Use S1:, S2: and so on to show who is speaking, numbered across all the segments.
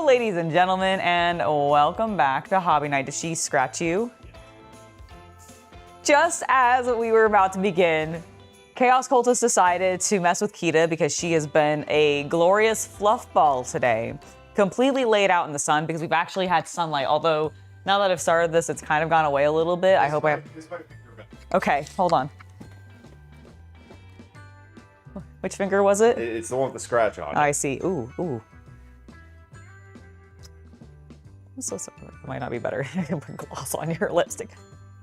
S1: ladies and gentlemen, and welcome back to Hobby Night. Did she scratch you? Just as we were about to begin, Chaos Cultist decided to mess with Kita because she has been a glorious fluff ball today. Completely laid out in the sun because we've actually had sunlight, although now that I've started this, it's kind of gone away a little bit. I hope I have... Okay, hold on. Which finger was it?
S2: It's the one with the scratch on it.
S1: I see. Ooh. So might not be better. I can put gloss on your lipstick.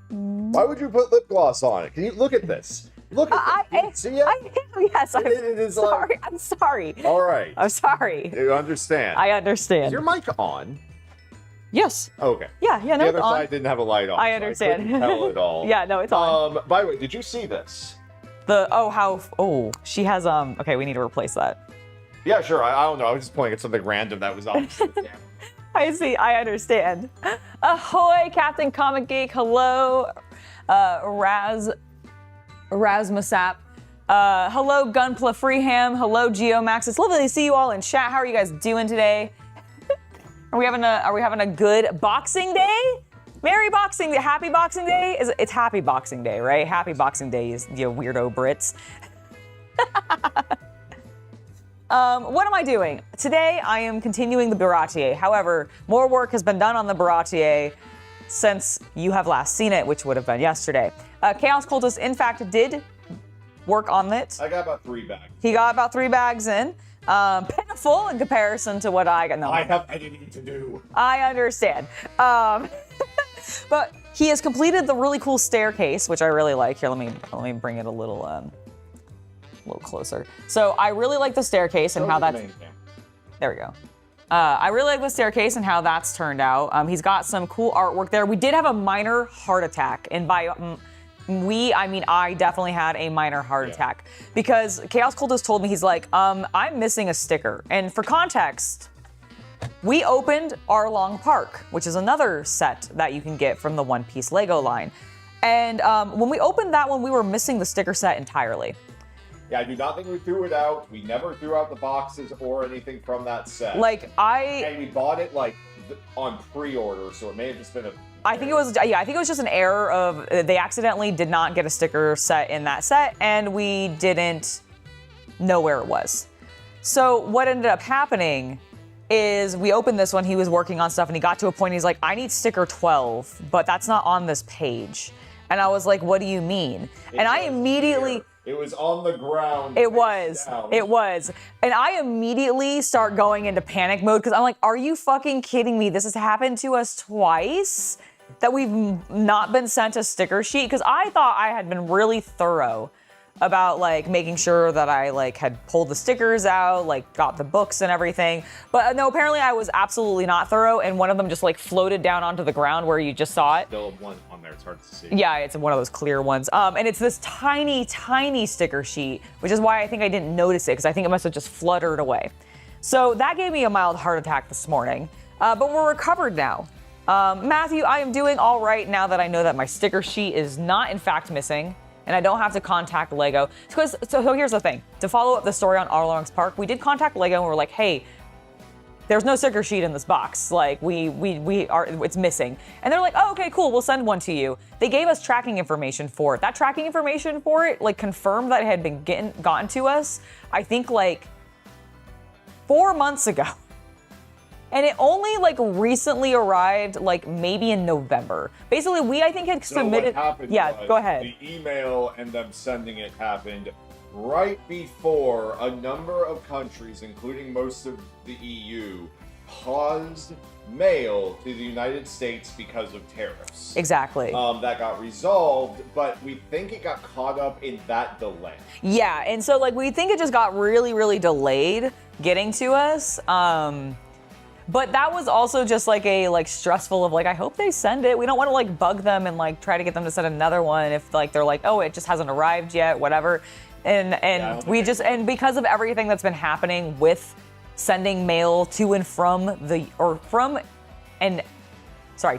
S2: Why would you put lip gloss on it? Can you look at this? Look at it. See it?
S1: Yes, I'm sorry.
S2: Like...
S1: I'm sorry.
S2: All right.
S1: I'm sorry.
S2: You understand.
S1: I understand.
S2: Is your mic on?
S1: Yes.
S2: Okay.
S1: Yeah, no,
S2: the other
S1: it's on.
S2: side didn't have a light on.
S1: I understand.
S2: So I couldn't tell it all.
S1: Yeah, no, it's on.
S2: By the way, did you see this?
S1: She has, okay, we need to replace that.
S2: Yeah, sure. I don't know. I was just pointing at something random that was on.
S1: I see. I understand. Ahoy, Captain Comic Geek. Hello, Razmasap. Hello, Gunpla Freeham. Hello, Geomax. It's lovely to see you all in chat. How are you guys doing today? Are we having a good Boxing Day? Merry Boxing Day. Happy Boxing Day? It's Happy Boxing Day, right? Happy Boxing Day, you weirdo Brits. What am I doing? Today, I am continuing the Baratie. However, more work has been done on the Baratie since you have last seen it, which would have been yesterday. Chaos Cultist, in fact, did work on it.
S2: I got about 3 bags.
S1: He got about 3 bags in. Pitiful in comparison to what I got. No,
S2: I have editing to do.
S1: I understand. But he has completed the really cool staircase, which I really like. Here, let me bring it a little closer. So I really like the staircase and how that's... There we go. I really like the staircase and how that's turned out. He's got some cool artwork there. We did have a minor heart attack, and by I mean I definitely had a minor heart attack because Chaos Cultist told me, he's like, I'm missing a sticker. And for context, we opened Arlong Park, which is another set that you can get from the One Piece Lego line. And when we opened that one, we were missing the sticker set entirely.
S2: Yeah, I do not think we threw it out. We never threw out the boxes or anything from that set.
S1: And
S2: we bought it on pre-order, so it may have just been a...
S1: I think it was just an error of they accidentally did not get a sticker set in that set, and we didn't know where it was. So what ended up happening is we opened this one, he was working on stuff, and he got to a point, he's like, I need sticker 12, but that's not on this page. And I was like, what do you mean? And I immediately...
S2: It was on the ground.
S1: It was. And I immediately start going into panic mode because I'm like, are you fucking kidding me? This has happened to us twice? That we've not been sent a sticker sheet? Because I thought I had been really thorough about making sure that I had pulled the stickers out, got the books and everything. But no, apparently I was absolutely not thorough, and one of them just floated down onto the ground where you just saw it.
S2: Still one on there, it's hard to see.
S1: Yeah, it's one of those clear ones. And it's this tiny, tiny sticker sheet, which is why I think I didn't notice it, because I think it must have just fluttered away. So that gave me a mild heart attack this morning, but we're recovered now. Matthew, I am doing all right now that I know that my sticker sheet is not in fact missing, and I don't have to contact LEGO. So here's the thing. To follow up the story on Arlong's Park, we did contact LEGO and we're like, hey, there's no sticker sheet in this box. It's missing. And they're like, oh, okay, cool, we'll send one to you. They gave us tracking information for it. That tracking information for it, confirmed that it had been gotten to us, I think 4 months ago. And it only recently arrived maybe in November. Basically, I think had submitted.
S2: What happened
S1: go ahead.
S2: The email and them sending it happened right before a number of countries, including most of the EU, paused mail to the United States because of tariffs.
S1: Exactly.
S2: That got resolved, but we think it got caught up in that delay.
S1: Yeah, and so we think it just got really, really delayed getting to us. But that was also just a stressful of I hope they send it. We don't want to bug them and try to get them to send another one if they're oh, it just hasn't arrived yet, whatever. And we just, and because of everything that's been happening with sending mail to and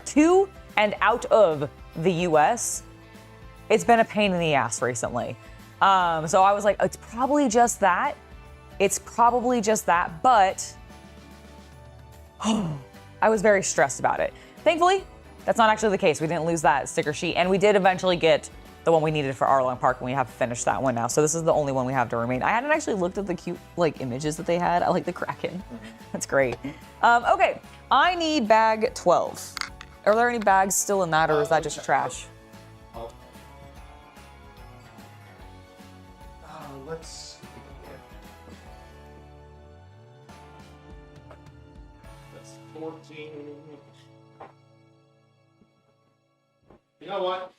S1: to and out of the US, it's been a pain in the ass recently. So I was like, it's probably just that. But I was very stressed about it. Thankfully, that's not actually the case. We didn't lose that sticker sheet, and we did eventually get the one we needed for Arlong Park, and we have finished that one now. So this is the only one we have to remain. I hadn't actually looked at the cute like images that they had. I like the Kraken. That's great. Okay, I need bag 12. Are there any bags still in that, or is that just trash?
S2: Let's see. That's 14. You know what?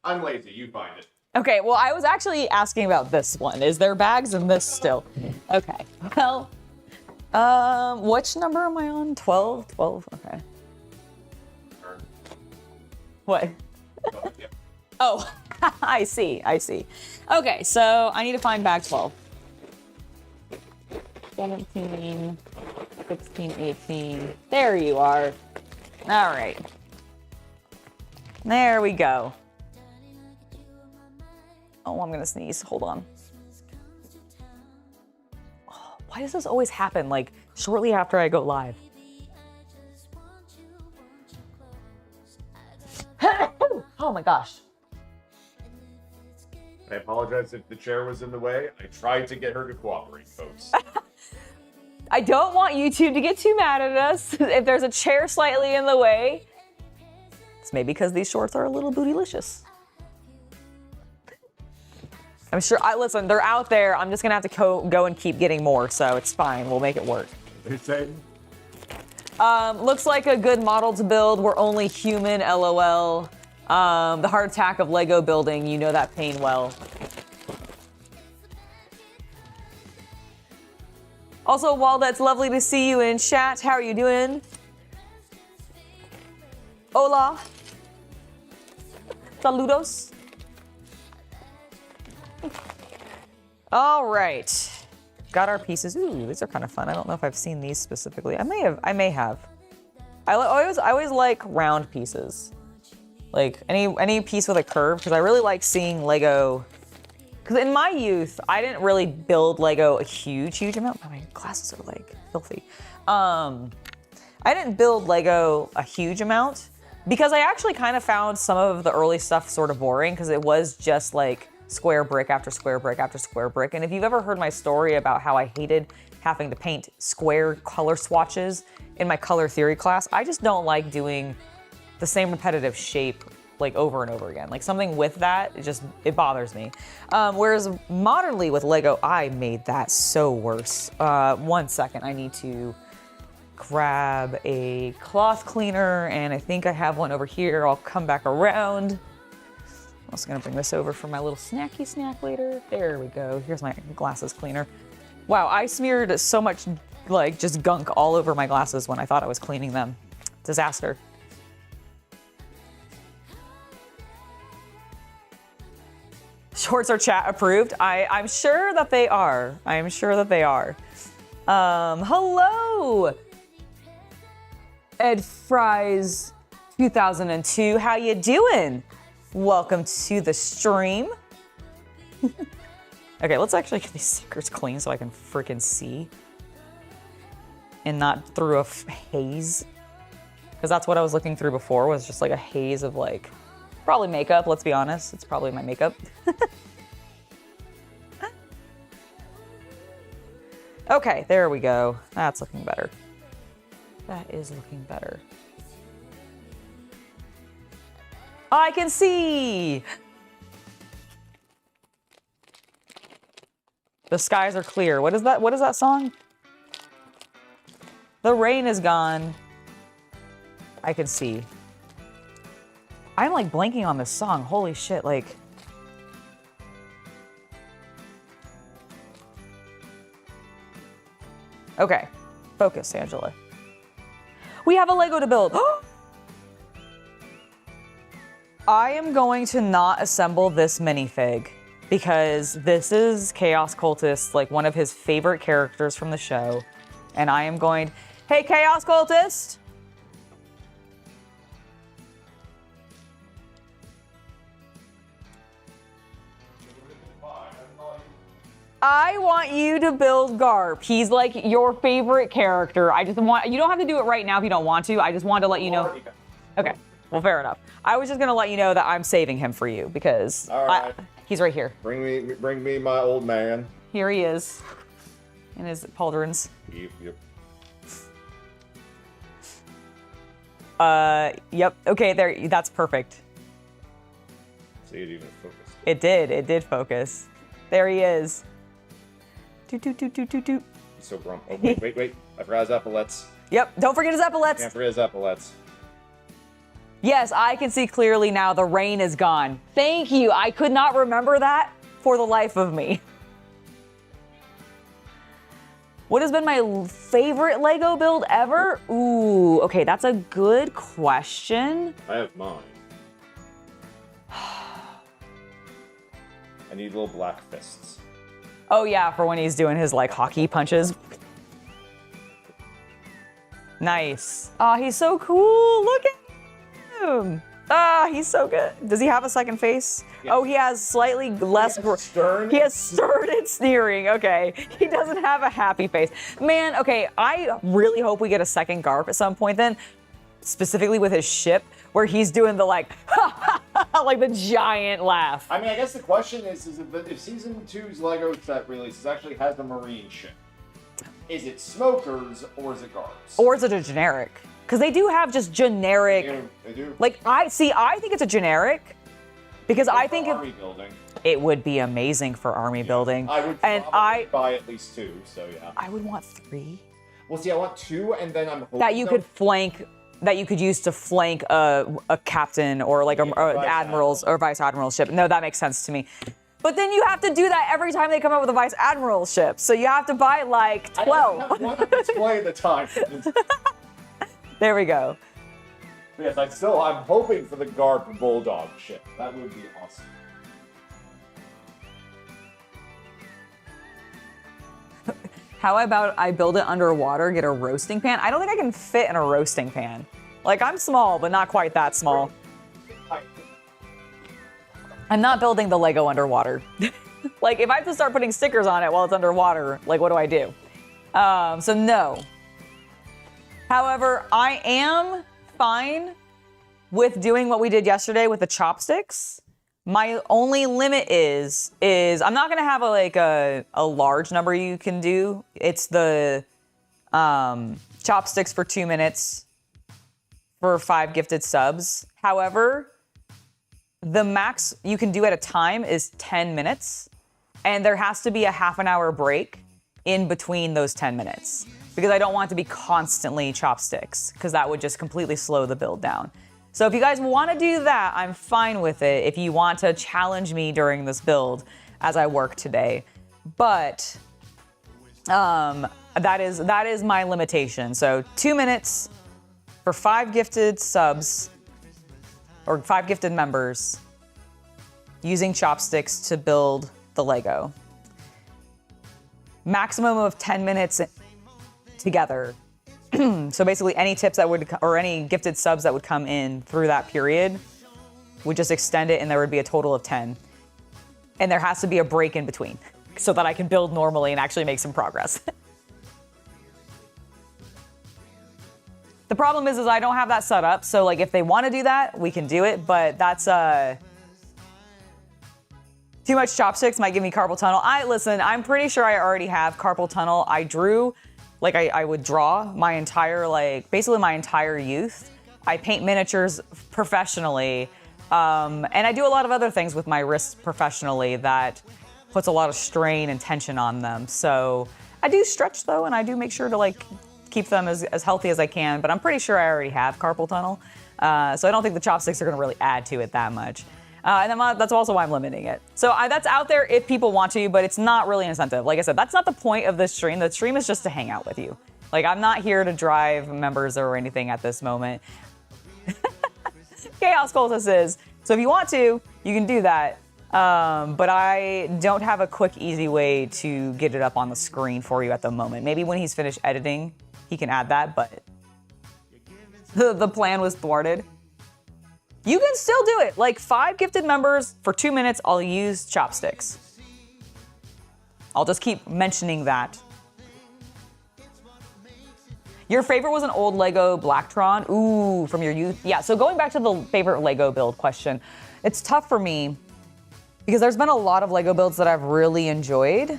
S2: I'm lazy. You find it.
S1: Okay, well, I was actually asking about this one. Is there bags in this still? Okay, well, which number am I on? 12? 12, okay. What? Oh, I see. Okay, so I need to find bag 12. 17, 16, 18. There you are. All right. There we go. Oh, I'm gonna sneeze. Hold on. Oh, why does this always happen, like, shortly after I go live? Oh my gosh.
S2: I apologize if the chair was in the way. I tried to get her to cooperate, folks.
S1: I don't want YouTube to get too mad at us if there's a chair slightly in the way. It's maybe because these shorts are a little bootylicious. I'm sure, listen, they're out there. I'm just gonna have to go and keep getting more, so it's fine. We'll make it work. Looks like a good model to build. We're only human, LOL. The heart attack of Lego building, you know that pain well. Also, Walda, it's lovely to see you in chat. How are you doing? Hola. Saludos. All right. Got our pieces. Ooh, these are kind of fun. I don't know if I've seen these specifically. I may have. I always like round pieces. Like any piece with a curve, because I really like seeing Lego. Because in my youth, I didn't really build Lego a huge amount. My glasses are like filthy. I didn't build Lego a huge amount because I actually kind of found some of the early stuff sort of boring because it was just like square brick after square brick after square brick. And if you've ever heard my story about how I hated having to paint square color swatches in my color theory class, I just don't like doing the same repetitive shape like over and over again. Like something with that, it bothers me. Whereas modernly with Lego, I made that so worse. 1 second, I need to grab a cloth cleaner and I think I have one over here. I'll come back around. I'm also gonna bring this over for my little snacky snack later. There we go, here's my glasses cleaner. Wow, I smeared so much like just gunk all over my glasses when I thought I was cleaning them. Disaster. Shorts are chat approved. I'm sure that they are. I'm sure that they are. Hello, Ed Fries 2002. How you doing? Welcome to the stream. Okay, let's actually get these stickers clean so I can freaking see and not through a haze. Because that's what I was looking through before, was just like a haze of like, probably makeup, let's be honest. It's probably my makeup. Okay, there we go. That's looking better. That is looking better. I can see! The skies are clear. What is that? What is that song? The rain is gone. I can see. I'm like blanking on this song. Holy shit, like. Okay, focus, Angela. We have a Lego to build. I am going to not assemble this minifig because this is Chaos Cultist, like one of his favorite characters from the show. And I am going, hey, Chaos Cultist! I want you to build Garpe. He's like your favorite character. I just want, you don't have to do it right now if you don't want to. I just wanted to let you know. Okay, well, fair enough. I was just gonna let you know that I'm saving him for you because
S2: All right.
S1: he's right here.
S2: Bring me my old man.
S1: Here he is in his pauldrons.
S2: Yep.
S1: Yep. Okay, there. That's perfect.
S2: See, it even focused.
S1: It did focus. There he is. Toot, toot, toot, toot, toot, toot.
S2: He's so grumpy. Oh, wait. I forgot his epaulets.
S1: Yep, don't forget his epaulets.
S2: Can't forget his epaulets.
S1: Yes, I can see clearly now the rain is gone. Thank you. I could not remember that for the life of me. What has been my favorite Lego build ever? Ooh, okay, that's a good question.
S2: I have mine. I need little black fists.
S1: Oh yeah, for when he's doing his like hockey punches. Nice. Oh, he's so cool. Look at him. Ah, he's so good. Does he have a second face? Yeah. Oh, he has slightly less.
S2: Stern.
S1: He has stern and sneering. Okay. He doesn't have a happy face. Man, okay, I really hope we get a second Garpe at some point then, specifically with his ship, where he's doing the like, like the giant laugh.
S2: I mean, I guess the question is if Season 2's Lego set releases actually has the Marine ship, is it Smokers or is it Garps?
S1: Or is it a generic? Because they do have just generic.
S2: They do.
S1: Like, I think it's a generic. Because I think
S2: army building.
S1: It would be amazing for army building.
S2: I would probably buy at least 2, so yeah.
S1: I would want 3.
S2: Well, see, I want 2, and then I'm hoping
S1: that you could flank, that you could use to flank a captain or like an admiral's or vice admiral's ship. No, that makes sense to me. But then you have to do that every time they come up with a vice admiral's ship. So you have to buy like 12.
S2: I have one display at a time.
S1: There we go.
S2: Yes, I'm hoping for the Garpe Bulldog ship. That would be awesome.
S1: How about I build it underwater, get a roasting pan? I don't think I can fit in a roasting pan. Like, I'm small, but not quite that small. I'm not building the Lego underwater. Like, if I have to start putting stickers on it while it's underwater, like, what do I do? So no. However, I am fine with doing what we did yesterday with the chopsticks. My only limit is I'm not gonna have a large number you can do. It's the chopsticks for 2 minutes for 5 gifted subs. However, the max you can do at a time is 10 minutes, and there has to be a half an hour break in between those 10 minutes because I don't want it to be constantly chopsticks because that would just completely slow the build down. So if you guys want to do that, I'm fine with it if you want to challenge me during this build as I work today. But that is my limitation. So 2 minutes for 5 gifted subs or 5 gifted members using chopsticks to build the Lego. Maximum of 10 minutes together. So basically any tips that would, or any gifted subs that would come in through that period would just extend it and there would be a total of 10. And there has to be a break in between so that I can build normally and actually make some progress. The problem is I don't have that set up. So like if they want to do that, we can do it, but that's too much chopsticks might give me carpal tunnel. Listen, I'm pretty sure I already have carpal tunnel. I drew, like I would draw my entire, basically my entire youth. I paint miniatures professionally. And I do a lot of other things with my wrists professionally that puts a lot of strain and tension on them. So I do stretch though, and I do make sure to keep them as healthy as I can, but I'm pretty sure I already have carpal tunnel. So I don't think the chopsticks are gonna really add to it that much. And then that's also why I'm limiting it. So that's out there if people want to, but it's not really an incentive. Like I said, that's not the point of this stream. The stream is just to hang out with you. Like, I'm not here to drive members or anything at this moment. Chaos Cultist is. So if you want to, you can do that. But I don't have a quick, easy way to get it up on the screen for you at the moment. Maybe when he's finished editing, he can add that, but the plan was thwarted. You can still do it. Like 5 gifted members for 2 minutes, I'll use chopsticks. I'll just keep mentioning that. Your favorite was an old Lego Blacktron? Ooh, from your youth? Yeah, so going back to the favorite Lego build question, it's tough for me because there's been a lot of Lego builds that I've really enjoyed,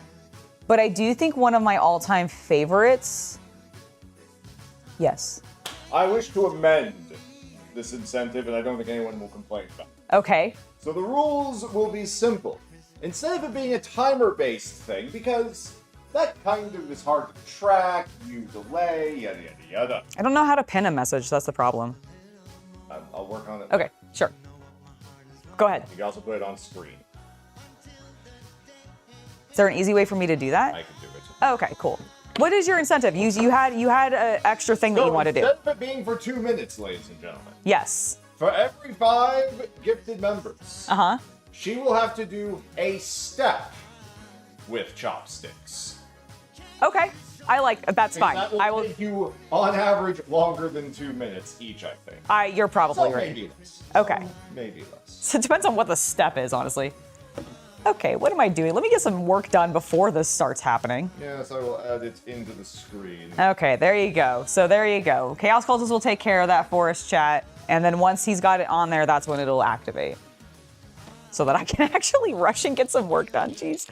S1: but I do think one of my all-time favorites, yes.
S2: I wish to amend this incentive, and I don't think anyone will complain about it.
S1: Okay.
S2: So the rules will be simple. Instead of it being a timer-based thing, because that kind of is hard to track, you delay, yada yada yada.
S1: I don't know how to pin a message, that's the problem.
S2: I'll work on it.
S1: Okay, sure. Go ahead.
S2: You can also put it on screen.
S1: Is there an easy way for me to do that?
S2: I can do it.
S1: Oh, okay, cool. What is your incentive? You had an extra thing that you want to do.
S2: Instead of it being for 2 minutes, ladies and gentlemen,
S1: Yes.
S2: for every 5 gifted members, she will have to do a step with chopsticks.
S1: Okay, I like that's fine.
S2: That will
S1: I will.
S2: take you, on average, longer than 2 minutes each, I think.
S1: You're probably
S2: So
S1: right.
S2: maybe less.
S1: Okay.
S2: So maybe less.
S1: So it depends on what the step is, honestly. Okay, what am I doing? Let me get some work done before this starts happening.
S2: Yes, I will add it into the screen.
S1: Okay, there you go. So there you go. Chaos Cultist will take care of that for us, chat. And then once he's got it on there, that's when it'll activate. So that I can actually rush and get some work done. Jeez.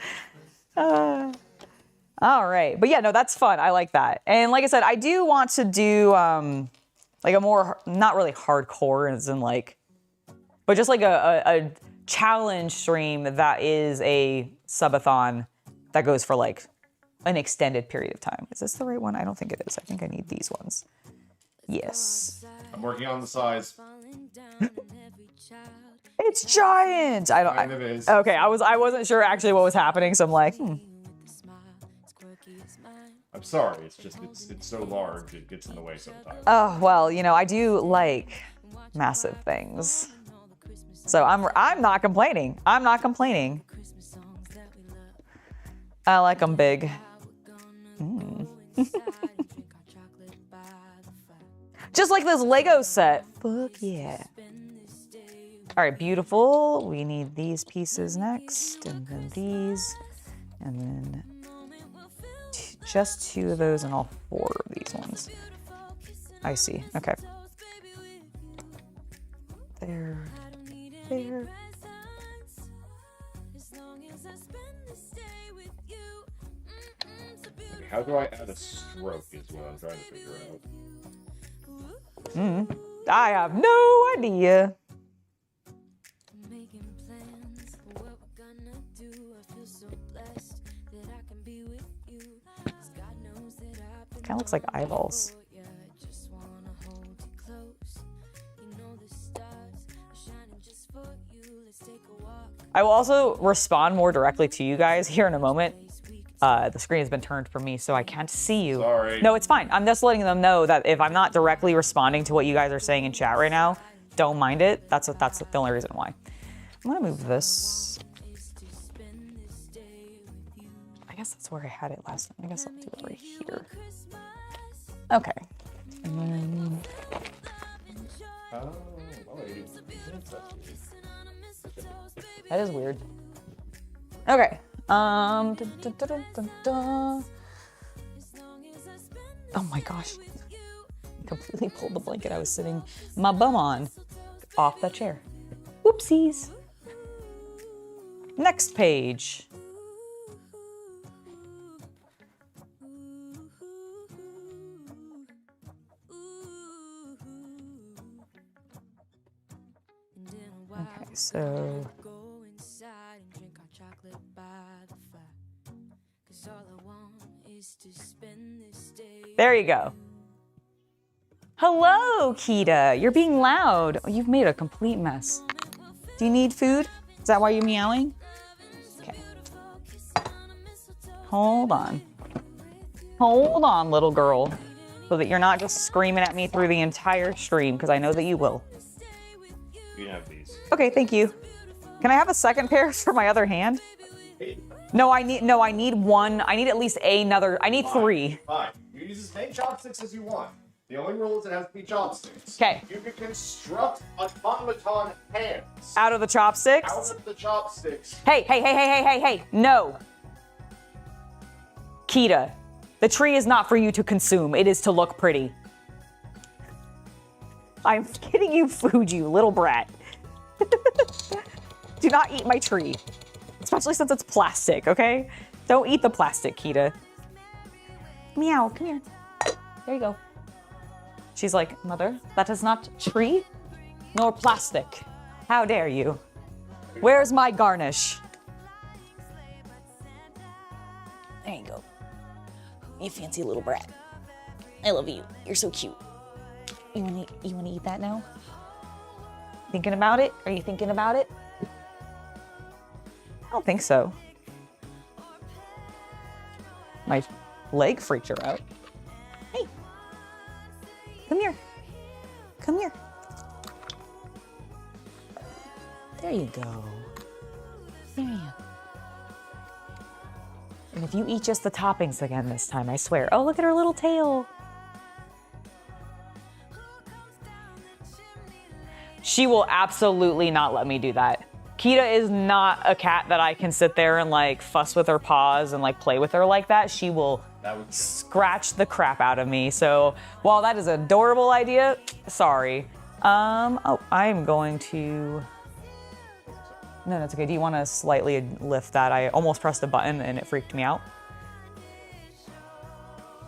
S1: All right. But yeah, no, that's fun. I like that. And like I said, I do want to do like a more, not really hardcore as in like, but just like a challenge stream that is a subathon that goes for like an extended period of time. Is this the right one? I don't think it is. I think I need these ones. Yes.
S2: I'm working on the size.
S1: It's giant.
S2: Kind of is.
S1: Okay, I wasn't sure actually what was happening, so I'm like,
S2: I'm sorry, it's just, it's so large, it gets in the way sometimes.
S1: Oh, well, you know, I do like massive things. So I'm not complaining. I'm not complaining. I like them big. Just like this Lego set. Fuck yeah. All right, beautiful. We need these pieces next, and then these, and then just 2 of those and all 4 of these ones. I see, okay. There. Okay,
S2: how do I add a stroke is what I'm trying to figure out.
S1: I have no idea. Kind of looks like eyeballs. I will also respond more directly to you guys here in a moment. The screen has been turned for me, so I can't see you.
S2: Sorry.
S1: No, it's fine. I'm just letting them know that if I'm not directly responding to what you guys are saying in chat right now, don't mind it. That's the only reason why. I'm gonna move this. I guess that's where I had it last time. I guess I'll do it right here. Okay. And then... That is weird. Okay. Dun, dun, dun, dun, dun, dun. Oh my gosh. Completely pulled the blanket I was sitting my bum on off the chair. Whoopsies. Next page. Okay, so there you go. Hello, Kita. You're being loud. Oh, you've made a complete mess. Do you need food? Is that why you're meowing? Okay. Hold on. Hold on, little girl. So that you're not just screaming at me through the entire stream, because I know that you will.
S2: You can have these.
S1: Okay, thank you. Can I have a second pair for my other hand? No, I need one. I need at least another. I need 3.
S2: Fine. You use as many chopsticks as you want. The only rule is it has to be chopsticks.
S1: Okay.
S2: You can construct automaton hands.
S1: Out of the chopsticks?
S2: Out of the chopsticks.
S1: Hey. No. Kita, the tree is not for you to consume. It is to look pretty. I'm getting you food, you little brat. Do not eat my tree. Especially since it's plastic, okay? Don't eat the plastic, Kita. Meow, come here. There you go. She's like, Mother, that is not tree nor plastic. How dare you? Where's my garnish? There you go. You fancy little brat. I love you. You're so cute. You wanna eat that now? Thinking about it? Are you thinking about it? I don't think so. My leg freaked her out. Hey, come here. Come here. There you go. There you go. And if you eat just the toppings again this time, I swear. Oh, look at her little tail. She will absolutely not let me do that. Kita is not a cat that I can sit there and like fuss with her paws and like play with her like that. She will scratch the crap out of me. So while that is an adorable idea, sorry. Oh, I'm going to... No, that's okay. Do you want to slightly lift that? I almost pressed a button and it freaked me out.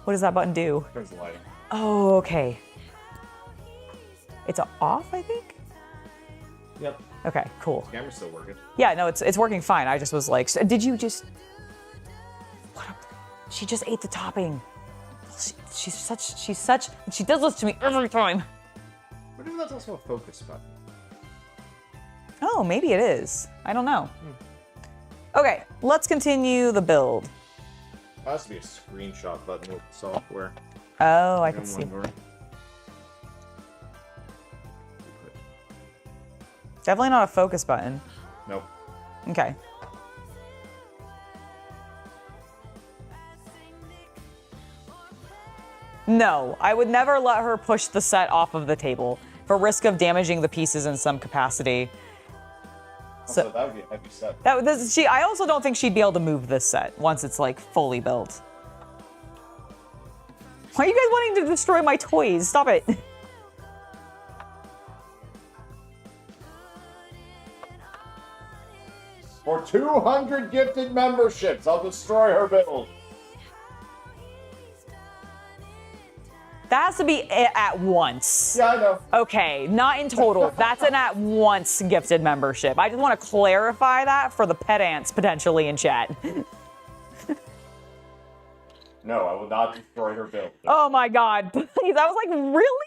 S1: What does that button do?
S2: Turns the lighting.
S1: Oh, okay. It's off, I think?
S2: Yep.
S1: Okay, cool.
S2: The camera's still working.
S1: Yeah, no, it's working fine. I just was like, did you just... What? She just ate the topping. She does this to me every time.
S2: What if that's also a focus button?
S1: Oh, maybe it is. I don't know. Okay, let's continue the build.
S2: That has to be a screenshot button with software.
S1: Oh, I can see. Definitely not a focus button.
S2: Nope.
S1: Okay. No, I would never let her push the set off of the table for risk of damaging the pieces in some capacity.
S2: So that would be a heavy set.
S1: I also don't think she'd be able to move this set once it's like fully built. Why are you guys wanting to destroy my toys? Stop it.
S2: For 200 gifted memberships, I'll destroy her build.
S1: That has to be at once.
S2: Yeah, I know.
S1: Okay, not in total. That's an at once gifted membership. I just want to clarify that for the pet ants potentially in chat.
S2: No, I will not destroy her build.
S1: Oh my god, please. I was like, really?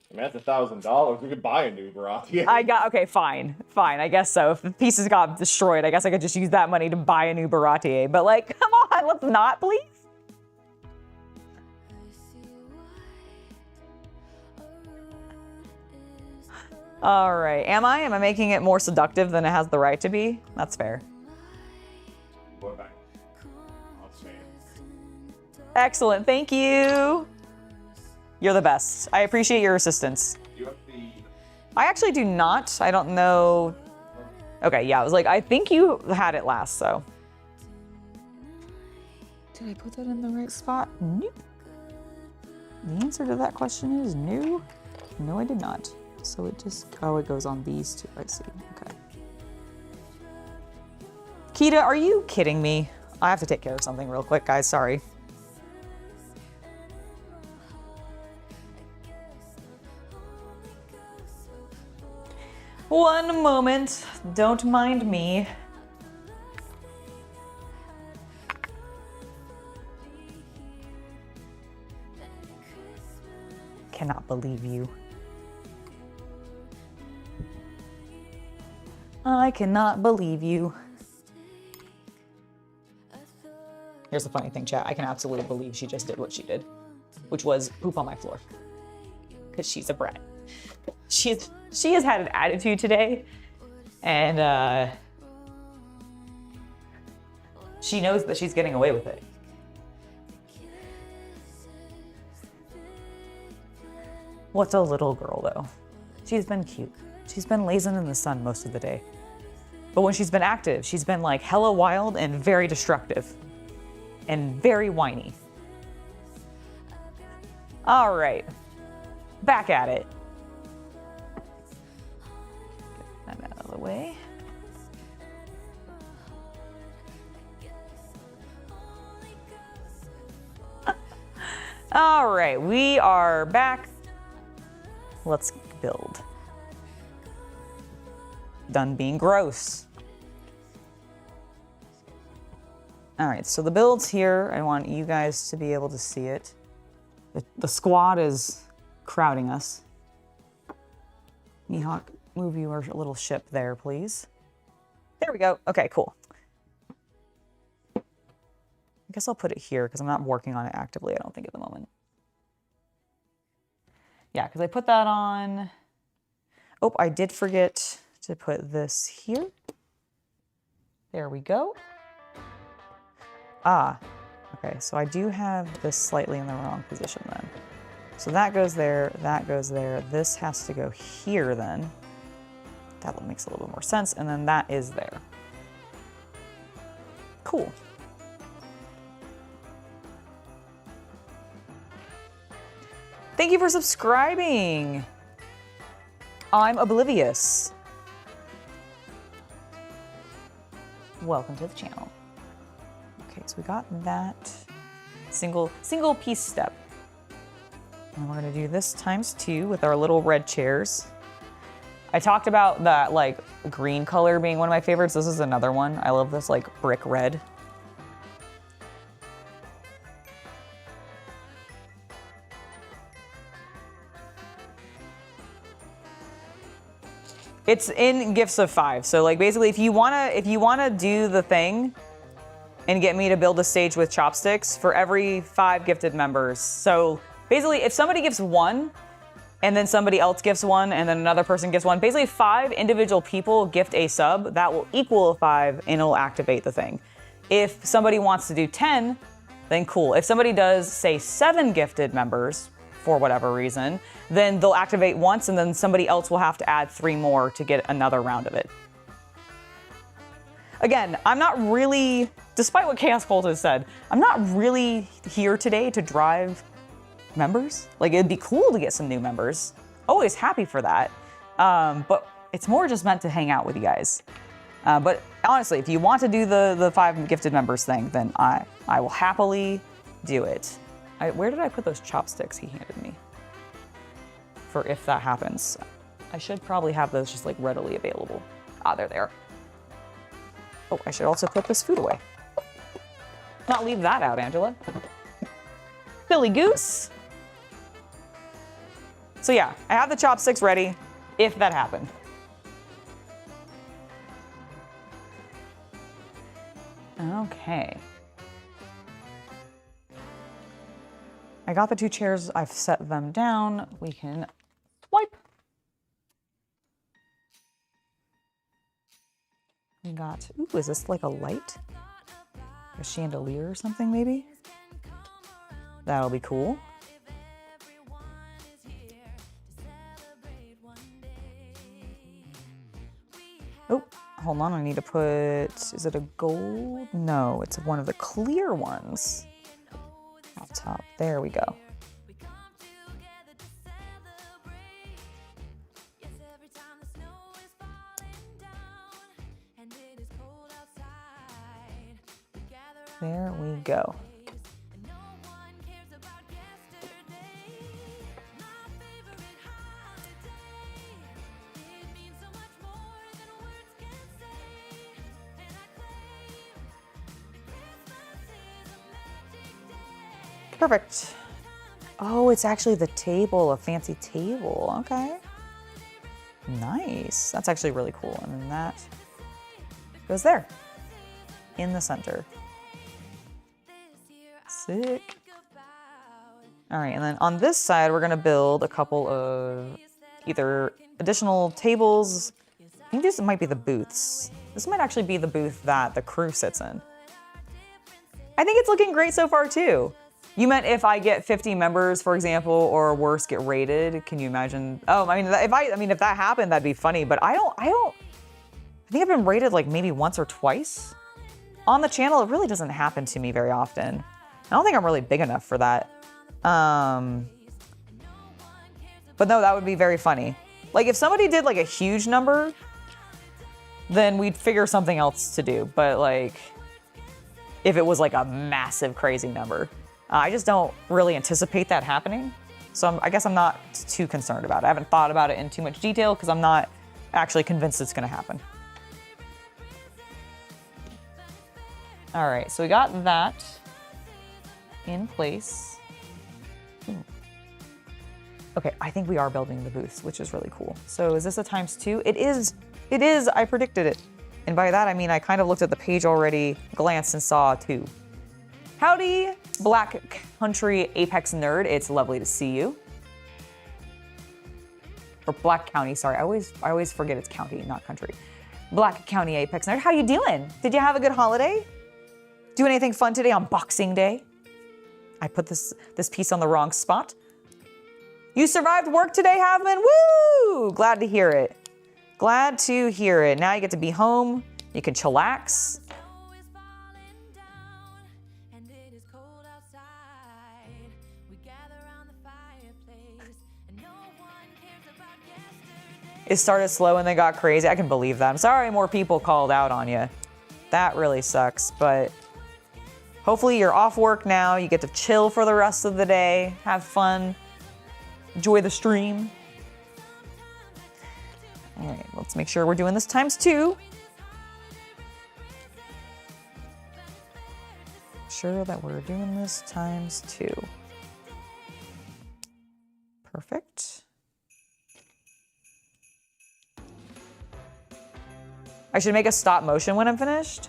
S2: I mean, that's $1,000. We could buy a new Baratie.
S1: Okay, fine. Fine, I guess so. If the pieces got destroyed, I guess I could just use that money to buy a new Baratie. But like, come on, let's not, please. All right, am I making it more seductive than it has the right to be? That's fair.
S2: Go back. Let's see.
S1: Excellent, thank you. You're the best. I appreciate your assistance.
S2: You have the...
S1: I actually do not. I don't know. Okay, yeah, I was like, I think you had it last, so. Did I put that in the right spot? Nope. The answer to that question is no. No, I did not. So it just, oh, it goes on these two, I see, okay. Kita, are you kidding me? I have to take care of something real quick, guys, sorry. One moment, don't mind me. Cannot believe you. I cannot believe you. Here's the funny thing, chat. I can absolutely believe she just did what she did, which was poop on my floor. Because she's a brat. She has had an attitude today, and she knows that she's getting away with it. What's a little girl, though? She's been cute. She's been lazing in the sun most of the day. But when she's been active, she's been like hella wild and very destructive. and very whiny. All right, back at it. Get that out of the way. All right, we are back. Let's build. Done being gross. All right, so the build's here. I want you guys to be able to see it. The squad is crowding us. Mihawk, move your little ship there, please. There we go. Okay, cool. I guess I'll put it here because I'm not working on it actively, I don't think, at the moment. Yeah, because I put that on. Oh, I did forget to put this here. There we go. Ah, okay, so I do have this slightly in the wrong position then. So that goes there, that goes there. This has to go here then. That makes a little bit more sense. And then that is there. Cool. Thank you for subscribing. I'm oblivious. Welcome to the channel. Okay, so we got that single piece step. And we're gonna do this ×2 with our little red chairs. I talked about that like green color being one of my favorites. This is another one. I love this like brick red. It's in gifts of 5. So like basically if you wanna do the thing and get me to build a stage with chopsticks for every 5 gifted members. So basically if somebody gives 1 and then somebody else gifts 1 and then another person gifts 1, basically 5 individual people gift a sub, that will equal 5 and it'll activate the thing. If somebody wants to do 10, then cool. If somebody does say 7 gifted members, for whatever reason, then they'll activate once and then somebody else will have to add 3 more to get another round of it. Again, I'm not really, despite what Chaos Cultist said, I'm not really here today to drive members. Like it'd be cool to get some new members. Always happy for that. But it's more just meant to hang out with you guys. But honestly, if you want to do the 5 gifted members thing, then I will happily do it. Where did I put those chopsticks he handed me? For if that happens. I should probably have those just like readily available. Ah, they're there. Oh, I should also put this food away. Not leave that out, Angela. Silly goose. So yeah, I have the chopsticks ready if that happened. Okay. I got the 2 chairs, I've set them down. We can swipe. We got, ooh, is this like a light? A chandelier or something maybe? That'll be cool. Oh, hold on, I need to put, is it a gold? No, it's one of the clear ones. Off top, there we go. There we go. Perfect. Oh, it's actually the table, a fancy table. Okay. Nice. That's actually really cool. And then that goes there in the center. Sick. All right, and then on this side, we're gonna build a couple of either additional tables. I think this might be the booths. This might actually be the booth that the crew sits in. I think it's looking great so far too. You meant if I get 50 members, for example, or worse, get raided. Can you imagine? Oh, I mean, if that happened, that'd be funny. But I think I've been raided like maybe once or twice on the channel, it really doesn't happen to me very often. I don't think I'm really big enough for that. But no, that would be very funny. Like if somebody did like a huge number, then we'd figure something else to do. But like, if it was like a massive crazy number, I just don't really anticipate that happening. So I guess I'm not too concerned about it. I haven't thought about it in too much detail because I'm not actually convinced it's gonna happen. All right, so we got that in place. Okay, I think we are building the booths, which is really cool. So is this a ×2? It is, I predicted it. And by that, I mean, I kind of looked at the page already, glanced and saw 2. Howdy, Black Country Apex Nerd. It's lovely to see you. Or Black County, sorry. I always forget it's county, not country. Black County Apex Nerd. How you doing? Did you have a good holiday? Do anything fun today on Boxing Day? I put this piece on the wrong spot. You survived work today, Havman? Woo! Glad to hear it. Glad to hear it. Now you get to be home. You can chillax. It started slow and then got crazy. I can believe that. I'm sorry more people called out on you. That really sucks, but hopefully you're off work now. You get to chill for the rest of the day, have fun, enjoy the stream. All right, let's make sure we're doing this ×2. Sure that we're doing this ×2. Perfect. I should make a stop motion when I'm finished.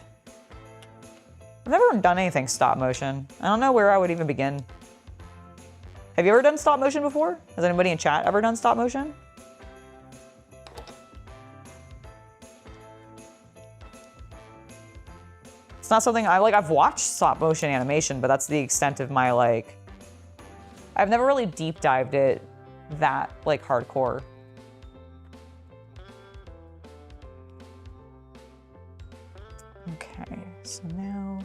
S1: I've never done anything stop motion. I don't know where I would even begin. Have you ever done stop motion before? Has anybody in chat ever done stop motion? It's not something I've watched stop motion animation, but that's the extent of my like, I've never really deep dived it that like hardcore. Okay, so now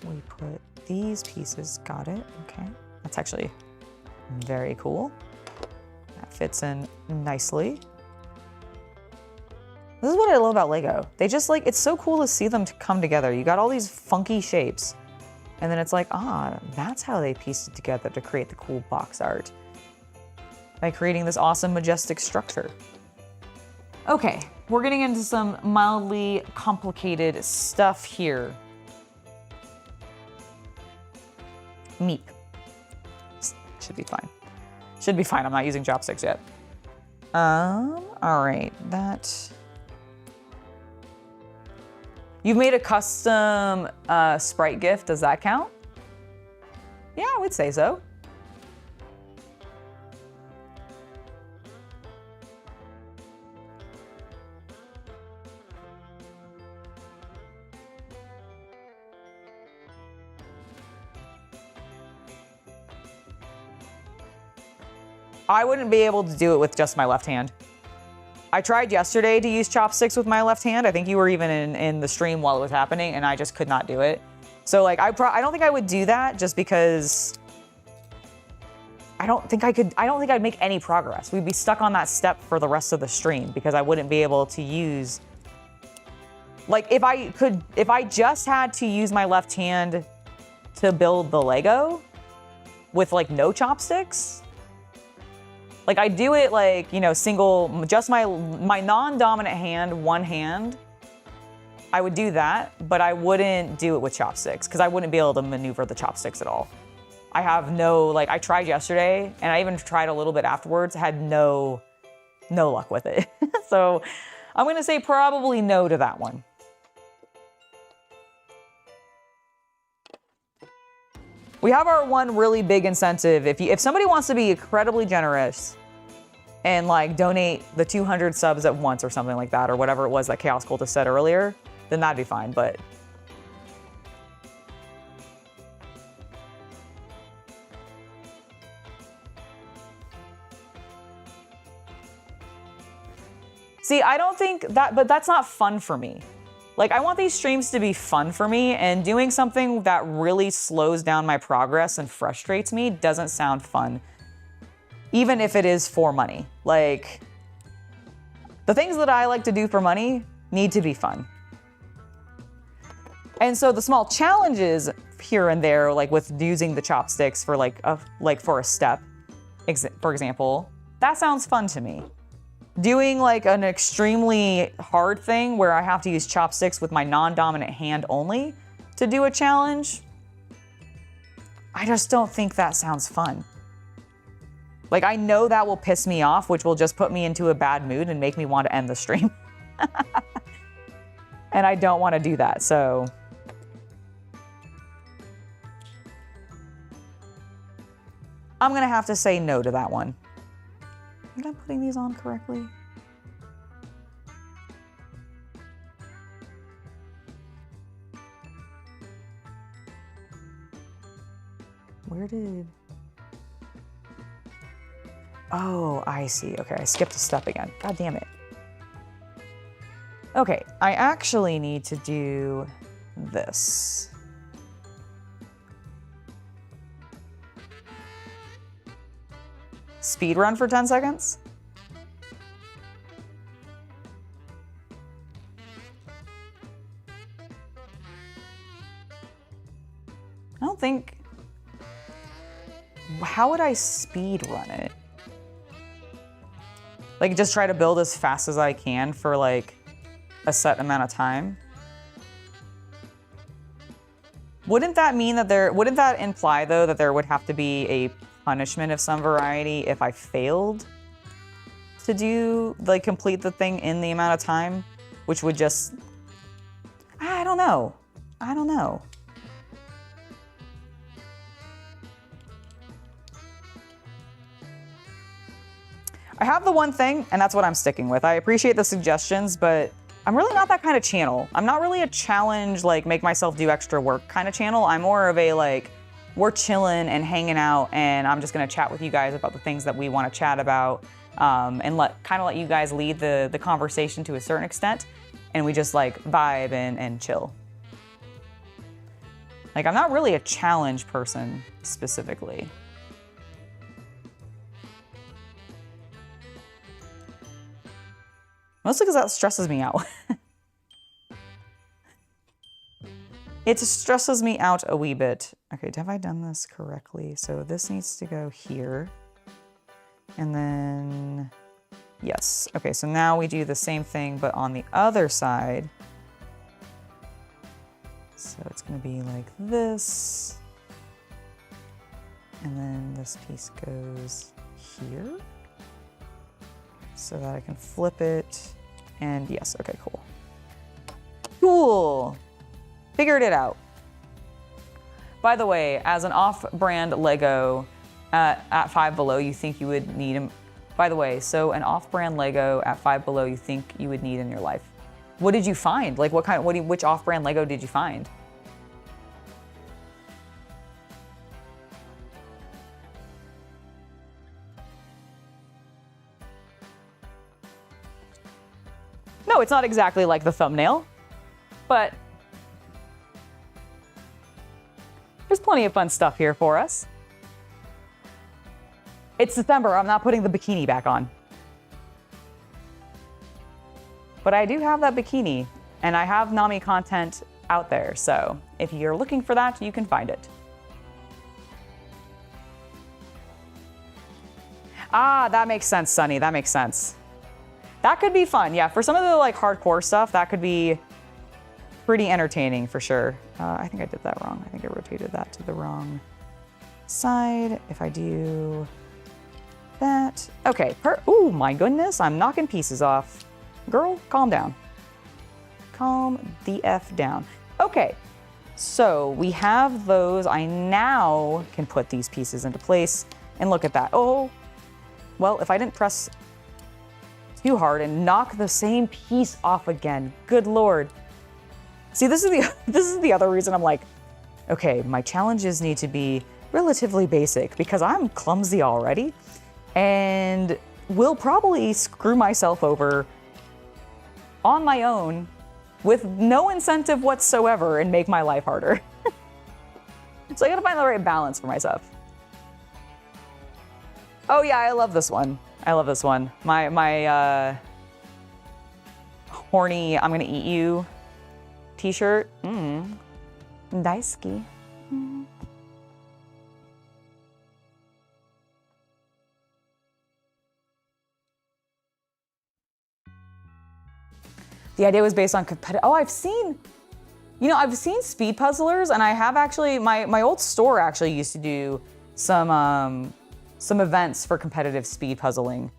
S1: we put these pieces, got it, okay. That's actually very cool. That fits in nicely. This is what I love about LEGO. They just like, it's so cool to see them to come together. You got all these funky shapes, and then it's like, that's how they pieced it together to create the cool box art by creating this awesome, majestic structure. Okay, we're getting into some mildly complicated stuff here. Meep. Should be fine. Should be fine, I'm not using chopsticks yet. All right, that. You've made a custom sprite GIF, does that count? Yeah, I would say so. I wouldn't be able to do it with just my left hand. I tried yesterday to use chopsticks with my left hand. I think you were even in the stream while it was happening, and I just could not do it. So like, I don't think I would do that just because I don't think I'd make any progress. We'd be stuck on that step for the rest of the stream because I wouldn't be able to use, like if I just had to use my left hand to build the Lego with like no chopsticks, like I do it like, you know, single, just my non-dominant hand, one hand, I would do that, but I wouldn't do it with chopsticks because I wouldn't be able to maneuver the chopsticks at all. I have no, like I tried yesterday and I even tried a little bit afterwards, had no luck with it. So I'm gonna say probably no to that one. We have our one really big incentive. If somebody wants to be incredibly generous and like donate the 200 subs at once or something like that, or whatever it was that Chaos Cultist said earlier, then that'd be fine, but. See, I don't think that, but that's not fun for me. Like, I want these streams to be fun for me, and doing something that really slows down my progress and frustrates me doesn't sound fun, even if it is for money. Like, the things that I like to do for money need to be fun. And so the small challenges here and there, like with using the chopsticks for for a step, for example, that sounds fun to me. Doing like an extremely hard thing where I have to use chopsticks with my non-dominant hand only to do a challenge, I just don't think that sounds fun. Like, I know that will piss me off, which will just put me into a bad mood and make me want to end the stream. And I don't want to do that, so. I'm gonna have to say no to that one. I think I'm putting these on correctly. Where did... Oh, I see. Okay, I skipped a step again. God damn it. Okay, I actually need to do this. Speed run for 10 seconds? I don't think... How would I speed run it? Like, just try to build as fast as I can for like a set amount of time? Wouldn't that mean that wouldn't that imply though that there would have to be a punishment of some variety if I failed to do, like, complete the thing in the amount of time, which would just, I don't know. I don't know. I have the one thing, and that's what I'm sticking with. I appreciate the suggestions, but I'm really not that kind of channel. I'm not really a challenge, like, make myself do extra work kind of channel. I'm more of a, like, we're chilling and hanging out, and I'm just gonna chat with you guys about the things that we want to chat about, and kind of let you guys lead the conversation to a certain extent, and we just like vibe and chill. Like, I'm not really a challenge person specifically. Mostly because that stresses me out. It stresses me out a wee bit. Okay, have I done this correctly? So this needs to go here. And then, yes. Okay, so now we do the same thing, but on the other side. So it's gonna be like this. And then this piece goes here. So that I can flip it. And yes, okay, cool. Cool. Figured it out. By the way, as an off-brand Lego at Five Below, you think you would need them. By the way, so an off-brand Lego at Five Below you think you would need in your life. What did you find? Like, which off-brand Lego did you find? No, it's not exactly like the thumbnail, but there's plenty of fun stuff here for us. It's December, I'm not putting the bikini back on. But I do have that bikini, and I have Nami content out there, so if you're looking for that, you can find it. Ah, that makes sense, Sunny, that makes sense. That could be fun, yeah. For some of the like hardcore stuff, that could be pretty entertaining for sure. I think I did that wrong. I think I rotated that to the wrong side. If I do that, okay. Oh my goodness, I'm knocking pieces off. Girl, calm down. Calm the F down. Okay, so we have those. I now can put these pieces into place and look at that. Oh, well, if I didn't press too hard and knock the same piece off again. Good Lord. See, this is the other reason I'm like, okay, my challenges need to be relatively basic because I'm clumsy already and will probably screw myself over on my own with no incentive whatsoever and make my life harder. So I gotta find the right balance for myself. Oh yeah, I love this one. I love this one. My horny I'm gonna eat you t-shirt. Daisuki. The idea was based on competitive. Oh, I've seen speed puzzlers, and I have actually, my old store actually used to do some events for competitive speed puzzling.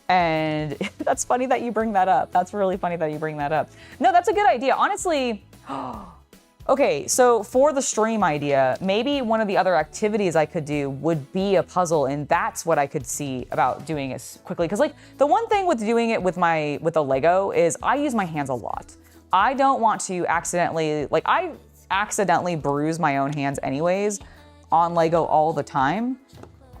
S1: And that's funny that you bring that up. That's really funny that you bring that up. No, that's a good idea. Honestly, okay, so for the stream idea, maybe one of the other activities I could do would be a puzzle, and that's what I could see about doing it quickly. Because like the one thing with doing it with the Lego is I use my hands a lot. I don't want to accidentally, like I accidentally bruise my own hands anyways on Lego all the time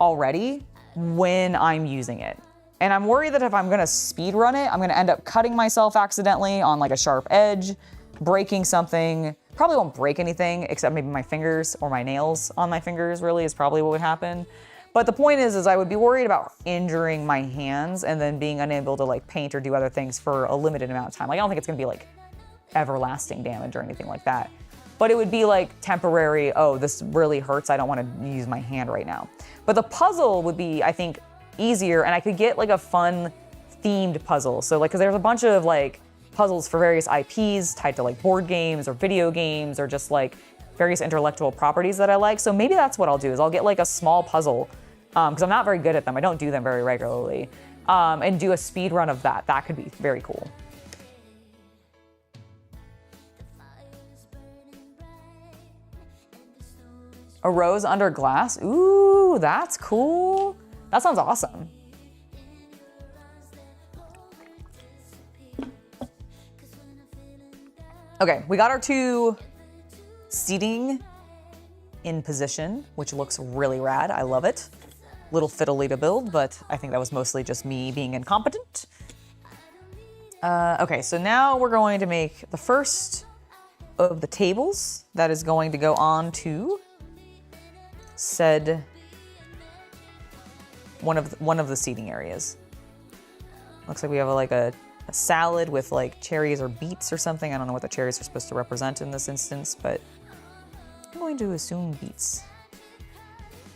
S1: already when I'm using it. And I'm worried that if I'm gonna speed run it, I'm gonna end up cutting myself accidentally on like a sharp edge, breaking something. Probably won't break anything except maybe my fingers or my nails on my fingers really is probably what would happen. But the point is I would be worried about injuring my hands and then being unable to like paint or do other things for a limited amount of time. Like I don't think it's gonna be like everlasting damage or anything like that. But it would be like temporary, oh, this really hurts, I don't wanna use my hand right now. But the puzzle would be, I think, easier, and I could get like a fun themed puzzle. So like, cause there's a bunch of like puzzles for various IPs tied to like board games or video games or just like various intellectual properties that I like. So maybe that's what I'll do is I'll get like a small puzzle, cause I'm not very good at them. I don't do them very regularly, and do a speed run of that. That could be very cool. A rose under glass? Ooh, that's cool. That sounds awesome. Okay, we got our two seating in position, which looks really rad. I love it. Little fiddly to build, but I think that was mostly just me being incompetent. Okay, so now we're going to make the first of the tables that is going to go on to said one of the seating areas. Looks like we have a salad with like cherries or beets or something. I don't know what the cherries are supposed to represent in this instance, but I'm going to assume beets.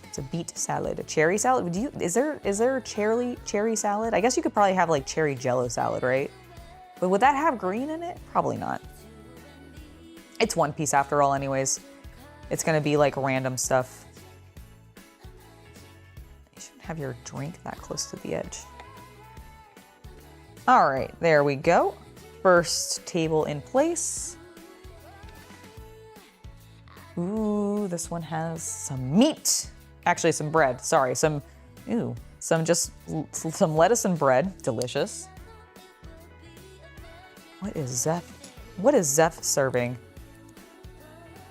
S1: It's a beet salad, a cherry salad. Is there cherry salad? I guess you could probably have like cherry jello salad, right? But would that have green in it? Probably not. It's One Piece after all anyways. It's gonna be like random stuff. Have your drink that close to the edge. All right, there we go. First table in place. Ooh, this one has some meat. Actually, some bread, sorry, some lettuce and bread, delicious. What is Zeph serving?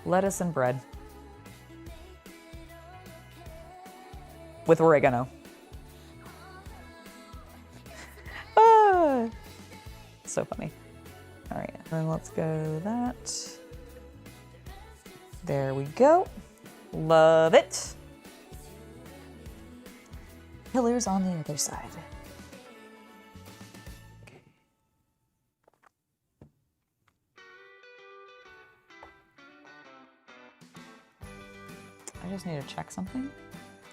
S1: Lettuce and bread. With oregano. So funny. All right, then let's go that. There we go. Love it. Pillars on the other side. Okay. I just need to check something.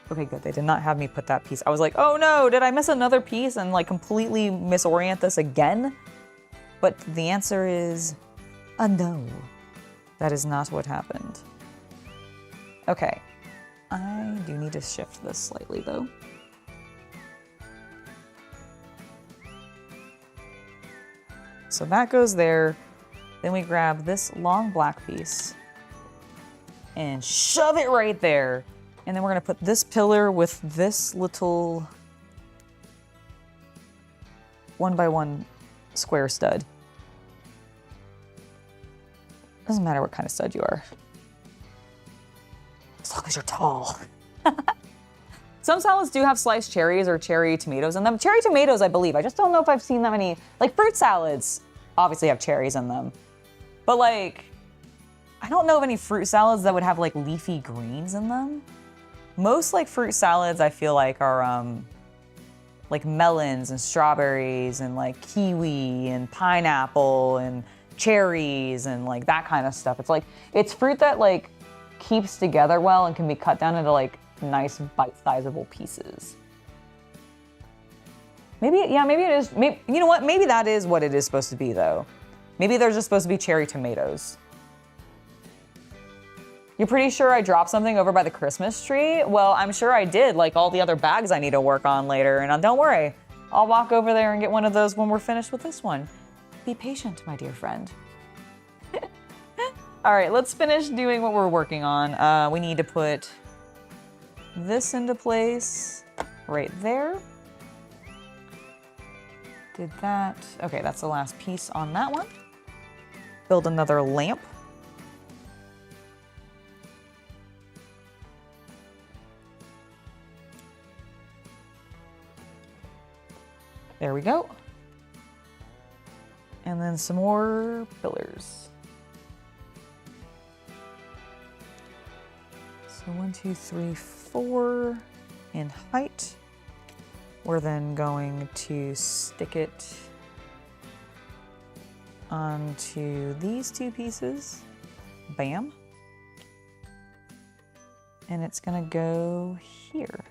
S1: Okay, good. They did not have me put that piece. I was like, oh no, did I miss another piece and like completely misorient this again? But the answer is a no. That is not what happened. Okay. I do need to shift this slightly though. So that goes there. Then we grab this long black piece and shove it right there. And then we're gonna put this pillar with this little 1x1 square stud. Doesn't matter what kind of stud you are, as long as you're tall. Some salads do have sliced cherries or cherry tomatoes in them. Cherry tomatoes, I believe. I just don't know if I've seen that many. Like fruit salads obviously have cherries in them. But like, I don't know of any fruit salads that would have like leafy greens in them. Most like fruit salads I feel like are like melons and strawberries and like kiwi and pineapple and cherries and like that kind of stuff. It's like, it's fruit that like keeps together well and can be cut down into like nice bite-sizable pieces. Maybe, yeah, maybe it is, maybe, you know what? Maybe that is what it is supposed to be though. Maybe they're just supposed to be cherry tomatoes. You're pretty sure I dropped something over by the Christmas tree? Well, I'm sure I did, like all the other bags I need to work on later. And don't worry, I'll walk over there and get one of those when we're finished with this one. Be patient, my dear friend. All right, let's finish doing what we're working on. We need to put this into place right there. Did that. Okay, that's the last piece on that one. Build another lamp. There we go. And then some more pillars. So 1, 2, 3, 4 in height. We're then going to stick it onto these two pieces. Bam. And it's gonna go here.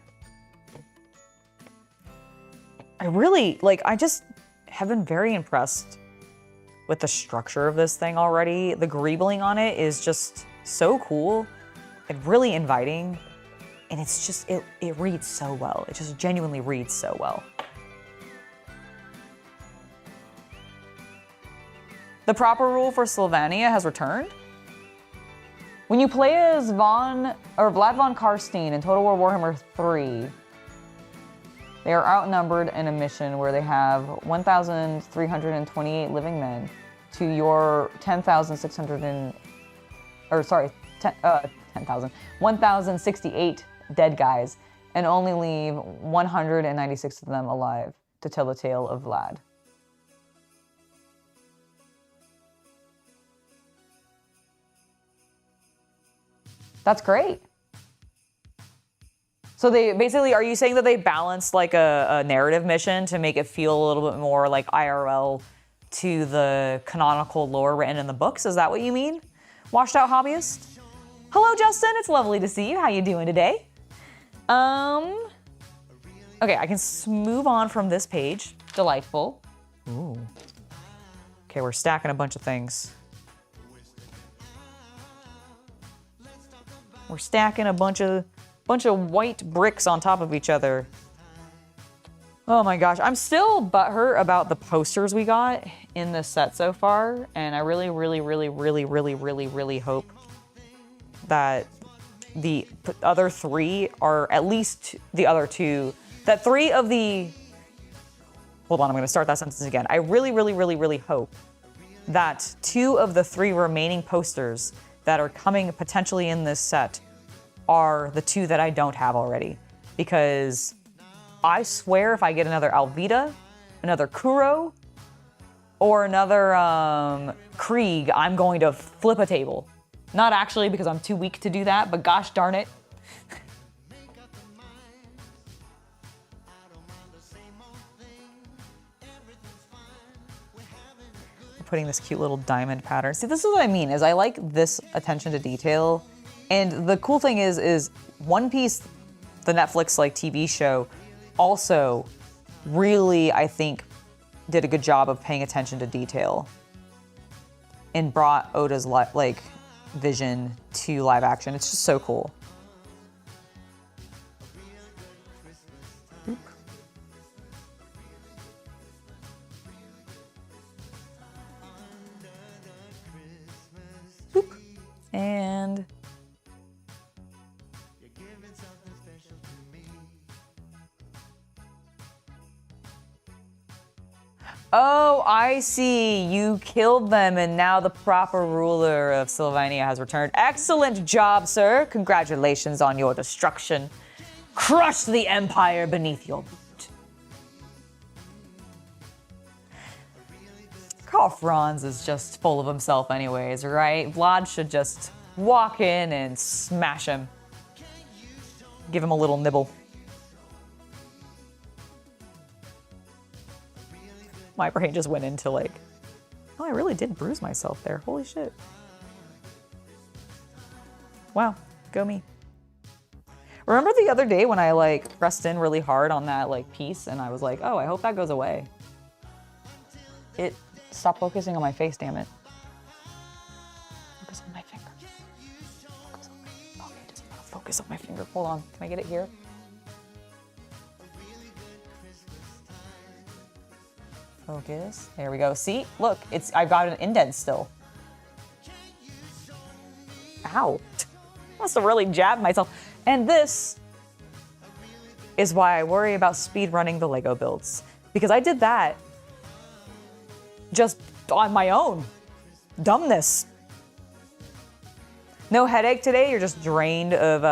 S1: I really, like, I just have been very impressed with the structure of this thing already. The greebling on it is just so cool and really inviting. And it's just, it reads so well. It just genuinely reads so well. The proper rule for Sylvania has returned. When you play as Vlad von Karstein in Total War Warhammer 3, they are outnumbered in a mission where they have 1,328 living men to your 1,068 dead guys, and only leave 196 of them alive to tell the tale of Vlad. That's great. So they basically, are you saying that they balanced like a narrative mission to make it feel a little bit more like IRL to the canonical lore written in the books? Is that what you mean? Washed out hobbyist? Hello, Justin. It's lovely to see you. How you doing today? Okay, I can move on from this page. Delightful. Ooh. Okay, we're stacking a bunch of things. We're stacking a bunch of white bricks on top of each other. Oh my gosh, I'm still butthurt about the posters we got in this set so far, and I really hope that the other three are at least the other two, that three of the, hold on, I'm gonna start that sentence again. I really hope that 2 of the 3 remaining posters that are coming potentially in this set are the 2 that I don't have already. Because I swear if I get another Alvita, another Kuro, or another Krieg, I'm going to flip a table. Not actually, because I'm too weak to do that, but gosh darn it. Putting this cute little diamond pattern. See, this is what I mean, is I like this attention to detail. And the cool thing is One Piece, the Netflix like TV show, also really, I think, did a good job of paying attention to detail and brought Oda's like vision to live action. It's just so cool. Oop. Oop. And oh, I see. You killed them, and now the proper ruler of Sylvania has returned. Excellent job, sir. Congratulations on your destruction. Crush the empire beneath your boot. Oh, Franz is just full of himself anyways, right? Vlad should just walk in and smash him. Give him a little nibble. My brain just went into like, oh, I really did bruise myself there. Holy shit. Wow, go me. Remember the other day when I like pressed in really hard on that like piece and I was like, oh, I hope that goes away. It stopped focusing on my face, damn it. Focus on my finger. Focus on my, okay, it doesn't want to focus on my finger. Hold on, can I get it here? Focus, there we go. See, look, I've got an indent still. Ow, must have really jabbed myself. And this is why I worry about speed running the Lego builds. Because I did that just on my own. Dumbness. No headache today, you're just drained of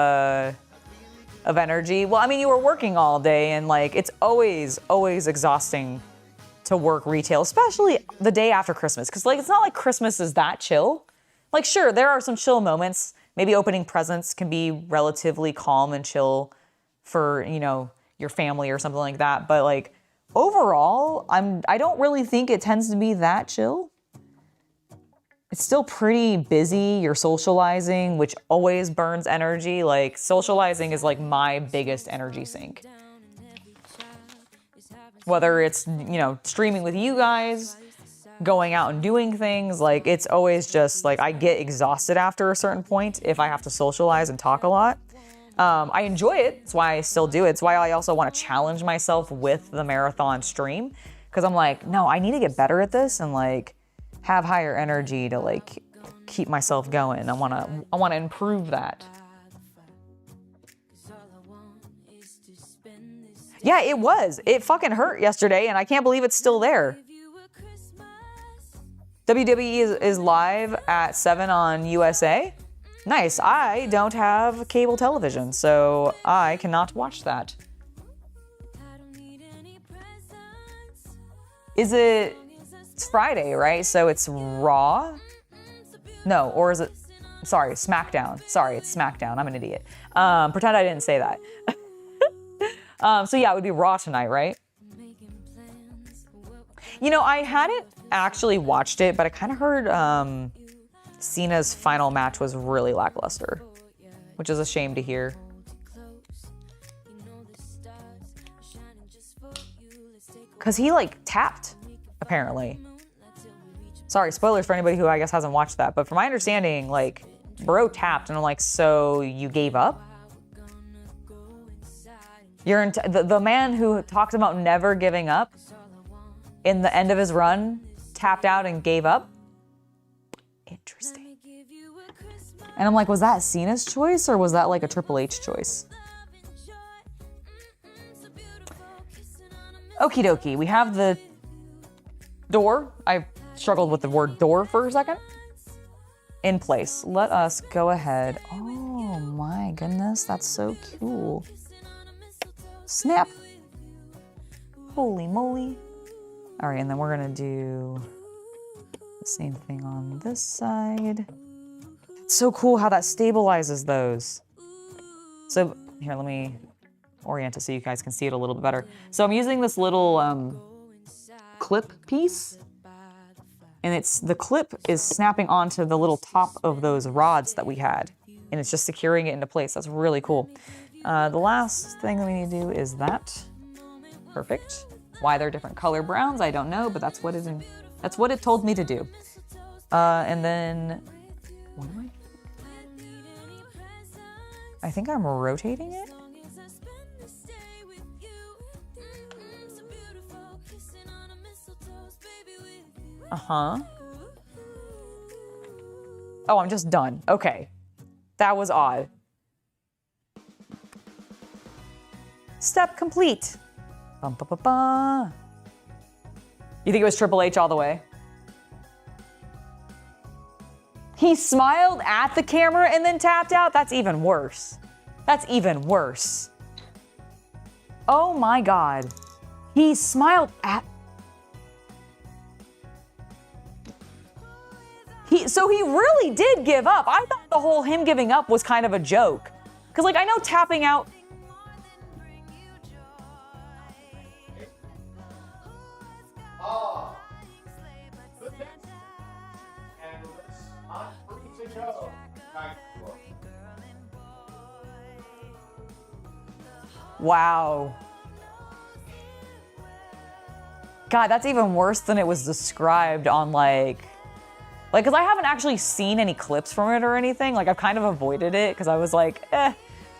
S1: energy. Well, I mean, you were working all day and like, it's always exhausting to work retail, especially the day after Christmas. Cause like, it's not like Christmas is that chill. Like, sure, there are some chill moments. Maybe opening presents can be relatively calm and chill for, you know, your family or something like that. But like overall, I don't really think it tends to be that chill. It's still pretty busy. You're socializing, which always burns energy. Like socializing is like my biggest energy sink. Whether it's, you know, streaming with you guys, going out and doing things, like it's always just like I get exhausted after a certain point if I have to socialize and talk a lot. I enjoy it. That's why I still do it. It's why I also want to challenge myself with the marathon stream because I'm like, no, I need to get better at this and like have higher energy to like keep myself going. I want to improve that. Yeah, it was. It fucking hurt yesterday and I can't believe it's still there. WWE is live at 7 on USA. Nice. I don't have cable television, so I cannot watch that. It's Friday, right? So it's Raw? No, or is it, sorry, SmackDown. Sorry, it's SmackDown. I'm an idiot. Pretend I didn't say that. So yeah, it would be Raw tonight, right? You know, I hadn't actually watched it, but I kind of heard Cena's final match was really lackluster, which is a shame to hear. Because he like tapped, apparently. Sorry, spoilers for anybody who I guess hasn't watched that, but from my understanding, like, bro tapped, and I'm like, so you gave up? You're the man who talked about never giving up in the end of his run tapped out and gave up? Interesting. And I'm like, was that Cena's choice or was that like a Triple H choice? Okie dokie, we have the door. I struggled with the word door for a second. In place. Let us go ahead. Oh my goodness, that's so cool. Snap. Holy moly. All right, and then we're gonna do the same thing on this side. It's so cool how that stabilizes those. So here, let me orient it so you guys can see it a little bit better. So I'm using this little clip piece, and the clip is snapping onto the little top of those rods that we had, and it's just securing it into place. That's really cool. The last thing that we need to do is that. Perfect. Why they're different color browns, I don't know, but that's what it told me to do. And then, what am I think I'm rotating it. Uh-huh. Oh, I'm just done. Okay. That was odd. Step complete. Bum, ba, ba, ba. You think it was Triple H all the way? He smiled at the camera and then tapped out? That's even worse. That's even worse. Oh my God. He smiled at... So he really did give up. I thought the whole him giving up was kind of a joke. Because, like, I know tapping out... Wow. God, that's even worse than it was described on, like, because I haven't actually seen any clips from it or anything. Like, I've kind of avoided it because I was like,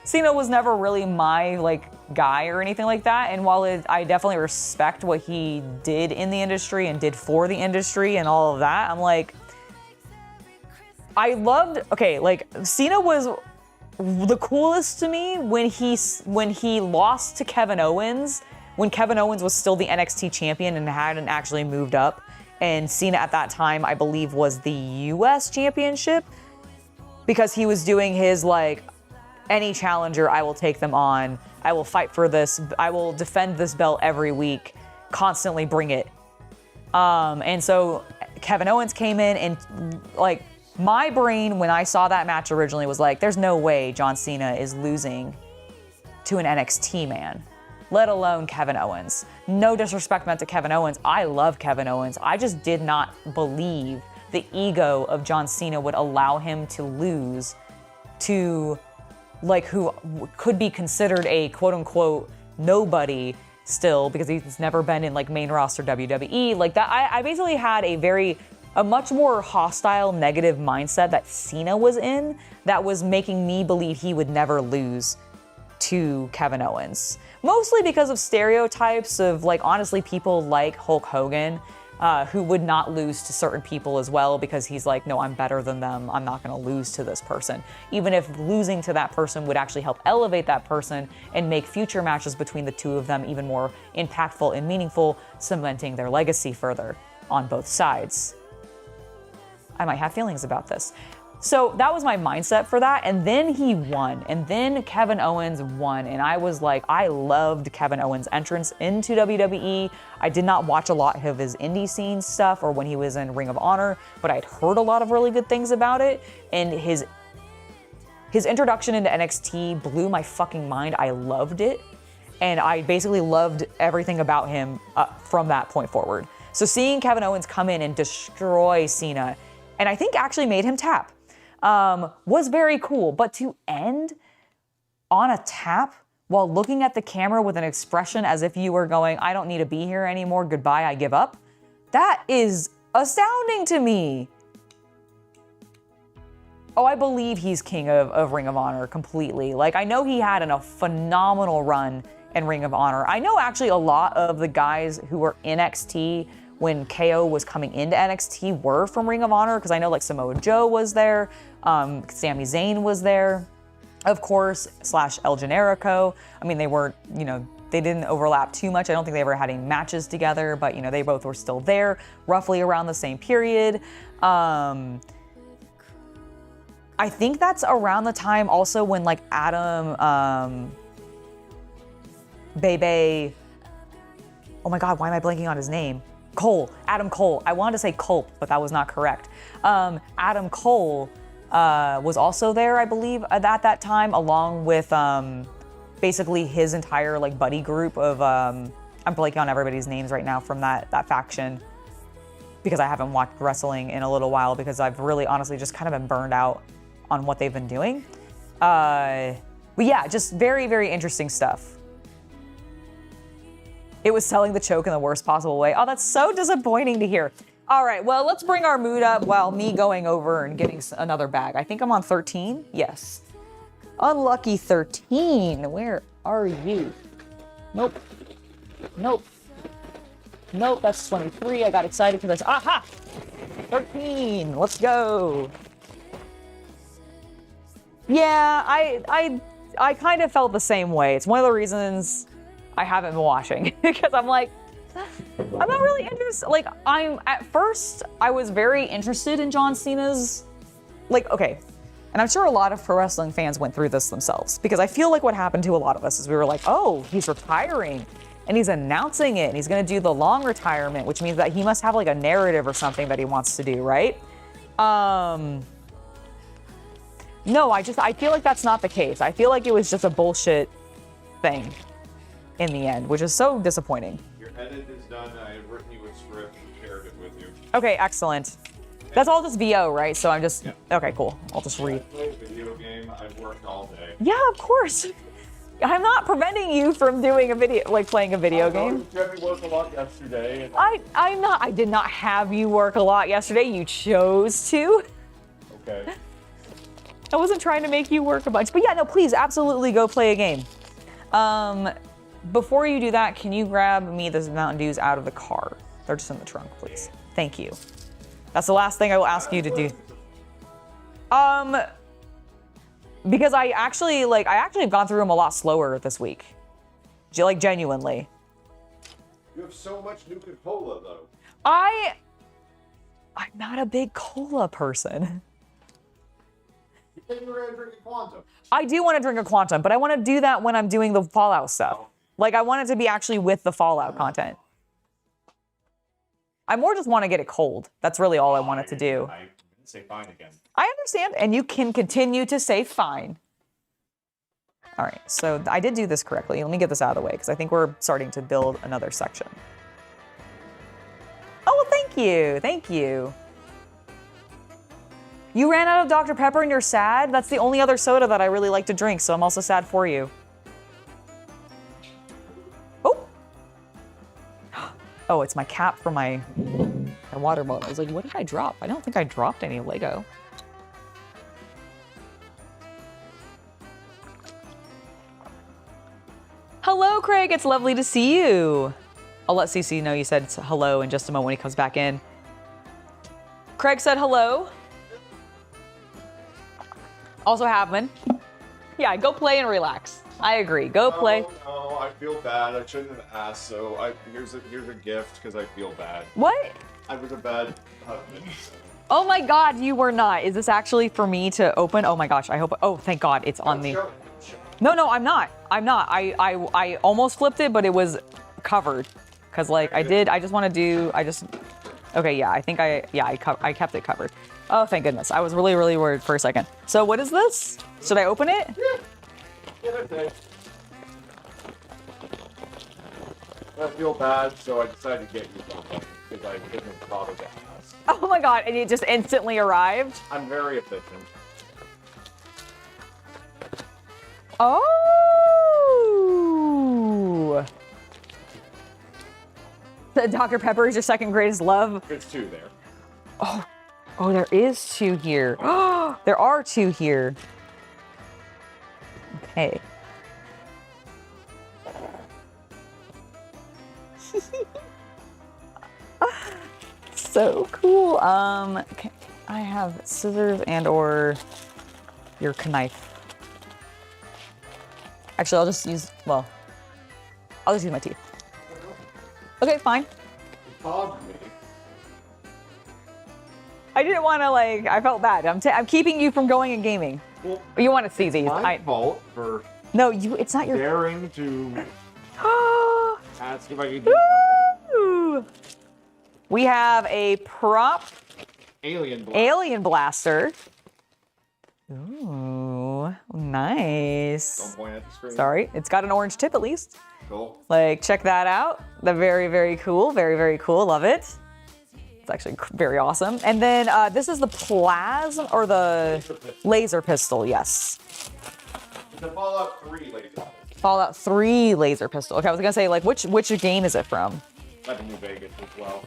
S1: Cena was never really my, like, guy or anything like that. And while I definitely respect what he did in the industry and did for the industry and all of that, I'm like, I loved, okay, like, Cena was the coolest to me when he lost to Kevin Owens, when Kevin Owens was still the NXT champion and hadn't actually moved up. And Cena at that time, I believe, was the US championship, because he was doing his, like, any challenger, I will take them on. I will fight for this. I will defend this belt every week. Constantly bring it. And so Kevin Owens came in and, like, my brain when I saw that match originally was like, there's no way John Cena is losing to an NXT man, let alone Kevin Owens. No disrespect meant to Kevin Owens. I love Kevin Owens. I just did not believe the ego of John Cena would allow him to lose to, like, who could be considered a quote-unquote nobody still, because he's never been in, like, main roster WWE. Like, that, I basically had a much more hostile, negative mindset that Cena was in that was making me believe he would never lose to Kevin Owens. Mostly because of stereotypes of, like, honestly, people like Hulk Hogan, who would not lose to certain people as well, because he's like, no, I'm better than them. I'm not gonna lose to this person. Even if losing to that person would actually help elevate that person and make future matches between the two of them even more impactful and meaningful, cementing their legacy further on both sides. I might have feelings about this. So that was my mindset for that. And then he won. And then Kevin Owens won. And I was like, I loved Kevin Owens' entrance into WWE. I did not watch a lot of his indie scene stuff or when he was in Ring of Honor, but I'd heard a lot of really good things about it. And his introduction into NXT blew my fucking mind. I loved it. And I basically loved everything about him from that point forward. So seeing Kevin Owens come in and destroy Cena, and I think actually made him tap, was very cool. But to end on a tap while looking at the camera with an expression as if you were going, I don't need to be here anymore, goodbye, I give up, that is astounding to me. Oh, I believe he's king of Ring of Honor completely. Like, I know he had a phenomenal run in Ring of Honor. I know actually a lot of the guys who were in NXT when KO was coming into NXT were from Ring of Honor, because I know, like, Samoa Joe was there, Sami Zayn was there, of course, / El Generico. I mean, they weren't, they didn't overlap too much. I don't think they ever had any matches together, but, they both were still there roughly around the same period. I think that's around the time also when, like, Adam, Bebe, oh my God, why am I blanking on his name? Adam Cole. I wanted to say Culp, but that was not correct. Adam Cole was also there, I believe, at that time, along with basically his entire, like, buddy group of, I'm blanking on everybody's names right now from that faction, because I haven't watched wrestling in a little while, because I've really honestly just kind of been burned out on what they've been doing. But yeah, just very, very interesting stuff. It was selling the choke in the worst possible way. Oh, that's so disappointing to hear. All right, well, let's bring our mood up while me going over and getting another bag. I think I'm on 13. Yes. Unlucky 13. Where are you? Nope. Nope. Nope, that's 23. I got excited for this. Aha! 13. Let's go. Yeah, I kind of felt the same way. It's one of the reasons I haven't been watching, because I'm like, I'm not really interested. Like, at first, I was very interested in John Cena's, like, okay. And I'm sure a lot of pro wrestling fans went through this themselves, because I feel like what happened to a lot of us is we were like, oh, he's retiring and he's announcing it and he's going to do the long retirement, which means that he must have, like, a narrative or something that he wants to do, right? No, I feel like that's not the case. I feel like it was just a bullshit thing in the end, which is so disappointing.
S2: Your edit is done. I have written you a script and shared it with you.
S1: Okay, excellent. That's all just VO, right? So I'm just,
S2: Yeah.
S1: okay, cool. I'll just read.
S2: I play a video game. I've worked all day.
S1: Yeah, of course. I'm not preventing you from doing a video, like playing a video game.
S2: You had me work a lot yesterday. And
S1: I did not have you work a lot yesterday. You chose to.
S2: Okay.
S1: I wasn't trying to make you work a bunch. But yeah, no, please, absolutely go play a game. Before you do that, can you grab me the Mountain Dews out of the car? They're just in the trunk, please. Thank you. That's the last thing I will ask you to do. Because I actually have gone through them a lot slower this week. Like, genuinely.
S2: You have so much Nuka-Cola, though.
S1: I'm not a big cola person.
S2: You said you were going to drink a Quantum.
S1: I do want to drink a Quantum, but I want to do that when I'm doing the Fallout stuff. Like, I want it to be actually with the Fallout content. I more just want to get it cold. That's really all I want it to do.
S2: I didn't say fine again.
S1: I understand, and you can continue to say fine. All right, so I did do this correctly. Let me get this out of the way, because I think we're starting to build another section. Oh, well, thank you. Thank you. You ran out of Dr. Pepper and you're sad? That's the only other soda that I really like to drink, so I'm also sad for you. Oh. Oh, it's my cap for my water bottle. I was like, what did I drop? I don't think I dropped any Lego. Hello, Craig. It's lovely to see you. I'll let CC know you said hello in just a moment when he comes back in. Craig said hello. Also, Havman. Yeah, go play and relax. I agree. Go play.
S2: No, I feel bad. I shouldn't have asked. So here's a gift because I feel bad.
S1: What?
S2: I was a bad husband.
S1: Oh my God, you were not. Is this actually for me to open? Oh my gosh, I hope. Oh, thank God, it's on the. No, I'm not. I'm not. I almost flipped it, but it was covered. Cause like I just want to do. Okay, yeah. I think I kept it covered. Oh, thank goodness. I was really worried for a second. So what is this? Should I open it?
S2: Yeah, okay. I feel bad, so I decided to get you something because I didn't bother to ask.
S1: Oh my God, and it just instantly arrived?
S2: I'm very efficient.
S1: Oh! The Dr. Pepper is your second greatest love?
S2: There's two there.
S1: Oh, there is two here. Oh, there are two here. Okay. So cool. Okay. I have scissors and or your knife. Actually, I'll just use my teeth. Okay, fine. I didn't want to I felt bad. I'm keeping you from going and gaming.
S2: Well,
S1: You want to see these.
S2: my fault for
S1: No, it's not your.
S2: daring to ask if I could do
S1: Woo! We have a prop
S2: alien
S1: blaster. Ooh, nice.
S2: Don't point at the screen.
S1: Sorry, it's got an orange tip at least.
S2: Cool.
S1: Check that out. The very cool. Very cool. Love it. It's actually very awesome. And then this is the plasma or the laser pistol. Yes.
S2: The Fallout 3 laser.
S1: Fallout 3 laser pistol. Okay, I was gonna say which game is it from?
S2: That's in New Vegas as well.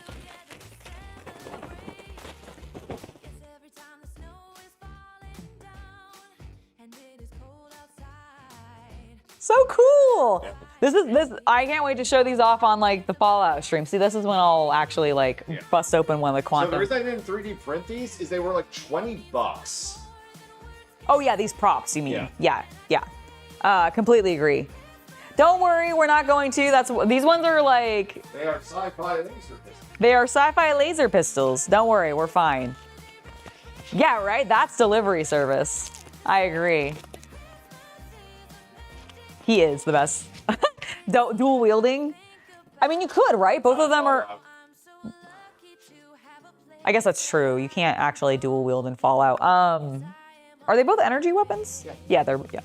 S1: So cool. Yeah. This I can't wait to show these off on the Fallout stream. See, this is when I'll actually bust open one of the Quantum.
S2: So the reason I didn't 3D print these is they were $20.
S1: Oh yeah, these props, you mean? Yeah. Completely agree. Don't worry, we're not going to. These ones are
S2: They are sci-fi laser pistols.
S1: They are sci-fi laser pistols. Don't worry, we're fine. Yeah, right? That's delivery service. I agree. He is the best. Dual wielding? I mean, you could, right? Both of them are... I guess that's true. You can't actually dual wield in Fallout. Are they both energy weapons?
S2: Yeah.
S1: Yeah, they're, yeah.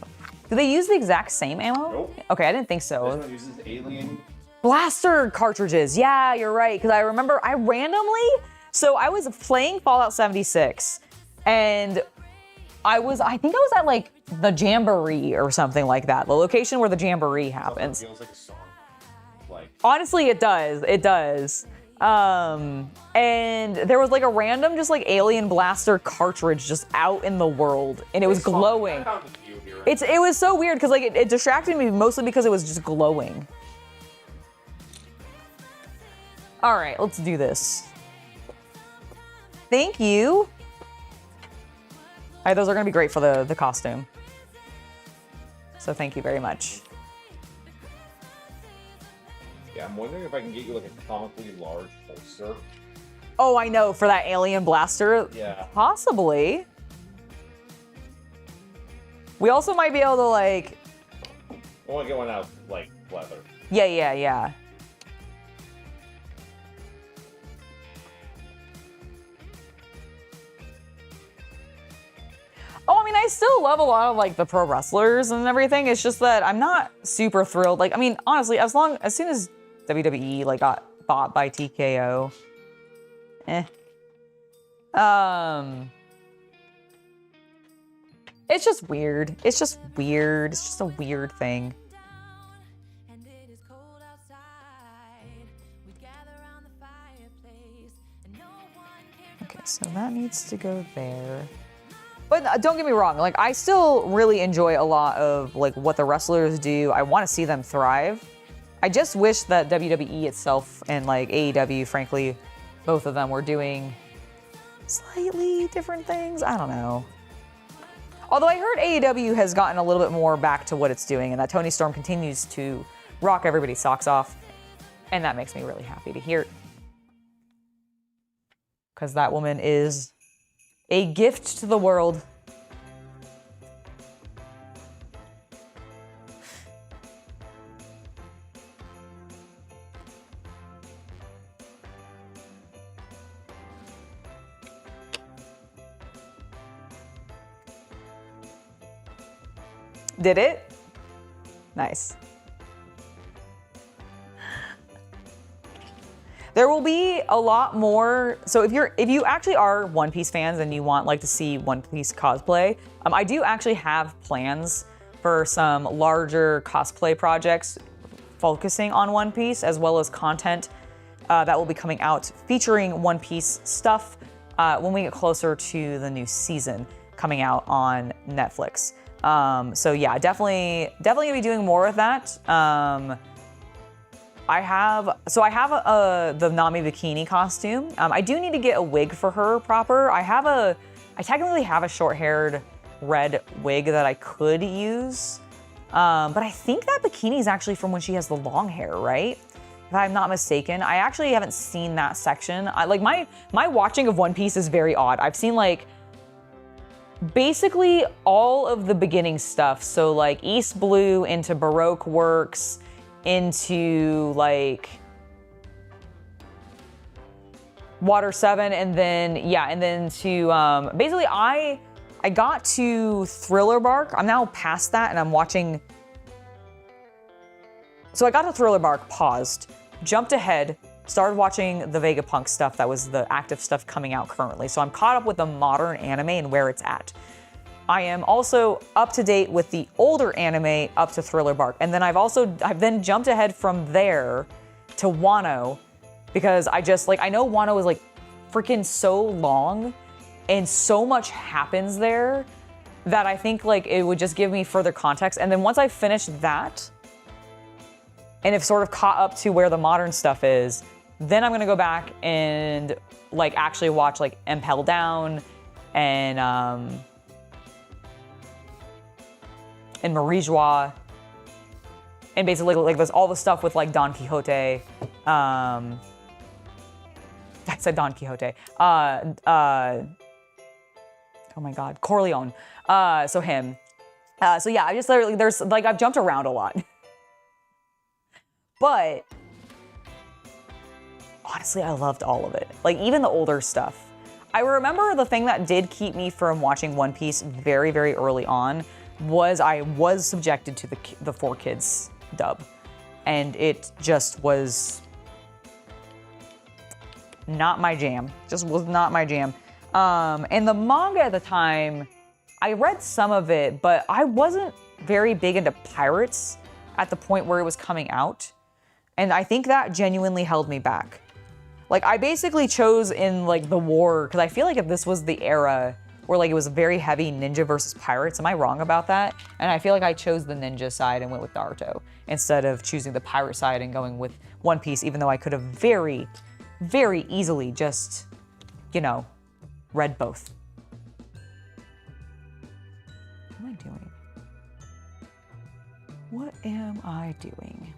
S1: Do they use the exact same ammo?
S2: Nope.
S1: Okay, I didn't think so.
S2: This one uses alien.
S1: Blaster cartridges. Yeah, you're right. Because I remember I was playing Fallout 76 and I think I was at like the Jamboree or something like that. The location where the Jamboree happens.
S2: Feels like a song. Like.
S1: Honestly, it does. It does. And there was like a random just like alien blaster cartridge just out in the world and it was glowing. It was so weird because like it distracted me mostly because it was just glowing. All right, let's do this. Thank you. All right, those are gonna be great for the costume. So thank you very much.
S2: Yeah, I'm wondering if I can get you like a comically large holster.
S1: Oh, I know, for that alien blaster.
S2: Yeah.
S1: Possibly. We also might be able to like.
S2: I want to get one out like leather.
S1: Yeah. Oh, I mean, I still love a lot of like the pro wrestlers and everything. It's just that I'm not super thrilled. Like, I mean, honestly, as soon as WWE like got bought by TKO, it's just weird. It's just weird. It's just a weird thing. Okay, so that needs to go there. But don't get me wrong, like I still really enjoy a lot of like what the wrestlers do. I want to see them thrive. I just wish that WWE itself and like AEW, frankly, both of them were doing slightly different things. I don't know. Although I heard AEW has gotten a little bit more back to what it's doing and that Toni Storm continues to rock everybody's socks off. And that makes me really happy to hear. Because that woman is a gift to the world. Did it? Nice. There will be a lot more. So if you actually are One Piece fans and you want like to see One Piece cosplay, I do actually have plans for some larger cosplay projects focusing on One Piece, as well as content that will be coming out featuring One Piece stuff when we get closer to the new season coming out on Netflix. So yeah, definitely gonna be doing more of that. I have the Nami bikini costume. I do need to get a wig for her proper. I technically have a short-haired red wig that I could use. But I think that bikini is actually from when she has the long hair, right? If I'm not mistaken. I actually haven't seen that section. My watching of One Piece is very odd. I've seen like basically all of the beginning stuff. So like East Blue into Baroque Works, into like Water 7, and then to basically I got to Thriller Bark. I'm now past that and I'm watching. So I got to Thriller Bark, paused, jumped ahead, started watching the Vegapunk stuff that was the active stuff coming out currently. So I'm caught up with the modern anime and where it's at. I am also up to date with the older anime up to Thriller Bark. And then I've then jumped ahead from there to Wano, because I know Wano is like freaking so long and so much happens there that I think like it would just give me further context. And then once I finish that and have sort of caught up to where the modern stuff is, then I'm gonna go back and like actually watch like Impel Down and Marie Joie, and basically like there's all the stuff with like Don Quixote. I said Don Quixote. Oh my God, Corleone. So him. So yeah, I just literally I've jumped around a lot, but honestly, I loved all of it. Like even the older stuff. I remember the thing that did keep me from watching One Piece very, very early on was I was subjected to the 4Kids dub. And it just was not my jam. Just was not my jam. And the manga at the time, I read some of it, but I wasn't very big into pirates at the point where it was coming out. And I think that genuinely held me back. Like, I basically chose in, like, the war, because I feel like if this was the era where, like, it was very heavy ninja versus pirates, am I wrong about that? And I feel like I chose the ninja side and went with Naruto instead of choosing the pirate side and going with One Piece, even though I could have very, very easily just, you know, read both. What am I doing? What am I doing?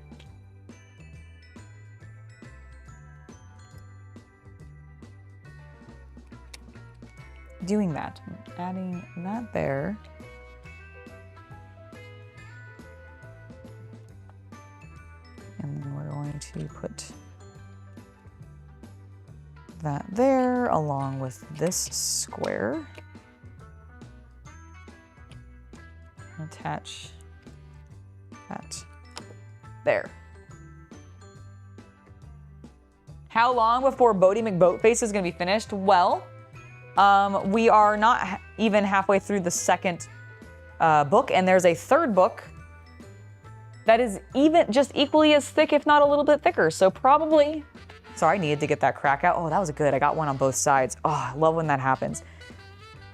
S1: Doing that, adding that there. And then we're going to put that there along with this square. Attach that there. How long before Bodie McBoatface is gonna be finished? Well, we are not even halfway through the second book, and there's a third book that is just equally as thick, if not a little bit thicker. So probably, sorry, I needed to get that crack out. Oh, that was good. I got one on both sides. Oh, I love when that happens.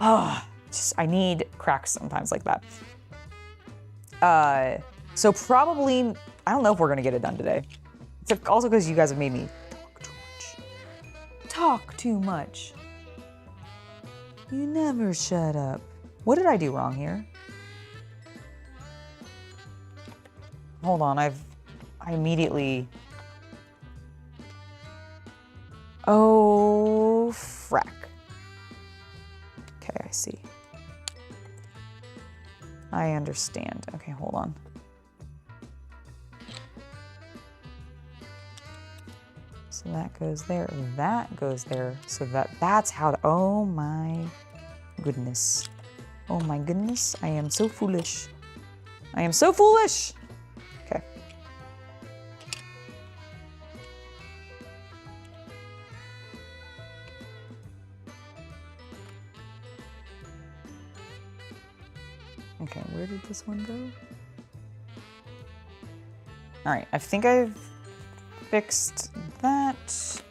S1: Oh, I need cracks sometimes like that. So probably, I don't know if we're gonna get it done today. It's also because you guys have made me talk too much. You never shut up. What did I do wrong here? Hold on, I immediately... Oh, frack. Okay, I see. I understand. Okay, hold on. So that goes there, that goes there. So that's how, oh my goodness. Oh my goodness, I am so foolish. I am so foolish. Okay. Okay, where did this one go? All right, I think I've fixed that.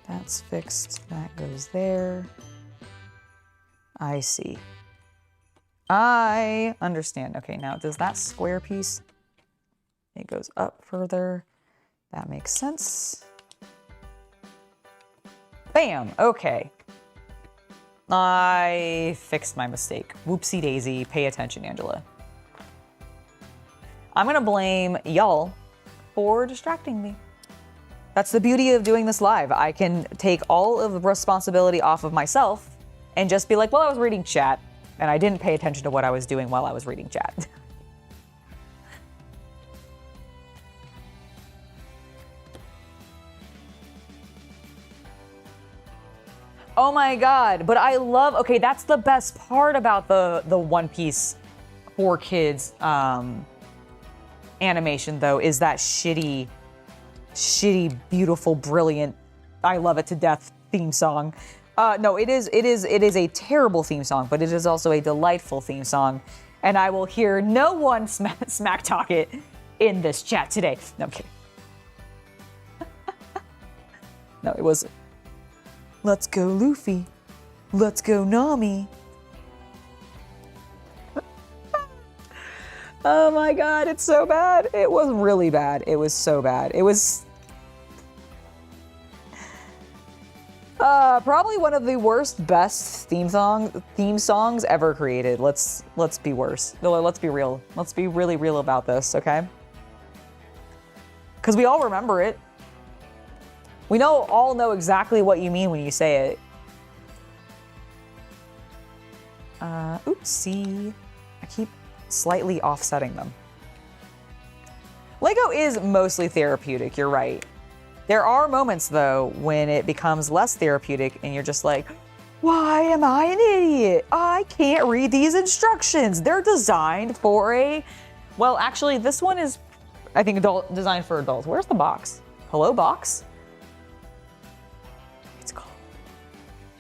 S1: That's fixed, that goes there. I see. I understand. Okay, now does that square piece, it goes up further. That makes sense. Bam, okay. I fixed my mistake. Whoopsie daisy, pay attention, Angela. I'm gonna blame y'all for distracting me. That's the beauty of doing this live. I can take all of the responsibility off of myself and just be like, well, I was reading chat and I didn't pay attention to what I was doing while I was reading chat. Oh my God, but I love, okay, that's the best part about the One Piece 4Kids animation though, is that shitty, beautiful, brilliant, I love it to death theme song. No, it is a terrible theme song, but it is also a delightful theme song. And I will hear no one smack talk it in this chat today. No, I'm kidding. No, it was, let's go Luffy. Let's go Nami. Oh my God, it's so bad. It was really bad. It was so bad. It was probably one of the best theme songs ever created. Let's be worse. No, let's be real. Let's be really real about this, okay? Because we all remember it. We all know exactly what you mean when you say it. Oopsie. I keep slightly offsetting them. LEGO is mostly therapeutic, you're right. There are moments, though, when it becomes less therapeutic and you're just like, why am I an idiot? I can't read these instructions. They're designed for a... Well, actually, this one is, I think, designed for adults. Where's the box? Hello, box? It's gone.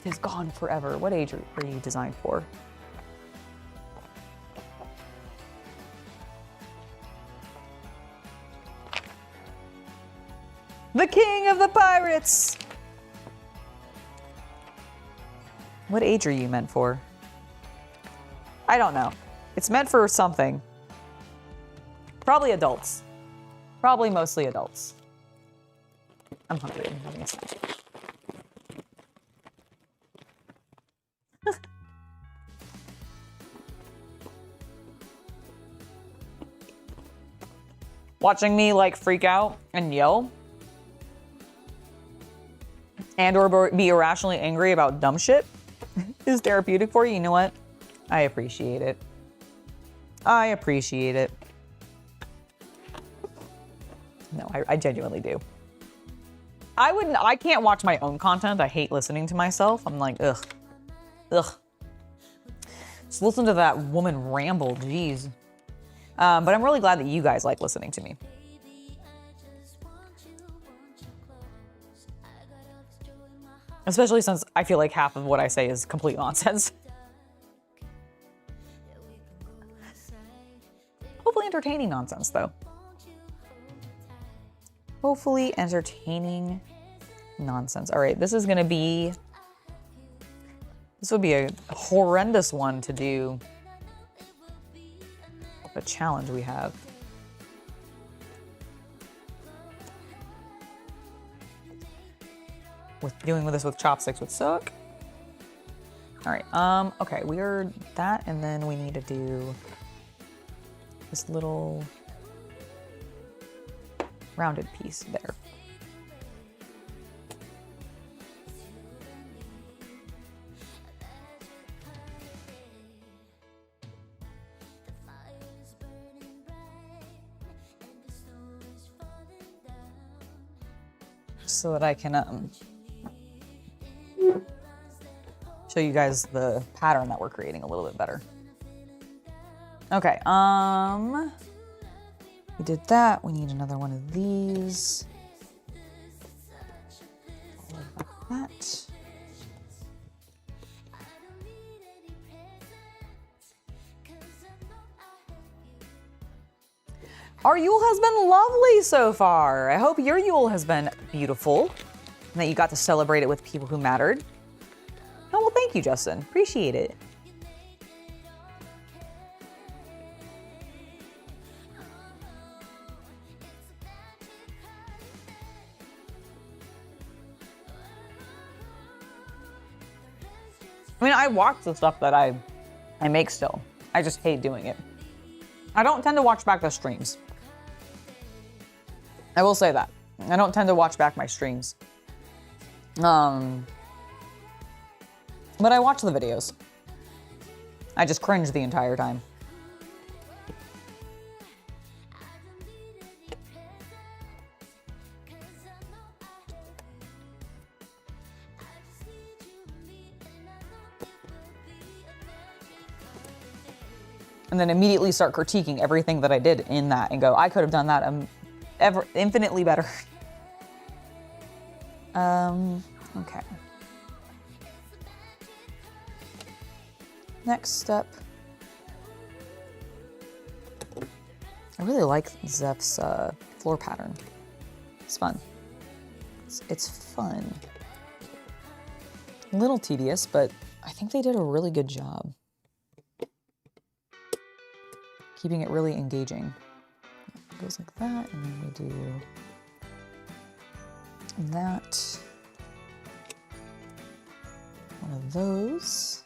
S1: It is gone forever. What age are you designed for? The king of the pirates! What age are you meant for? I don't know. It's meant for something. Probably adults. Probably mostly adults. I'm hungry. I'm having a snack. Watching me like freak out and yell and or be irrationally angry about dumb shit is therapeutic for you. You know what? I appreciate it. I appreciate it. No, I genuinely do. I can't watch my own content. I hate listening to myself. I'm like, ugh. Ugh. Just listen to that woman ramble, jeez. But I'm really glad that you guys like listening to me. Especially since I feel like half of what I say is complete nonsense. Hopefully entertaining nonsense, though. Hopefully entertaining nonsense. All right, this would be a horrendous one to do. The challenge we have. Doing this with chopsticks would suck. All right, okay, we are that, and then we need to do this little rounded piece there. So that I can show you guys the pattern that we're creating a little bit better. Okay, we did that. We need another one of these. Like that. Our Yule has been lovely so far. I hope your Yule has been beautiful and that you got to celebrate it with people who mattered. Oh, well, thank you, Justin. Appreciate it. I mean, I watch the stuff that I make still. I just hate doing it. I don't tend to watch back the streams. I will say that. I don't tend to watch back my streams. But I watch the videos. I just cringe the entire time. And then immediately start critiquing everything that I did in that and go, I could have done that infinitely better. Okay. Next step. I really like Zeph's floor pattern. It's fun. It's fun. A little tedious, but I think they did a really good job. Keeping it really engaging. It goes like that, and then we do that. One of those.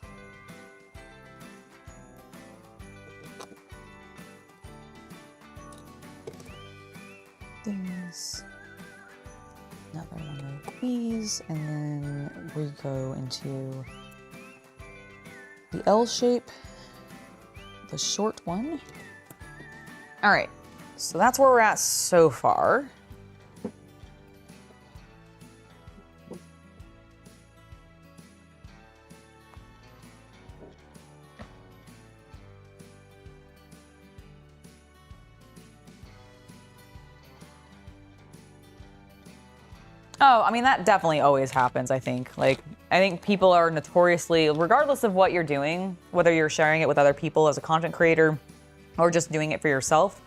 S1: These. Another one of these, and then we go into the L shape, the short one. All right, so that's where we're at so far. Oh, I mean, that definitely always happens, I think. Like, I think people are notoriously, regardless of what you're doing, whether you're sharing it with other people as a content creator or just doing it for yourself,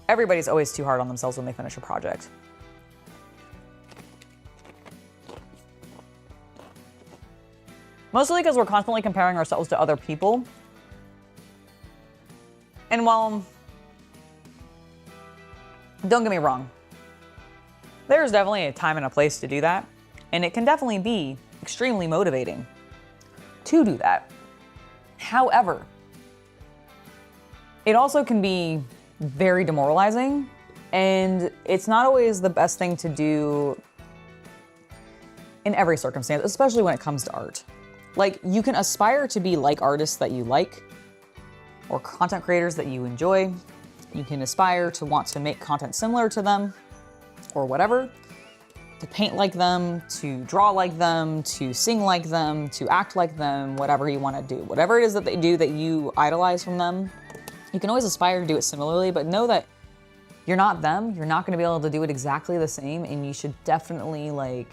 S1: everybody's always too hard on themselves when they finish a project. Mostly because we're constantly comparing ourselves to other people. And while, don't get me wrong, there's definitely a time and a place to do that, and it can definitely be extremely motivating to do that. However, it also can be very demoralizing, and it's not always the best thing to do in every circumstance, especially when it comes to art. Like, you can aspire to be like artists that you like, or content creators that you enjoy. You can aspire to want to make content similar to them, or whatever, to paint like them, to draw like them, to sing like them, to act like them, whatever you want to do. Whatever it is that they do that you idolize from them, you can always aspire to do it similarly, but know that you're not them. You're not going to be able to do it exactly the same, and you should definitely, like,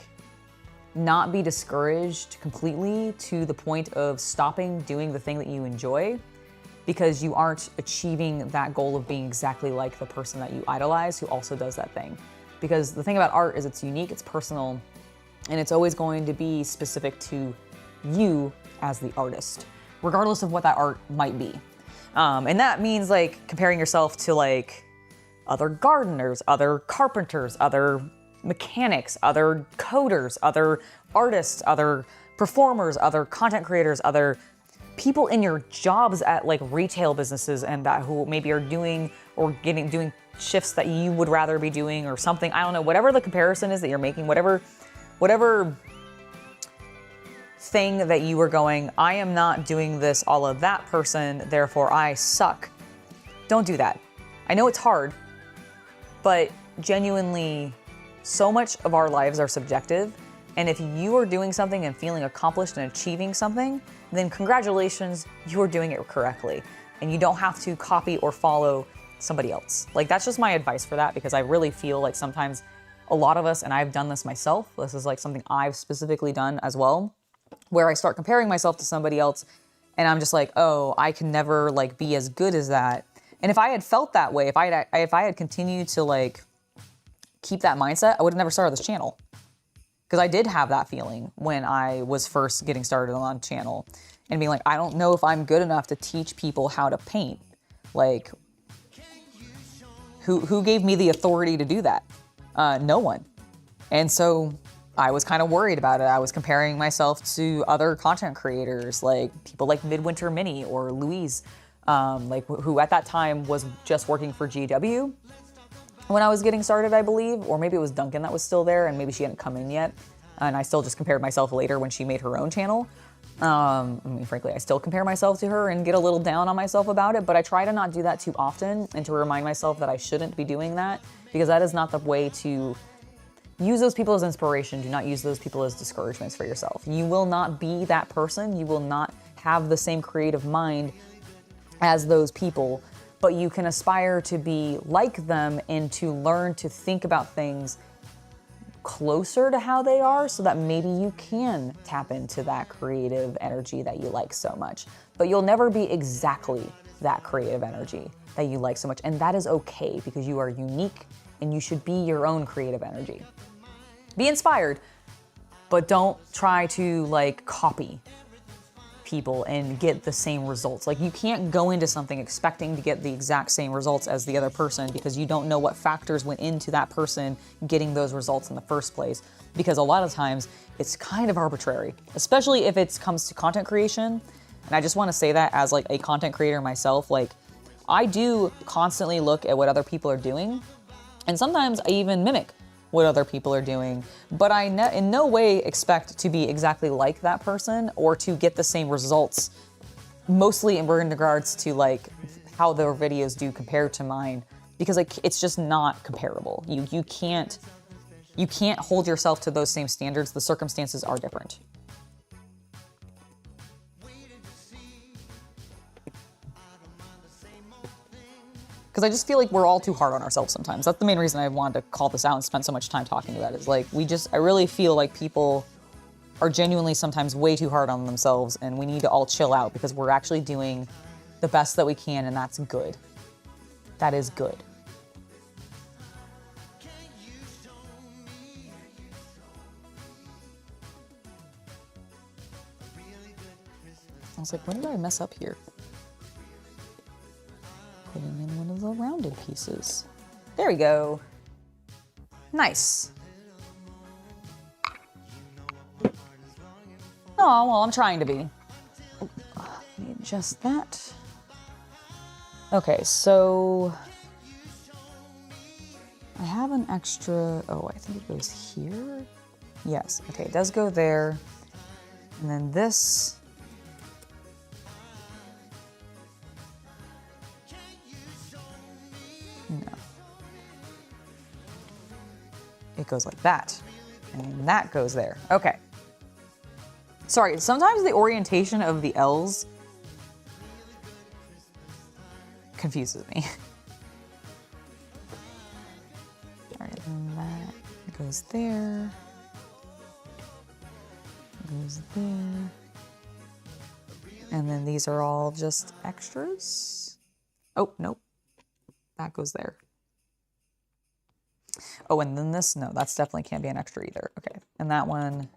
S1: not be discouraged completely to the point of stopping doing the thing that you enjoy because you aren't achieving that goal of being exactly like the person that you idolize who also does that thing. Because the thing about art is it's unique, it's personal, and it's always going to be specific to you as the artist, regardless of what that art might be. And that means, like, comparing yourself to, like, other gardeners, other carpenters, other mechanics, other coders, other artists, other performers, other content creators, other people in your jobs at, like, retail businesses and that who maybe are doing or doing shifts that you would rather be doing or something. I don't know, whatever the comparison is that you're making, whatever thing that you were going, I am not doing this all of that person, therefore I suck. Don't do that. I know it's hard, but genuinely, so much of our lives are subjective. And if you are doing something and feeling accomplished and achieving something, then congratulations, you are doing it correctly. And you don't have to copy or follow somebody else. Like, that's just my advice for that, because I really feel like sometimes a lot of us, and I've done this myself, this is like something I've specifically done as well, where I start comparing myself to somebody else and I'm just like, oh, I can never, like, be as good as that. And if I had felt that way, if I had continued to, like, keep that mindset, I would have never started this channel. Because I did have that feeling when I was first getting started on the channel and being like, I don't know if I'm good enough to teach people how to paint. Like, who gave me the authority to do that? No one. And so I was kind of worried about it. I was comparing myself to other content creators, like people like Midwinter Mini or Louise, like who at that time was just working for GW when I was getting started, I believe, or maybe it was Duncan that was still there and maybe she hadn't come in yet. And I still just compared myself later when she made her own channel. I mean, frankly, I still compare myself to her and get a little down on myself about it, but I try to not do that too often and to remind myself that I shouldn't be doing that, because that is not the way to use those people as inspiration. Do not use those people as discouragements for yourself. You will not be that person. You will not have the same creative mind as those people, but you can aspire to be like them and to learn to think about things closer to how they are so that maybe you can tap into that creative energy that you like so much. But you'll never be exactly that creative energy that you like so much. And that is okay, because you are unique and you should be your own creative energy. Be inspired, but don't try to, like, copy people and get the same results. Like, you can't go into something expecting to get the exact same results as the other person, because you don't know what factors went into that person getting those results in the first place, because a lot of times it's kind of arbitrary, especially if it comes to content creation. And I just want to say that as, like, a content creator myself, like, I do constantly look at what other people are doing, and sometimes I even mimic what other people are doing, but I in no way expect to be exactly like that person or to get the same results, mostly in regards to, like, how their videos do compared to mine, because, like, it's just not comparable. You can't hold yourself to those same standards. The circumstances are different. Because I just feel like we're all too hard on ourselves sometimes. That's the main reason I wanted to call this out and spend so much time talking about it. Is like, I really feel like people are genuinely sometimes way too hard on themselves, and we need to all chill out because we're actually doing the best that we can, and that's good. That is good. I was like, when did I mess up here? Putting in one of the rounded pieces. There we go. Nice. Oh, well, I'm trying to be. Let me adjust that. Okay, so I have an extra, oh, I think it goes here. Yes, okay, it does go there. And then this. No. It goes like that. And that goes there. Okay. Sorry, sometimes the orientation of the L's confuses me. All right, and that goes there. Goes there. And then these are all just extras. Oh, nope. That goes there. Oh, and then this, no, that's definitely can't be an extra either. Okay, and that one,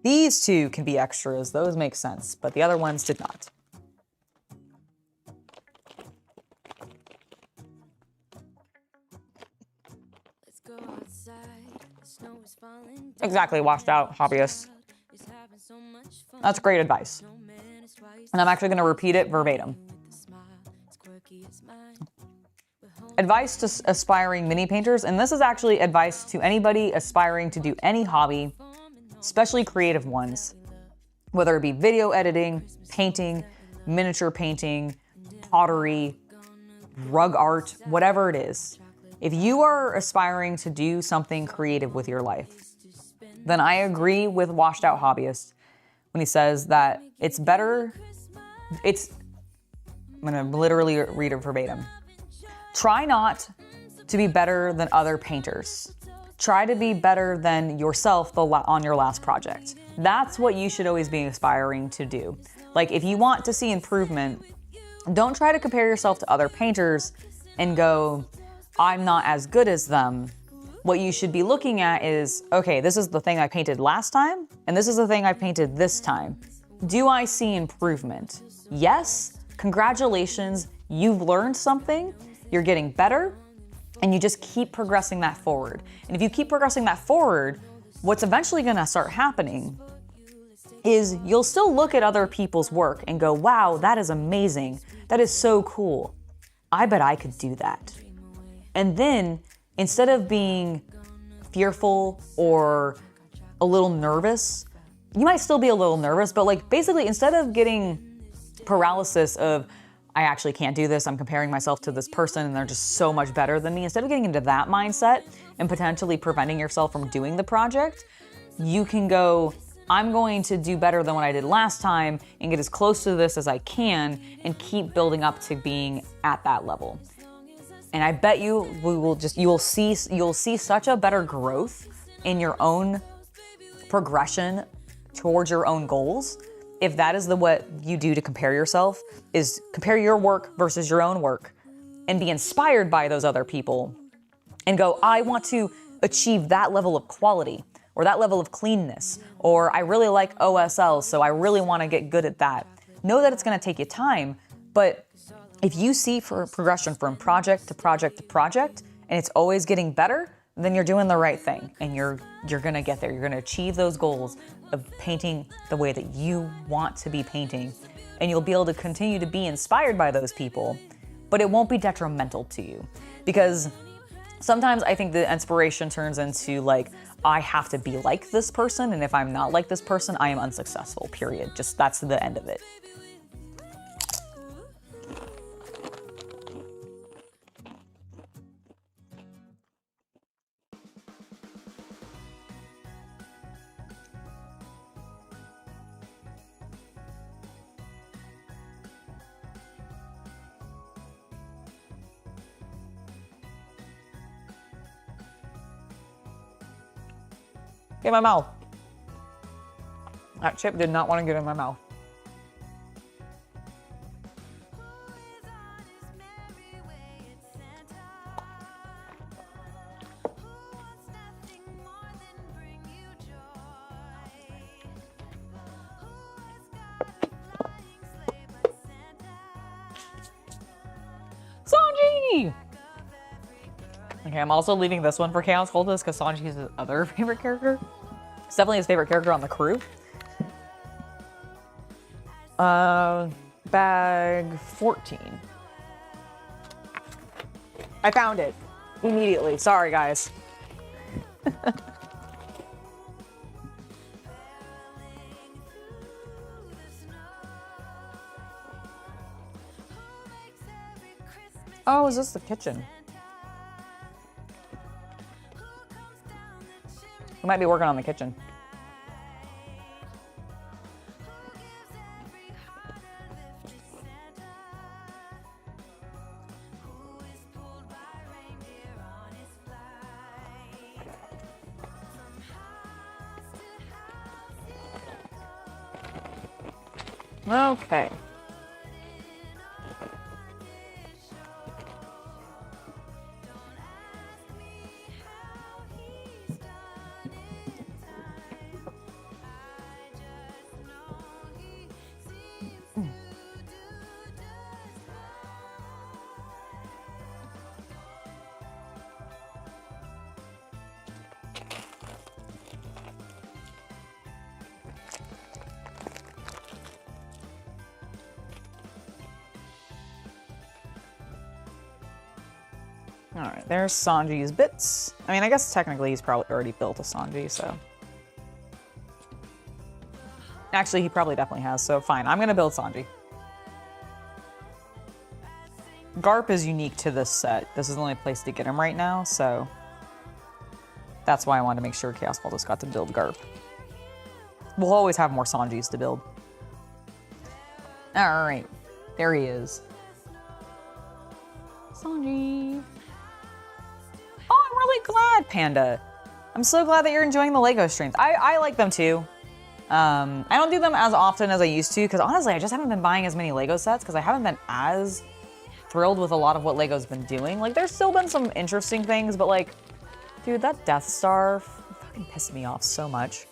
S1: these two can be extras. Those make sense, but the other ones did not. Exactly, washed out, hobbyist. That's great advice. And I'm actually going to repeat it verbatim. Advice to aspiring mini painters, and this is actually advice to anybody aspiring to do any hobby, especially creative ones, whether it be video editing, painting, miniature painting, pottery, rug art, whatever it is. If you are aspiring to do something creative with your life, then I agree with Washed Out Hobbyist when he says that it's better, I'm gonna literally read it verbatim. Try not to be better than other painters. Try to be better than yourself on your last project. That's what you should always be aspiring to do. Like, if you want to see improvement, don't try to compare yourself to other painters and go, I'm not as good as them. What you should be looking at is, okay, this is the thing I painted last time, and this is the thing I painted this time. Do I see improvement? Yes, congratulations, you've learned something, you're getting better, and you just keep progressing that forward. And if you keep progressing that forward, what's eventually gonna start happening is you'll still look at other people's work and go, wow, that is amazing. That is so cool. I bet I could do that. And then instead of being fearful or a little nervous, you might still be a little nervous, but like basically instead of getting paralysis of, I actually can't do this, I'm comparing myself to this person and they're just so much better than me, instead of getting into that mindset and potentially preventing yourself from doing the project, you can go, I'm going to do better than what I did last time and get as close to this as I can and keep building up to being at that level. And I bet you you'll see such a better growth in your own progression towards your own goals. If that is what you do to compare yourself, is compare your work versus your own work and be inspired by those other people and go, I want to achieve that level of quality or that level of cleanness, or I really like OSL, so I really want to get good at that. Know that it's going to take you time, but if you see for progression from project to project to project, and it's always getting better, then you're doing the right thing, and you're gonna get there. You're gonna achieve those goals of painting the way that you want to be painting, and you'll be able to continue to be inspired by those people, but it won't be detrimental to you. Because sometimes I think the inspiration turns into like, I have to be like this person, and if I'm not like this person, I am unsuccessful, period. Just that's the end of it. Get in my mouth. That chip did not want to get in my mouth. Sanji! Okay, I'm also leaving this one for Chaos Cultist because Sanji is his other favorite character. It's definitely his favorite character on the crew. Bag 14. I found it immediately. Sorry, guys. Oh, is this the kitchen? We might be working on the kitchen. Okay. All right, there's Sanji's bits. I mean, I guess technically he's probably already built a Sanji, so. Actually, he probably definitely has, so fine. I'm gonna build Sanji. Garpe is unique to this set. This is the only place to get him right now, so. That's why I wanted to make sure Chaos Cultist got to build Garpe. We'll always have more Sanjis to build. All right, there he is. Sanji. Oh, I'm really glad, Panda. I'm so glad that you're enjoying the LEGO streams. I like them too. I don't do them as often as I used to because honestly, I just haven't been buying as many LEGO sets because I haven't been as thrilled with a lot of what LEGO's been doing. Like, there's still been some interesting things, but like, dude, that Death Star fucking pissed me off so much.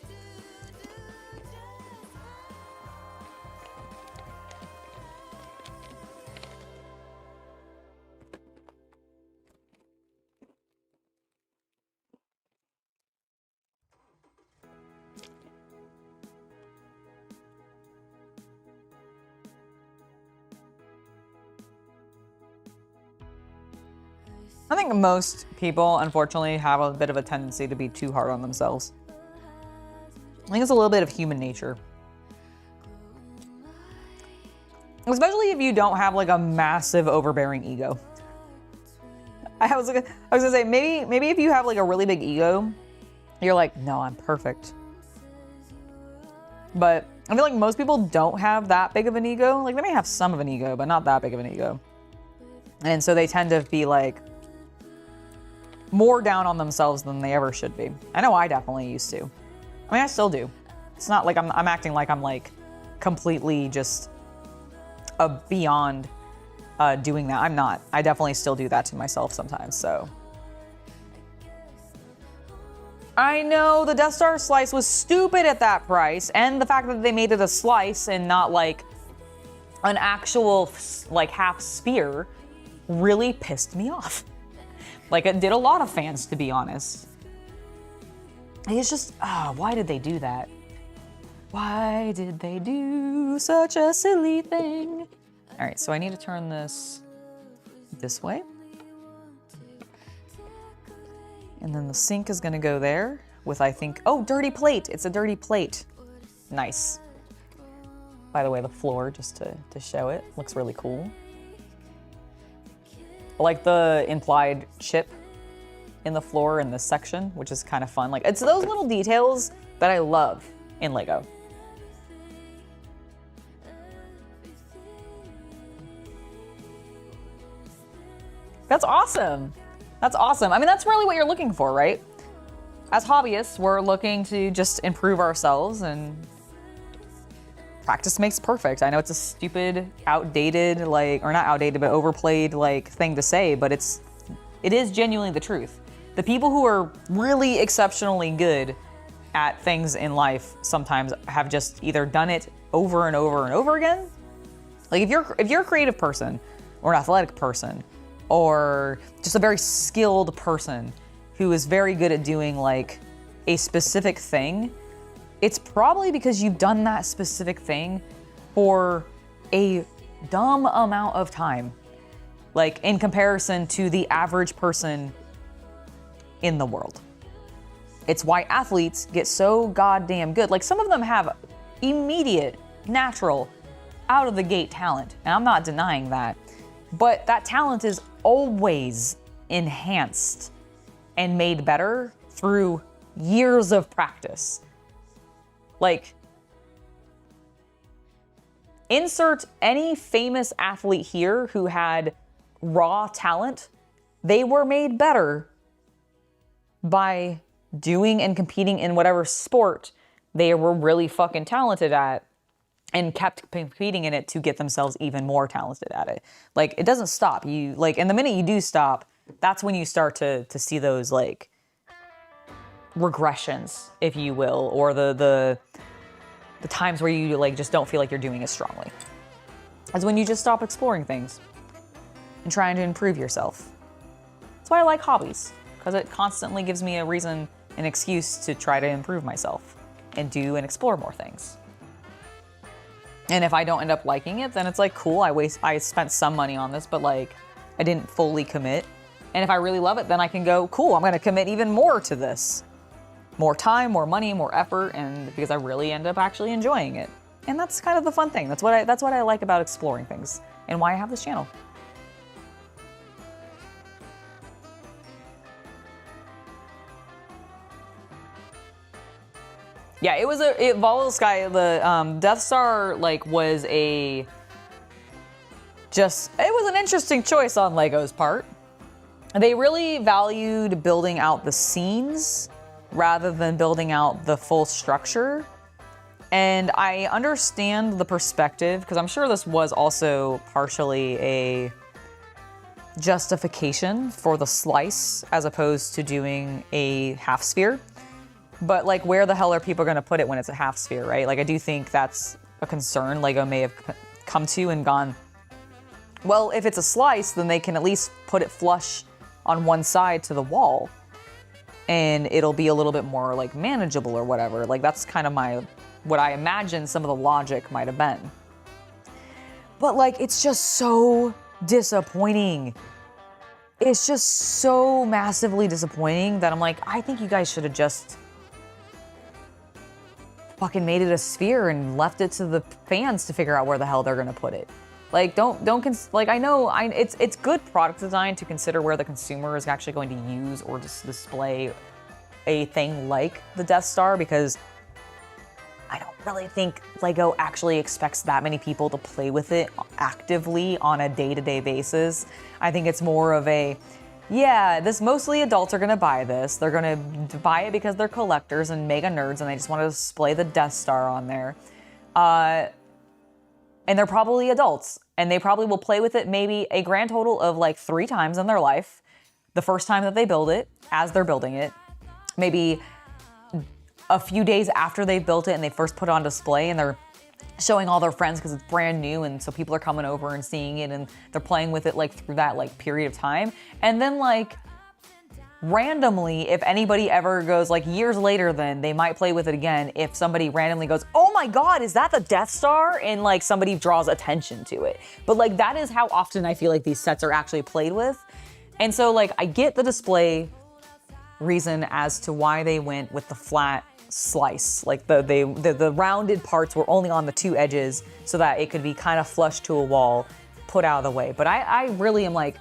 S1: I think most people, unfortunately, have a bit of a tendency to be too hard on themselves. I think it's a little bit of human nature. Especially if you don't have like a massive overbearing ego. I was gonna say, maybe if you have like a really big ego, you're like, no, I'm perfect. But I feel like most people don't have that big of an ego. Like, they may have some of an ego, but not that big of an ego. And so they tend to be like, more down on themselves than they ever should be. I know I definitely used to. I mean, I still do. It's not like I'm acting like I'm like completely just beyond doing that. I'm not. I definitely still do that to myself sometimes, so. I know the Death Star slice was stupid at that price, and the fact that they made it a slice and not like an actual like half spear really pissed me off. Like, it did a lot of fans, to be honest. It's just, why did they do that? Why did they do such a silly thing? All right, so I need to turn this way. And then the sink is gonna go there with, I think, oh, dirty plate. It's a dirty plate. Nice. By the way, the floor, just to show it, looks really cool. I like the implied chip in the floor in this section, which is kind of fun. Like, it's those little details that I love in LEGO. That's awesome. That's awesome. I mean, that's really what you're looking for, right? as hobbyists, we're looking to just improve ourselves, and practice makes perfect. I know it's a stupid, outdated, like, or not outdated, but overplayed, like, thing to say, but it is genuinely the truth. The people who are really exceptionally good at things in life sometimes have just either done it over and over and over again. Like, if you're a creative person, or an athletic person, or just a very skilled person who is very good at doing, like, a specific thing, it's probably because you've done that specific thing for a dumb amount of time. Like, in comparison to the average person in the world. It's why athletes get so goddamn good. Like, some of them have immediate, natural, out of the gate talent, and I'm not denying that. But that talent is always enhanced and made better through years of practice. Like, insert any famous athlete here who had raw talent. They were made better by doing and competing in whatever sport they were really fucking talented at, and kept competing in it to get themselves even more talented at it. Like, it doesn't stop. You, like, and the minute you do stop, that's when you start to see those, like, regressions, if you will, or the times where you, like, just don't feel like you're doing as strongly. That's when you just stop exploring things and trying to improve yourself. That's why I like hobbies, because it constantly gives me a reason, an excuse to try to improve myself and do and explore more things. And if I don't end up liking it, then it's like, cool, I spent some money on this, but, like, I didn't fully commit. And if I really love it, then I can go, cool, I'm gonna commit even more to this. More time, more money, more effort, and because I really end up actually enjoying it. And that's kind of the fun thing. That's what I like about exploring things, and why I have this channel. Yeah, it was Volatile Sky, the Death Star, like, was it was an interesting choice on LEGO's part. They really valued building out the scenes rather than building out the full structure. And I understand the perspective, because I'm sure this was also partially a justification for the slice as opposed to doing a half sphere. But, like, where the hell are people going to put it when it's a half sphere, right? Like, I do think that's a concern LEGO may have come to and gone, well, if it's a slice, then they can at least put it flush on one side to the wall, and it'll be a little bit more, like, manageable or whatever. Like, that's kind of what I imagine some of the logic might have been. But, like, it's just so disappointing. It's just so massively disappointing that I'm like, I think you guys should have just fucking made it a sphere and left it to the fans to figure out where the hell they're gonna put it. Like, like, I know it's good product design to consider where the consumer is actually going to use or just display a thing like the Death Star, because I don't really think LEGO actually expects that many people to play with it actively on a day-to-day basis. I think it's more of a, yeah, mostly adults are gonna buy this. They're gonna buy it because they're collectors and mega nerds and they just want to display the Death Star on there. And they're probably adults, and they probably will play with it maybe a grand total of, like, 3 times in their life. The first time that they build it, as they're building it, maybe a few days after they've built it and they first put it on display and they're showing all their friends because it's brand new, and so people are coming over and seeing it and they're playing with it, like, through that, like, period of time. And then, like, randomly, if anybody ever goes, like, years later, then they might play with it again if somebody randomly goes, oh my god, is that the Death Star? And, like, somebody draws attention to it. But, like, that is how often I feel like these sets are actually played with. And so, like, I get the display reason as to why they went with the flat slice. Like, the rounded parts were only on the 2 edges so that it could be kind of flush to a wall, put out of the way. But I really am like,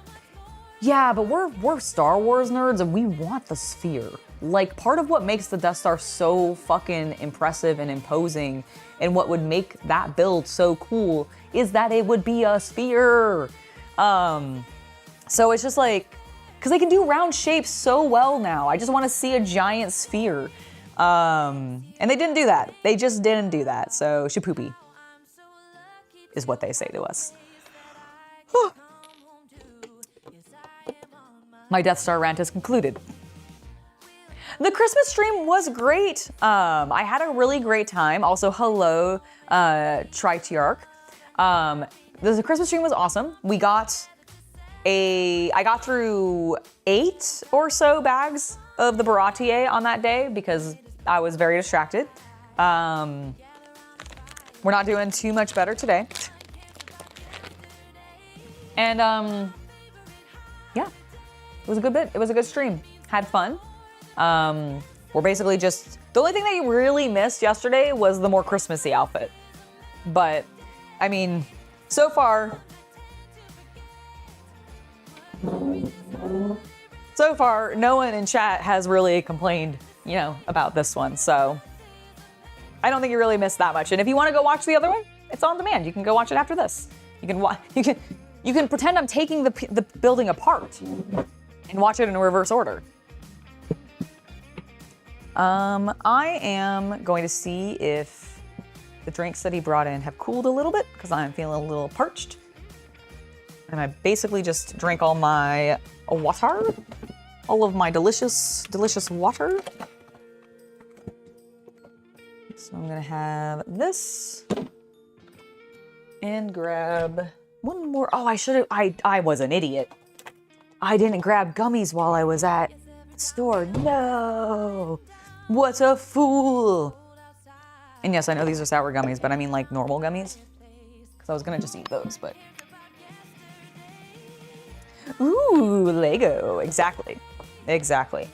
S1: yeah, but we're Star Wars nerds and we want the sphere. Like, part of what makes the Death Star so fucking impressive and imposing, and what would make that build so cool, is that it would be a sphere. So it's just like, because they can do round shapes so well now. I just want to see a giant sphere. And they didn't do that. They just didn't do that. So shapoopy is what they say to us. My Death Star rant is concluded. The Christmas stream was great. I had a really great time. Also, hello, Tritiarch. The Christmas stream was awesome. I got through 8 or so bags of the Baratie on that day because I was very distracted. We're not doing too much better today. And yeah, it was a good bit. It was a good stream. Had fun. We're basically just, the only thing that you really missed yesterday was the more Christmassy outfit. But, I mean, so far, no one in chat has really complained, you know, about this one. So, I don't think you really missed that much. And if you want to go watch the other one, it's on demand. You can go watch it after this. You can pretend I'm taking the building apart and watch it in reverse order. I am going to see if the drinks that he brought in have cooled a little bit because I'm feeling a little parched. And I basically just drank all my water, all of my delicious, delicious water. So I'm gonna have this and grab one more. Oh, I should have, I was an idiot. I didn't grab gummies while I was at the store. No. What a fool! And yes, I know these are sour gummies, but I mean like normal gummies. Because I was gonna just eat those, but... Ooh, Lego. Exactly. Exactly.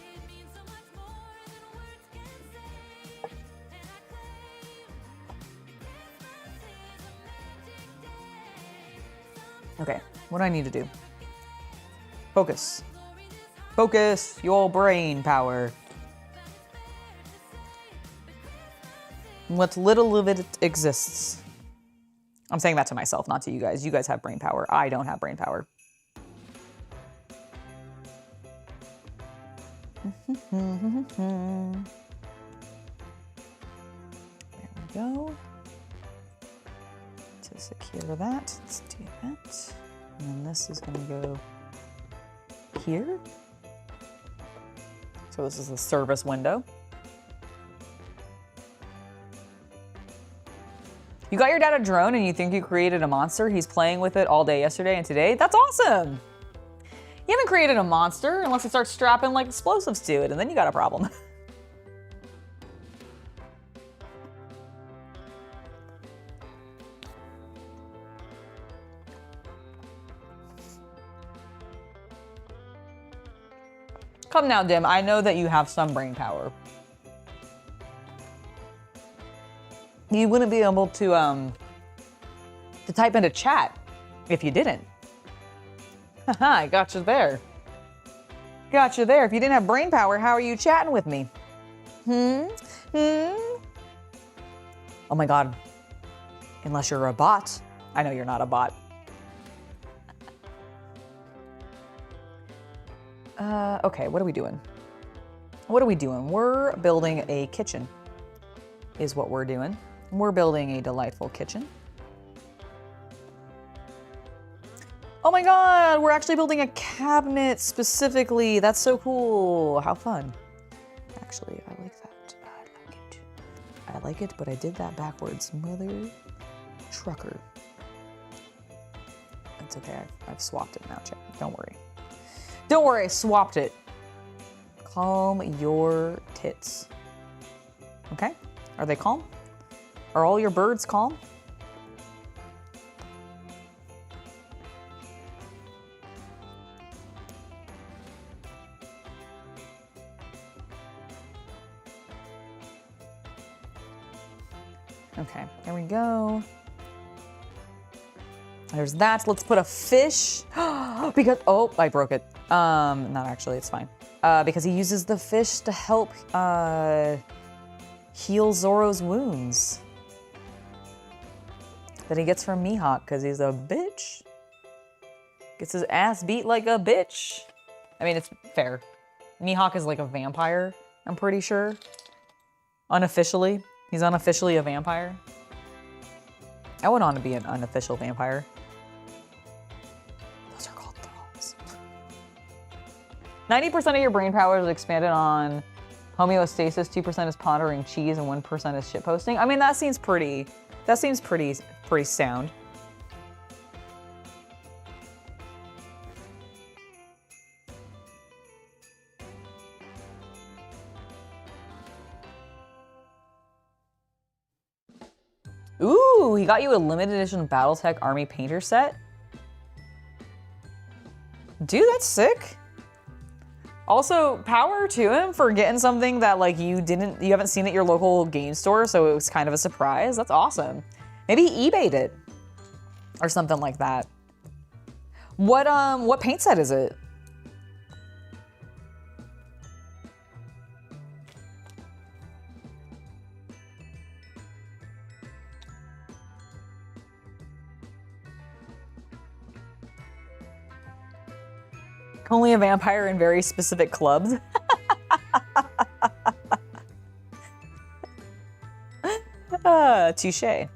S1: Okay, what do I need to do? Focus. Focus your brain power. What little of it exists. I'm saying that to myself, not to you guys. You guys have brain power. I don't have brain power. There we go. To secure that, let's do that. And then this is going to go here. So this is the service window. You got your dad a drone and you think you created a monster? He's playing with it all day yesterday and today? That's awesome! You haven't created a monster unless you start strapping like explosives to it, and then you got a problem. Come now, Dim. I know that you have some brain power. You wouldn't be able to type into chat if you didn't. Haha, I got you there. Got you there. If you didn't have brain power, how are you chatting with me? Oh my God. Unless you're a bot. I know you're not a bot. Okay, what are we doing? What are we doing? We're building a kitchen, is what we're doing. We're building a delightful kitchen. Oh my God, we're actually building a cabinet specifically. That's so cool. How fun. Actually, I like that. I like it. I like it, but I did that backwards. Mother trucker. That's okay, I've swapped it now, chat. Don't worry. Don't worry, I swapped it. Calm your tits. Okay, are they calm? Are all your birds calm? Okay, there we go. There's that. Let's put a fish. Because, oh, I broke it. Not actually, it's fine. Because he uses the fish to help heal Zoro's wounds that he gets from Mihawk because he's a bitch. Gets his ass beat like a bitch. I mean, it's fair. Mihawk is like a vampire, I'm pretty sure. Unofficially. He's unofficially a vampire. I went on to be an unofficial vampire. Those are called thralls. 90% of your brain power is expanded on homeostasis, 2% is pondering cheese, and 1% is shitposting. I mean, that seems pretty sound. Ooh, he got you a limited edition Battletech Army Painter set. Dude, that's sick. Also, power to him for getting something that like you haven't seen at your local game store, so it was kind of a surprise. That's awesome. Maybe he eBayed it or something like that. What paint set is it? Only a vampire in very specific clubs. Touche.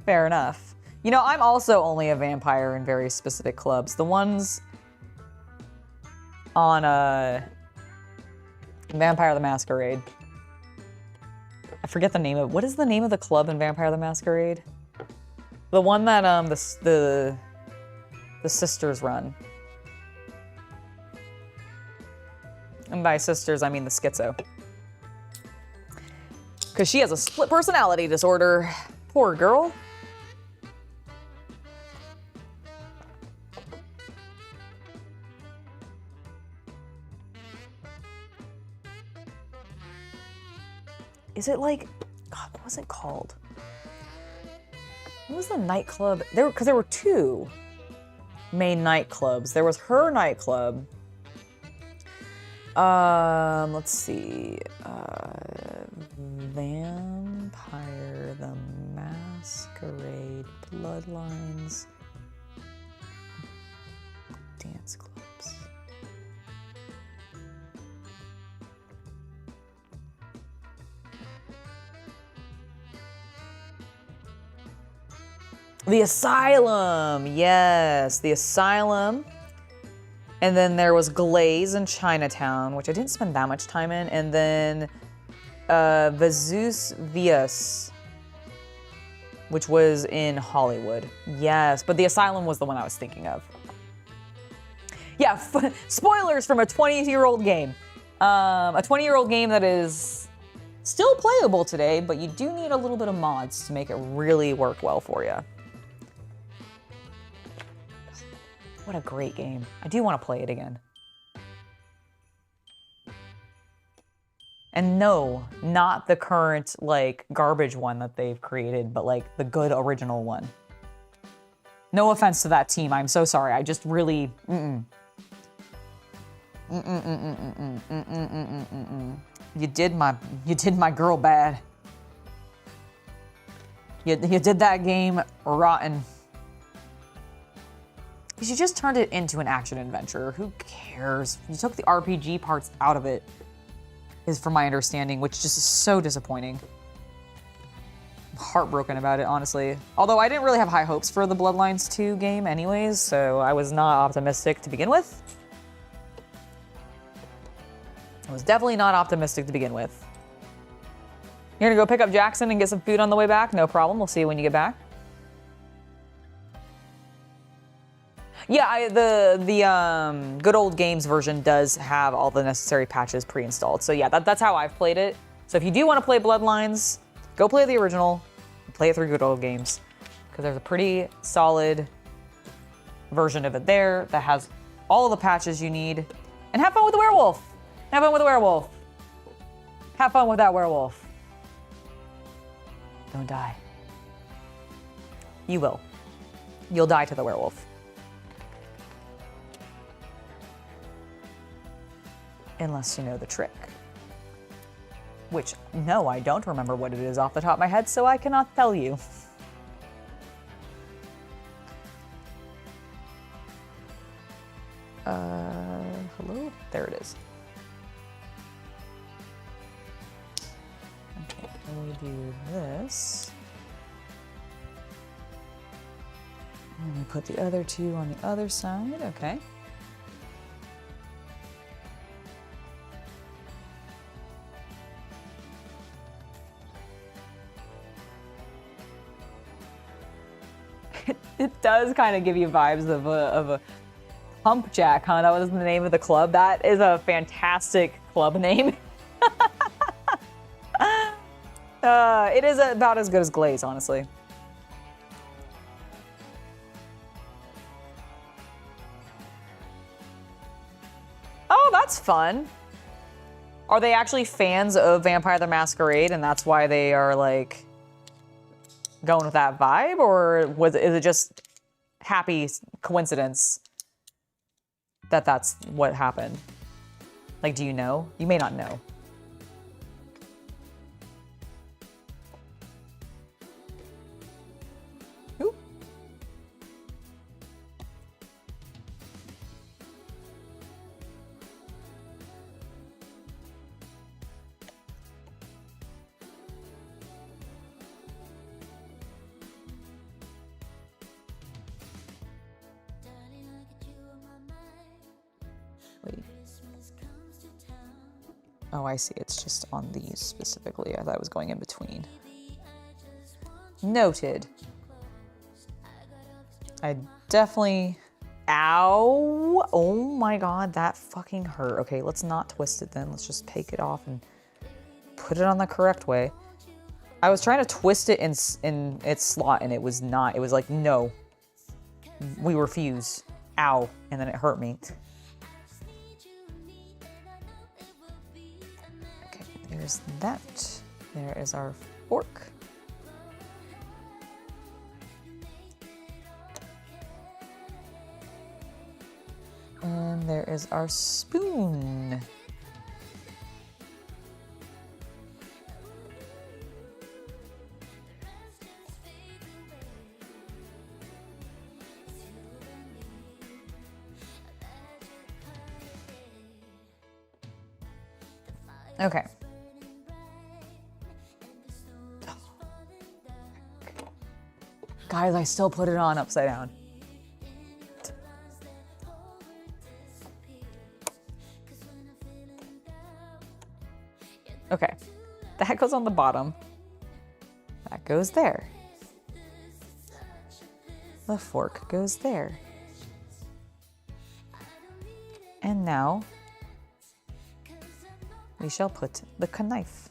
S1: Fair enough. You know, I'm also only a vampire in very specific clubs. The ones on Vampire the Masquerade. I forget the name of, what is the name of the club in Vampire the Masquerade? The one that the sisters run. And by sisters, I mean the schizo. Because she has a split personality disorder. Poor girl. Is it like, God, what was it called? What was the nightclub? Because there were two main nightclubs. There was her nightclub. Let's see. Vampire the Masquerade, Bloodlines, dance clubs. The Asylum, yes, the Asylum. And then there was Glaze in Chinatown, which I didn't spend that much time in. And then Vesus Vias, which was in Hollywood. Yes, but the Asylum was the one I was thinking of. Yeah, spoilers from a 20-year-old game. A 20-year-old game that is still playable today, but you do need a little bit of mods to make it really work well for you. What a great game. I do want to play it again. And no, not the current, like, garbage one that they've created, but, like, the good original one. No offense to that team. I'm so sorry. I just really... You did my girl bad. You did that game rotten. Because you just turned it into an action-adventure. Who cares? You took the RPG parts out of it, is from my understanding, which just is so disappointing. I'm heartbroken about it, honestly. Although I didn't really have high hopes for the Bloodlines 2 game anyways, so I was not optimistic to begin with. I was definitely not optimistic to begin with. You're gonna go pick up Jackson and get some food on the way back? No problem. We'll see you when you get back. Yeah, the Good Old Games version does have all the necessary patches pre-installed. So yeah, that's how I've played it. So if you do want to play Bloodlines, go play the original, play it through Good Old Games, because there's a pretty solid version of it there that has all the patches you need. And have fun with the werewolf. Have fun with the werewolf. Have fun with that werewolf. Don't die. You will. You'll die to the werewolf. Unless you know the trick. Which, no, I don't remember what it is off the top of my head, so I cannot tell you. Hello? There it is. Okay, we do this. And we put the other two on the other side, okay. It does kind of give you vibes of a Hump Jack, huh? That was the name of the club. That is a fantastic club name. It is about as good as Glaze, honestly. Oh, that's fun. Are they actually fans of Vampire the Masquerade and that's why they are like going with that vibe, or is it just happy coincidence that that's what happened? Like, do you know? You may not know. Ooh. Wait. Oh, I see. It's just on these specifically. I thought it was going in between. Noted. I definitely... Ow! Oh my god, that fucking hurt. Okay, let's not twist it then. Let's just take it off and put it on the correct way. I was trying to twist it in its slot and it was not. It was like, no. We refuse. Ow. And then it hurt me. Okay, there's that. There is our fork. And there is our spoon. Okay. Guys, I still put it on upside down. Okay, that goes on the bottom. That goes there. The fork goes there. And now we shall put the knife.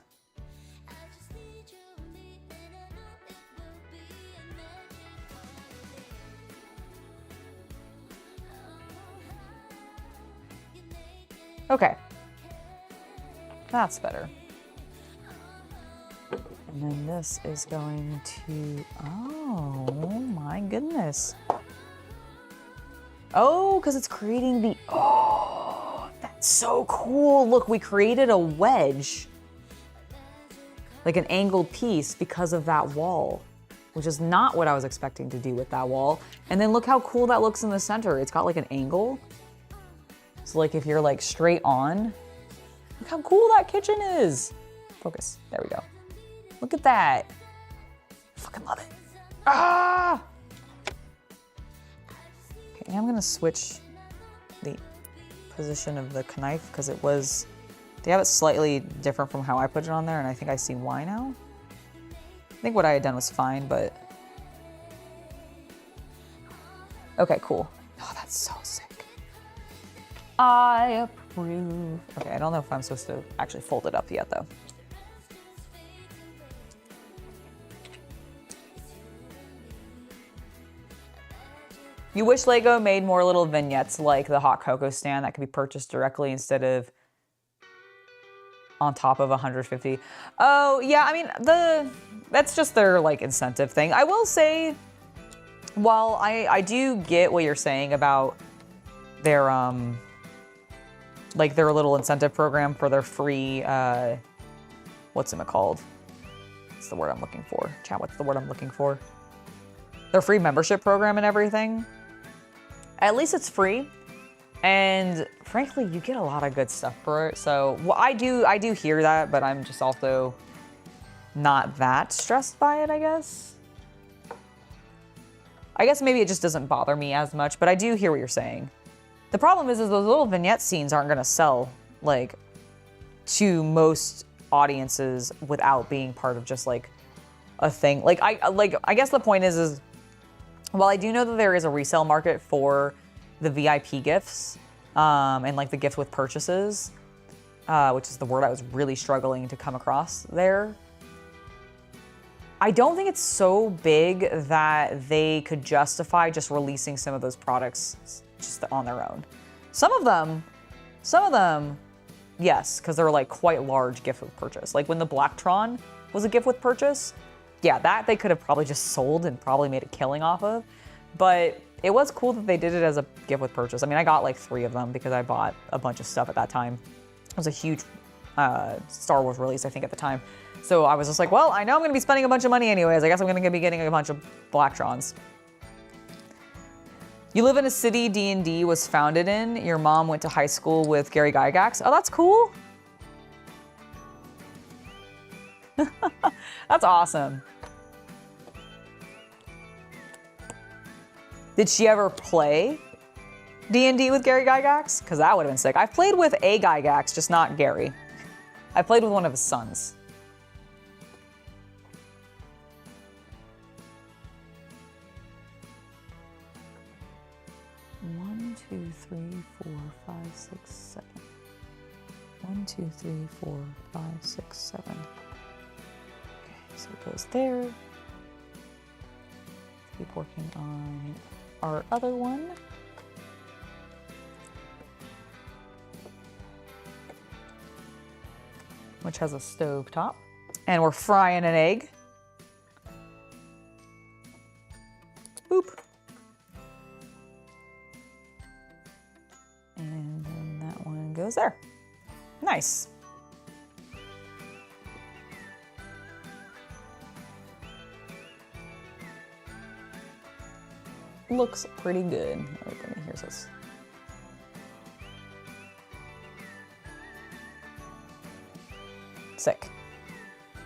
S1: Okay, that's better. And then this is going to, oh my goodness. Oh, because it's creating the, oh, that's so cool. Look, we created a wedge, like an angled piece because of that wall, which is not what I was expecting to do with that wall. And then look how cool that looks in the center. It's got like an angle. So like if you're like straight on, look how cool that kitchen is. Focus, there we go. Look at that. I fucking love it. Ah! Okay, I'm gonna switch the position of the knife because it was, they have it slightly different from how I put it on there, and I think I see why now. I think what I had done was fine, but. Okay, cool. Oh, that's so sick. I approve. Okay, I don't know if I'm supposed to actually fold it up yet though. You wish LEGO made more little vignettes like the hot cocoa stand that could be purchased directly instead of on top of 150. Oh, yeah, I mean, that's just their like incentive thing. I will say, while I do get what you're saying about their like their little incentive program for their free what's it called? What's the word I'm looking for? Chat, what's the word I'm looking for? Their free membership program and everything. At least it's free. And frankly, you get a lot of good stuff for it. So well, I do hear that, but I'm just also not that stressed by it, I guess. I guess maybe it just doesn't bother me as much, but I do hear what you're saying. The problem is those little vignette scenes aren't gonna sell like to most audiences without being part of just like a thing. Like I guess the point is while I do know that there is a resale market for the VIP gifts and like the gift with purchases, which is the word I was really struggling to come across there. I don't think it's so big that they could justify just releasing some of those products just on their own. Some of them, yes, because they're like quite large gift with purchase. Like when the Blacktron was a gift with purchase, yeah, that they could have probably just sold and probably made a killing off of. But it was cool that they did it as a gift with purchase. I mean, I got like 3 of them because I bought a bunch of stuff at that time. It was a huge Star Wars release, I think, at the time. So I was just like, well, I know I'm gonna be spending a bunch of money anyways. I guess I'm gonna be getting a bunch of Blacktrons. You live in a city D&D was founded in. Your mom went to high school with Gary Gygax. Oh, that's cool. That's awesome. Did she ever play D&D with Gary Gygax? Because that would have been sick. I've played with a Gygax, just not Gary. I played with one of his sons. One, two, three, four, five, six, seven. 1, 2, 3, 4, 5, 6, 7. Okay, so it goes there. Keep working on our other one. Which has a stove top. And we're frying an egg. Boop. And then that one goes there. Nice. Looks pretty good. Okay, here's this. Sick.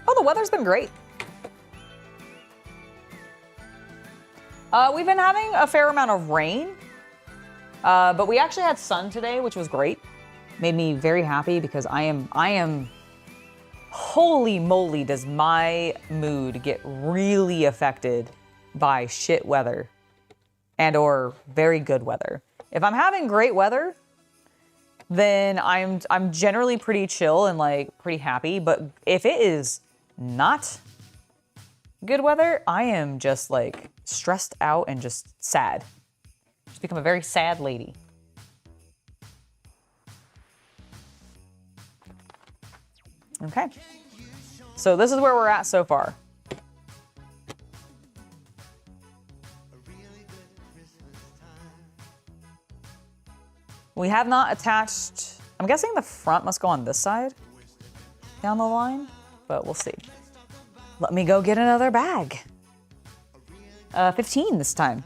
S1: Oh, the weather's been great. We've been having a fair amount of rain, but we actually had sun today, which was great. Made me very happy because I am, holy moly, does my mood get really affected by shit weather and or very good weather. If I'm having great weather, then I'm generally pretty chill and like pretty happy. But if it is not good weather, I am just like stressed out and just sad. Just become a very sad lady. Okay. So this is where we're at so far. We have not attached, I'm guessing the front must go on this side down the line, but we'll see. Let me go get another bag. 15 this time.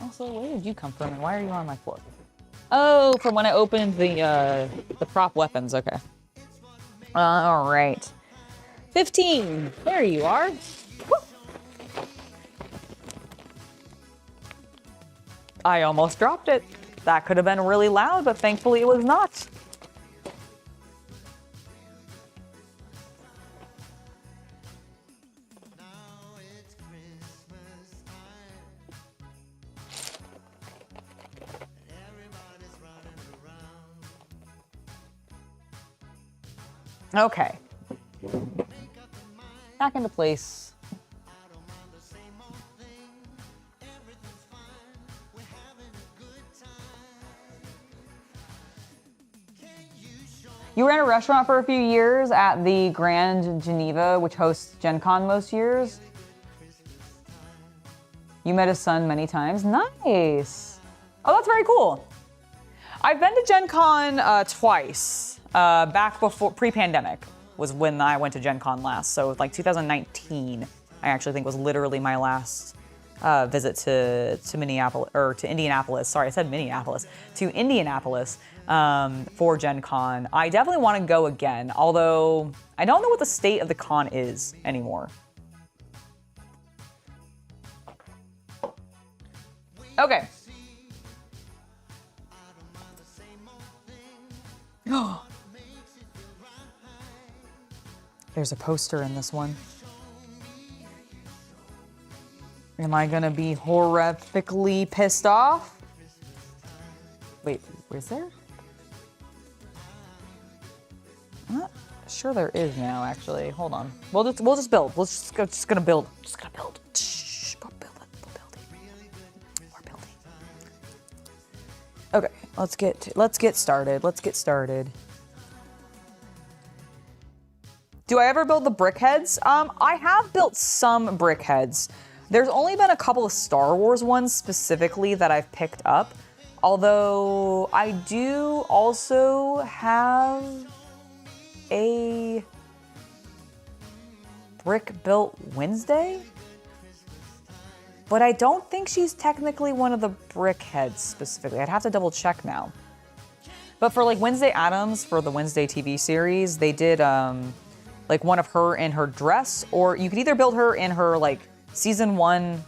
S1: Also, where did you come from and why are you on my floor? Oh, from when I opened the prop weapons, okay. All right. 15, there you are. Woo. I almost dropped it. That could have been really loud, but thankfully it was not. Okay. Back into place. You ran a restaurant for a few years at the Grand Geneva, which hosts Gen Con most years. You met his son many times. Nice. Oh, that's very cool. I've been to Gen Con twice. Back before, pre-pandemic was when I went to Gen Con last. So like 2019, I actually think was literally my last visit to Minneapolis, or to Indianapolis. Sorry, I said Minneapolis. To Indianapolis for Gen Con. I definitely want to go again, although I don't know what the state of the con is anymore. Okay. There's a poster in this one. Am I gonna be horrifically pissed off? Wait, is there? I'm not sure there is now, actually. Hold on. We'll just build. We're just gonna build. Just gonna build. Shh, we're building. We're building. Okay, let's get started. Do I ever build the brick heads? I have built some brick heads. There's only been a couple of Star Wars ones specifically that I've picked up. Although I do also have a brick built Wednesday, but I don't think she's technically one of the brick heads specifically. I'd have to double check now. But for like Wednesday Addams for the Wednesday TV series, they did like one of her in her dress, or you could either build her in her like season 1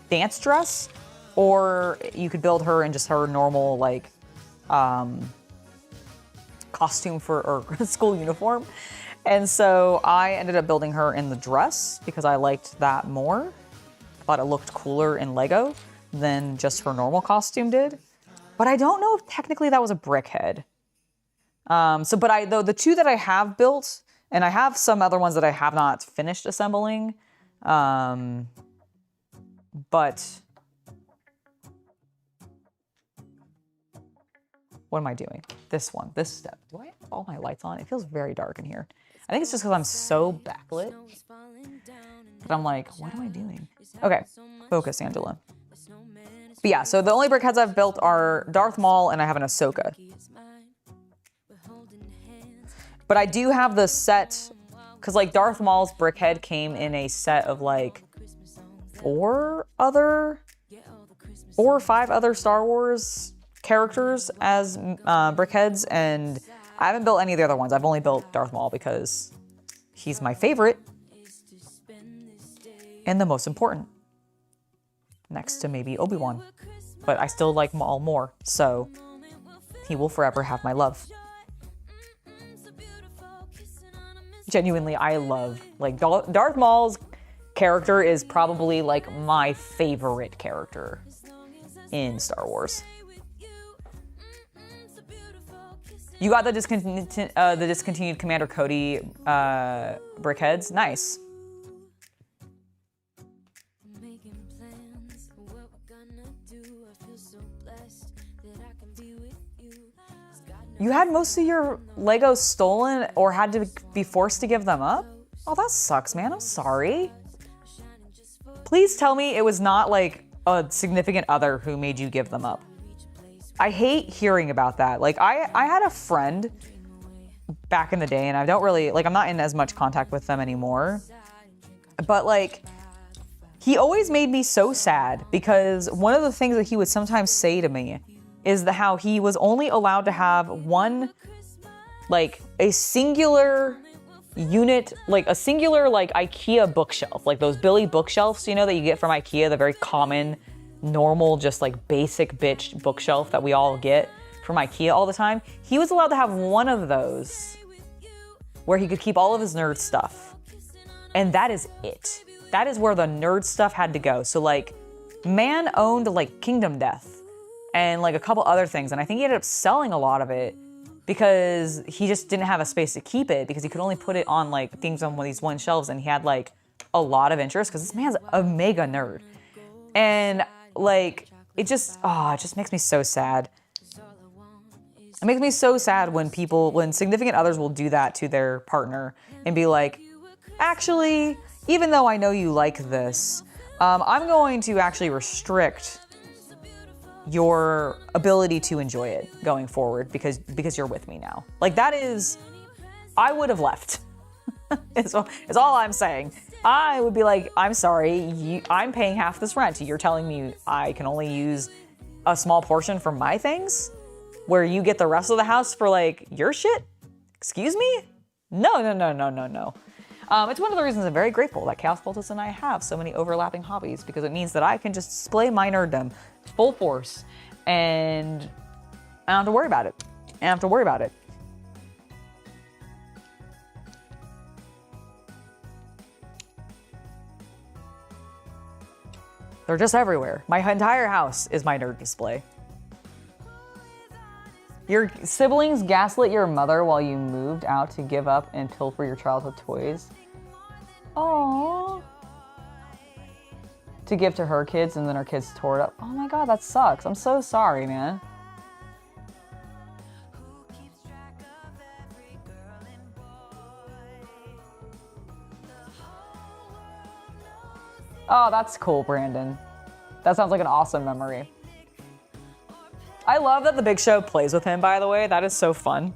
S1: dance dress, or you could build her in just her normal like costume or school uniform. And so I ended up building her in the dress because I liked that more. I thought it looked cooler in Lego than just her normal costume did. But I don't know if technically that was a brick head. Though the two that I have built, and I have some other ones that I have not finished assembling, but what am I doing? This step. Do I have all my lights on? It feels very dark in here. I think it's just because I'm so backlit that I'm like, what am I doing? Okay, focus, Angela. But yeah, so the only brick heads I've built are Darth Maul and I have an Ahsoka. But I do have the set, because like Darth Maul's brick head came in a set of like 4 or 5 other Star Wars characters as brick heads, and I haven't built any of the other ones. I've only built Darth Maul because he's my favorite and the most important, next to maybe Obi-Wan. But I still like Maul more, so he will forever have my love. Genuinely, I love, like, Darth Maul's character is probably like my favorite character in Star Wars. You got the discontinued Commander Cody brick heads. Nice. You had most of your Legos stolen or had to be forced to give them up? Oh, that sucks, man. I'm sorry. Please tell me it was not like a significant other who made you give them up. I hate hearing about that. Like, I had a friend back in the day, and I don't really, like, I'm not in as much contact with them anymore. But, like, he always made me so sad because one of the things that he would sometimes say to me is how he was only allowed to have one, like, a singular unit, like a singular, like, IKEA bookshelf, like those Billy bookshelves, you know, that you get from IKEA, the very common, normal, just like basic bitch bookshelf that we all get from IKEA all the time. He was allowed to have one of those where he could keep all of his nerd stuff. And that is it. That is where the nerd stuff had to go. So, like, man owned, like, Kingdom Death and, like, a couple other things. And I think he ended up selling a lot of it because he just didn't have a space to keep it because he could only put it on, like, things on one of these one shelves, and he had, like, a lot of interest because this man's a mega nerd. And, like, it just makes me so sad. It makes me so sad when significant others will do that to their partner and be like, actually, even though I know you like this, I'm going to actually restrict your ability to enjoy it going forward because you're with me now. Like, that is, I would have left. It's all I'm saying. I would be like, I'm sorry, I'm paying half this rent. You're telling me I can only use a small portion for my things, where you get the rest of the house for like your shit? Excuse me? No. It's one of the reasons I'm very grateful that Chaos Cultist and I have so many overlapping hobbies, because it means that I can just display my nerddom full force and I don't have to worry about it. They're just everywhere. My entire house is my nerd display. Your siblings gaslit your mother while you moved out to give up and pilfer your childhood toys. Aww. To give to her kids, and then her kids tore it up. Oh my god, that sucks. I'm so sorry, man. Oh, that's cool, Brandon. That sounds like an awesome memory. I love that the Big Show plays with him, by the way. That is so fun.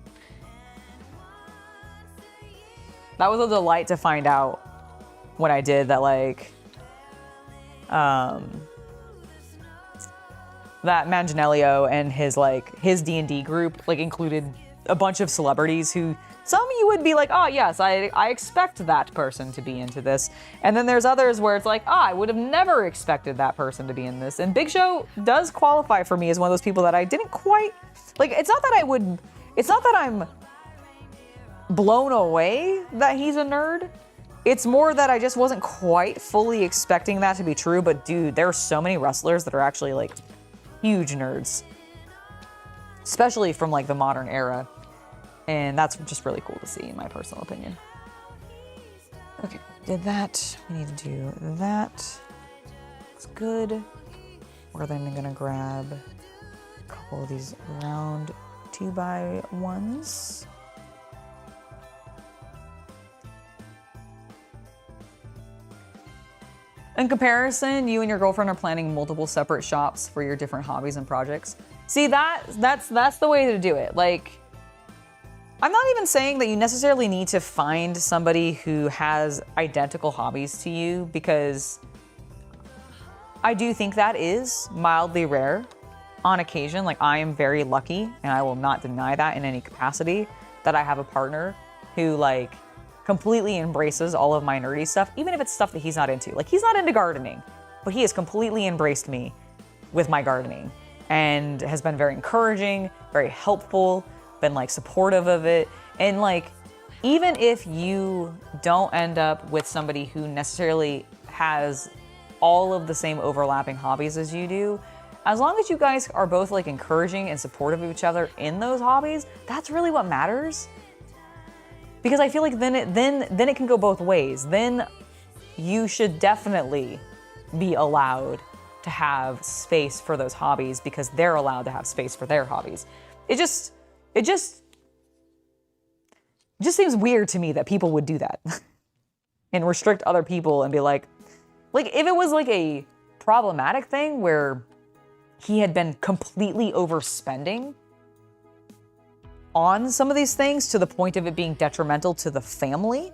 S1: That was a delight to find out when I did that, like, that Manganiello and his D&D group, like, included a bunch of celebrities who some of you would be like, oh yes, I expect that person to be into this. And then there's others where it's like, I would have never expected that person to be in this. And Big Show does qualify for me as one of those people that I didn't quite, like, it's not that I'm blown away that he's a nerd. It's more that I just wasn't quite fully expecting that to be true. But dude, there are so many wrestlers that are actually like huge nerds, especially from like the modern era. And that's just really cool to see, in my personal opinion. Okay, did that. We need to do that. Looks good. We're then gonna grab a couple of these round 2x1s. In comparison, you and your girlfriend are planning multiple separate shops for your different hobbies and projects. See, that's the way to do it. Like, I'm not even saying that you necessarily need to find somebody who has identical hobbies to you, because I do think that is mildly rare on occasion. Like, I am very lucky, and I will not deny that in any capacity, that I have a partner who like completely embraces all of my nerdy stuff, even if it's stuff that he's not into. Like, he's not into gardening, but he has completely embraced me with my gardening and has been very encouraging, very helpful, been like supportive of it. And like, even if you don't end up with somebody who necessarily has all of the same overlapping hobbies as you do, as long as you guys are both like encouraging and supportive of each other in those hobbies, that's really what matters. Because I feel like then it can go both ways. Then you should definitely be allowed to have space for those hobbies, because they're allowed to have space for their hobbies. It just seems weird to me that people would do that and restrict other people and be like if it was like a problematic thing where he had been completely overspending on some of these things to the point of it being detrimental to the family,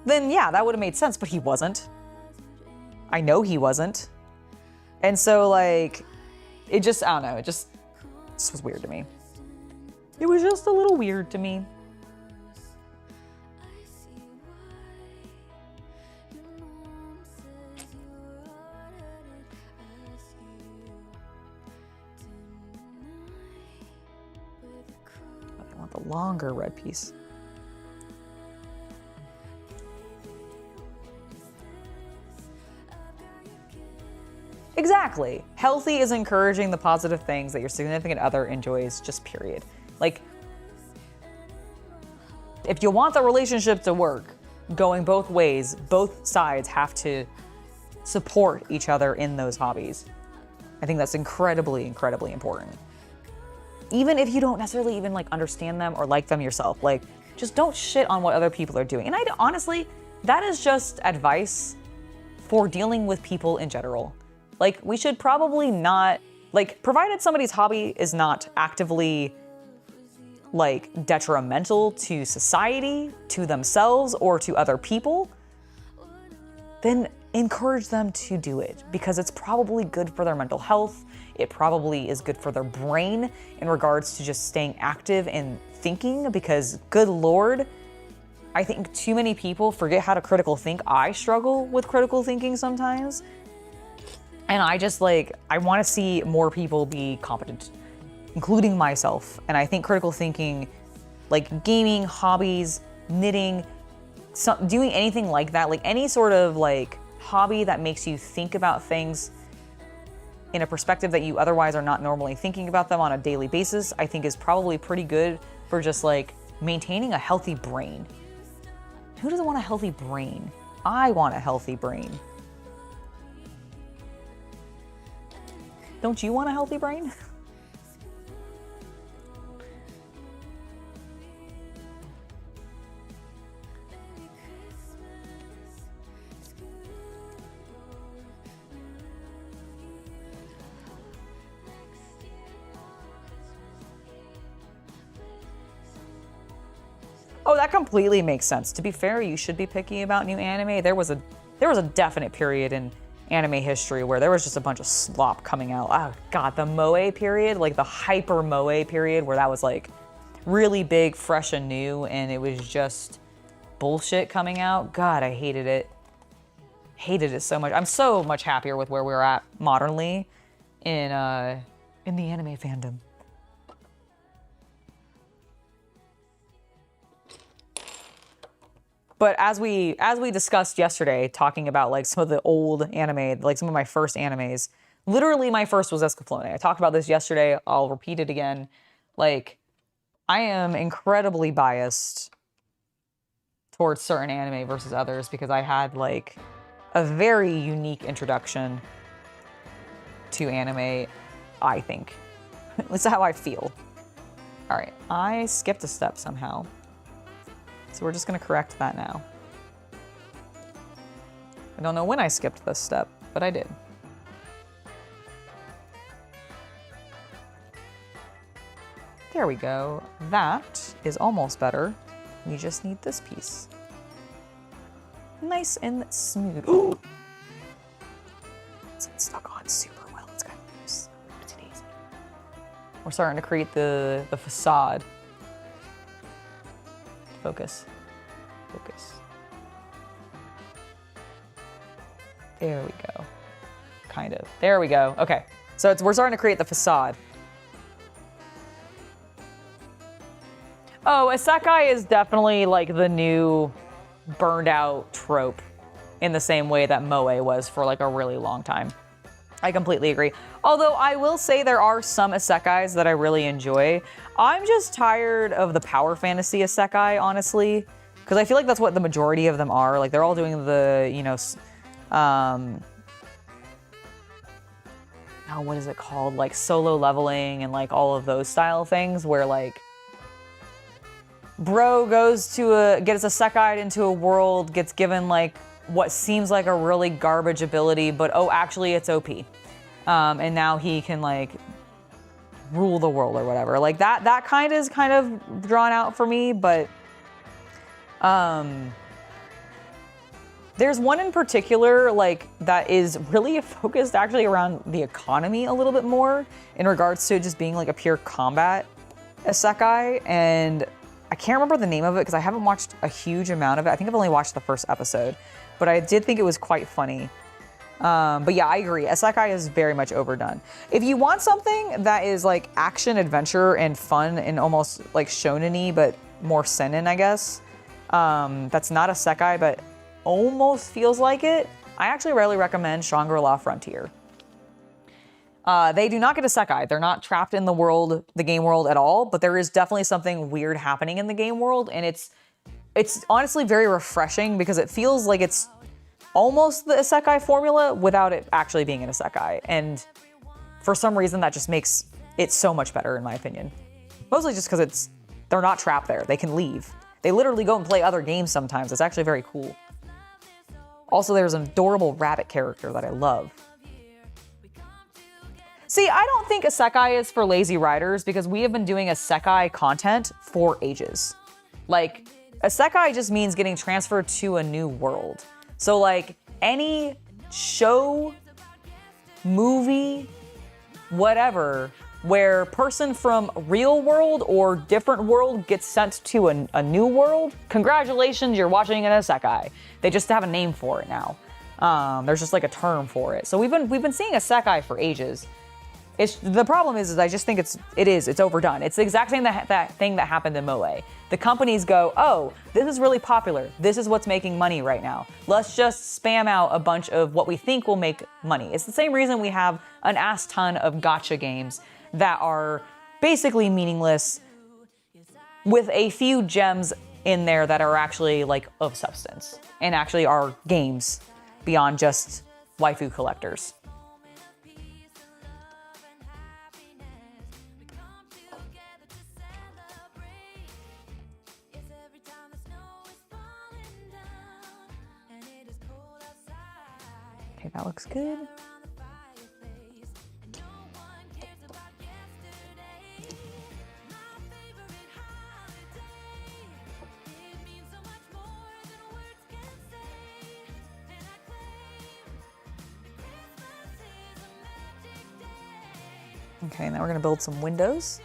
S1: then yeah, that would have made sense, but he wasn't. I know he wasn't. And so like, it just, I don't know, this was weird to me. It was just a little weird to me. I want the longer red piece. Exactly. Healthy is encouraging the positive things that your significant other enjoys, just period. Like, if you want the relationship to work, going both ways, both sides have to support each other in those hobbies. I think that's incredibly, incredibly important. Even if you don't necessarily even like understand them or like them yourself, like, just don't shit on what other people are doing. And honestly, that is just advice for dealing with people in general. Like, we should probably not, like, provided somebody's hobby is not actively like detrimental to society, to themselves, or to other people, then encourage them to do it because it's probably good for their mental health. It probably is good for their brain in regards to just staying active and thinking because good Lord, I think too many people forget how to critical think. I struggle with critical thinking sometimes. And I just I want to see more people be competent, including myself. And I think critical thinking, like gaming, hobbies, knitting, doing anything like that, like any sort of hobby that makes you think about things in a perspective that you otherwise are not normally thinking about them on a daily basis, I think is probably pretty good for just maintaining a healthy brain. Who doesn't want a healthy brain? I want a healthy brain. Don't you want a healthy brain? Oh, that completely makes sense. To be fair, you should be picky about new anime. There was a definite period in anime history where there was just a bunch of slop coming out. Oh God, the moe period, the hyper moe period where that was really big, fresh and new, and it was just bullshit coming out. God, I hated it. Hated it so much. I'm so much happier with where we're at modernly in the anime fandom. But as we discussed yesterday, talking about some of the old anime, some of my first animes, literally my first was Escaflowne. I talked about this yesterday. I'll repeat it again. I am incredibly biased towards certain anime versus others because I had a very unique introduction to anime, I think. That's how I feel. All right, I skipped a step somehow. So we're just gonna correct that now. I don't know when I skipped this step, but I did. There we go. That is almost better. We just need this piece. Nice and smooth. Ooh. It's stuck on super well. It's got loose. It's easy. We're starting to create the facade. Focus. Focus. There we go. Kind of. There we go. Okay. So we're starting to create the facade. Oh, isekai is definitely the new burned out trope in the same way that moe was for a really long time. I completely agree. Although I will say there are some isekais that I really enjoy. I'm just tired of the power fantasy isekai, honestly, because I feel like that's what the majority of them are. They're all doing the, what is it called? Solo leveling and all of those style things where bro goes to gets isekai'd into a world, gets given what seems like a really garbage ability, but oh, actually it's OP. And now he can rule the world or whatever. That kind is kind of drawn out for me, but there's one in particular that is really focused actually around the economy a little bit more in regards to just being a pure combat isekai, and I can't remember the name of it because I haven't watched a huge amount of it. I think I've only watched the first episode, but I did think it was quite funny. But yeah, I agree. Isekai is very much overdone. If you want something that is action, adventure, and fun, and almost shonen-y, but more seinen, I guess, that's not isekai, but almost feels like it, I actually rarely recommend Shangri-La Frontier. They do not get isekai. They're not trapped in the game world at all, but there is definitely something weird happening in the game world, and it's honestly very refreshing because it feels like it's almost the isekai formula without it actually being an isekai. And for some reason, that just makes it so much better, in my opinion. Mostly just because they're not trapped there. They can leave. They literally go and play other games sometimes. It's actually very cool. Also, there's an adorable rabbit character that I love. See, I don't think isekai is for lazy writers because we have been doing isekai content for ages. Isekai just means getting transferred to a new world. So any show, movie, whatever, where person from real world or different world gets sent to a new world, congratulations, you're watching an isekai. They just have a name for it now. There's just like a term for it. So we've been seeing isekai for ages. The problem is I just think it's overdone. It's the exact same that thing that happened in Moe. The companies go, oh, this is really popular. This is what's making money right now. Let's just spam out a bunch of what we think will make money. It's the same reason we have an ass ton of gacha games that are basically meaningless with a few gems in there that are actually like of substance and actually are games beyond just waifu collectors. Okay, that looks good. Okay, now we're gonna build some windows.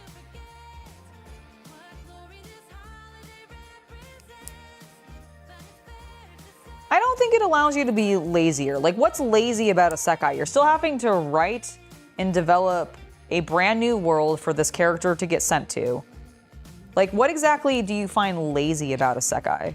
S1: I don't think it allows you to be lazier. Like, what's lazy about isekai? You're still having to write and develop a brand new world for this character to get sent to. Like, what exactly do you find lazy about isekai?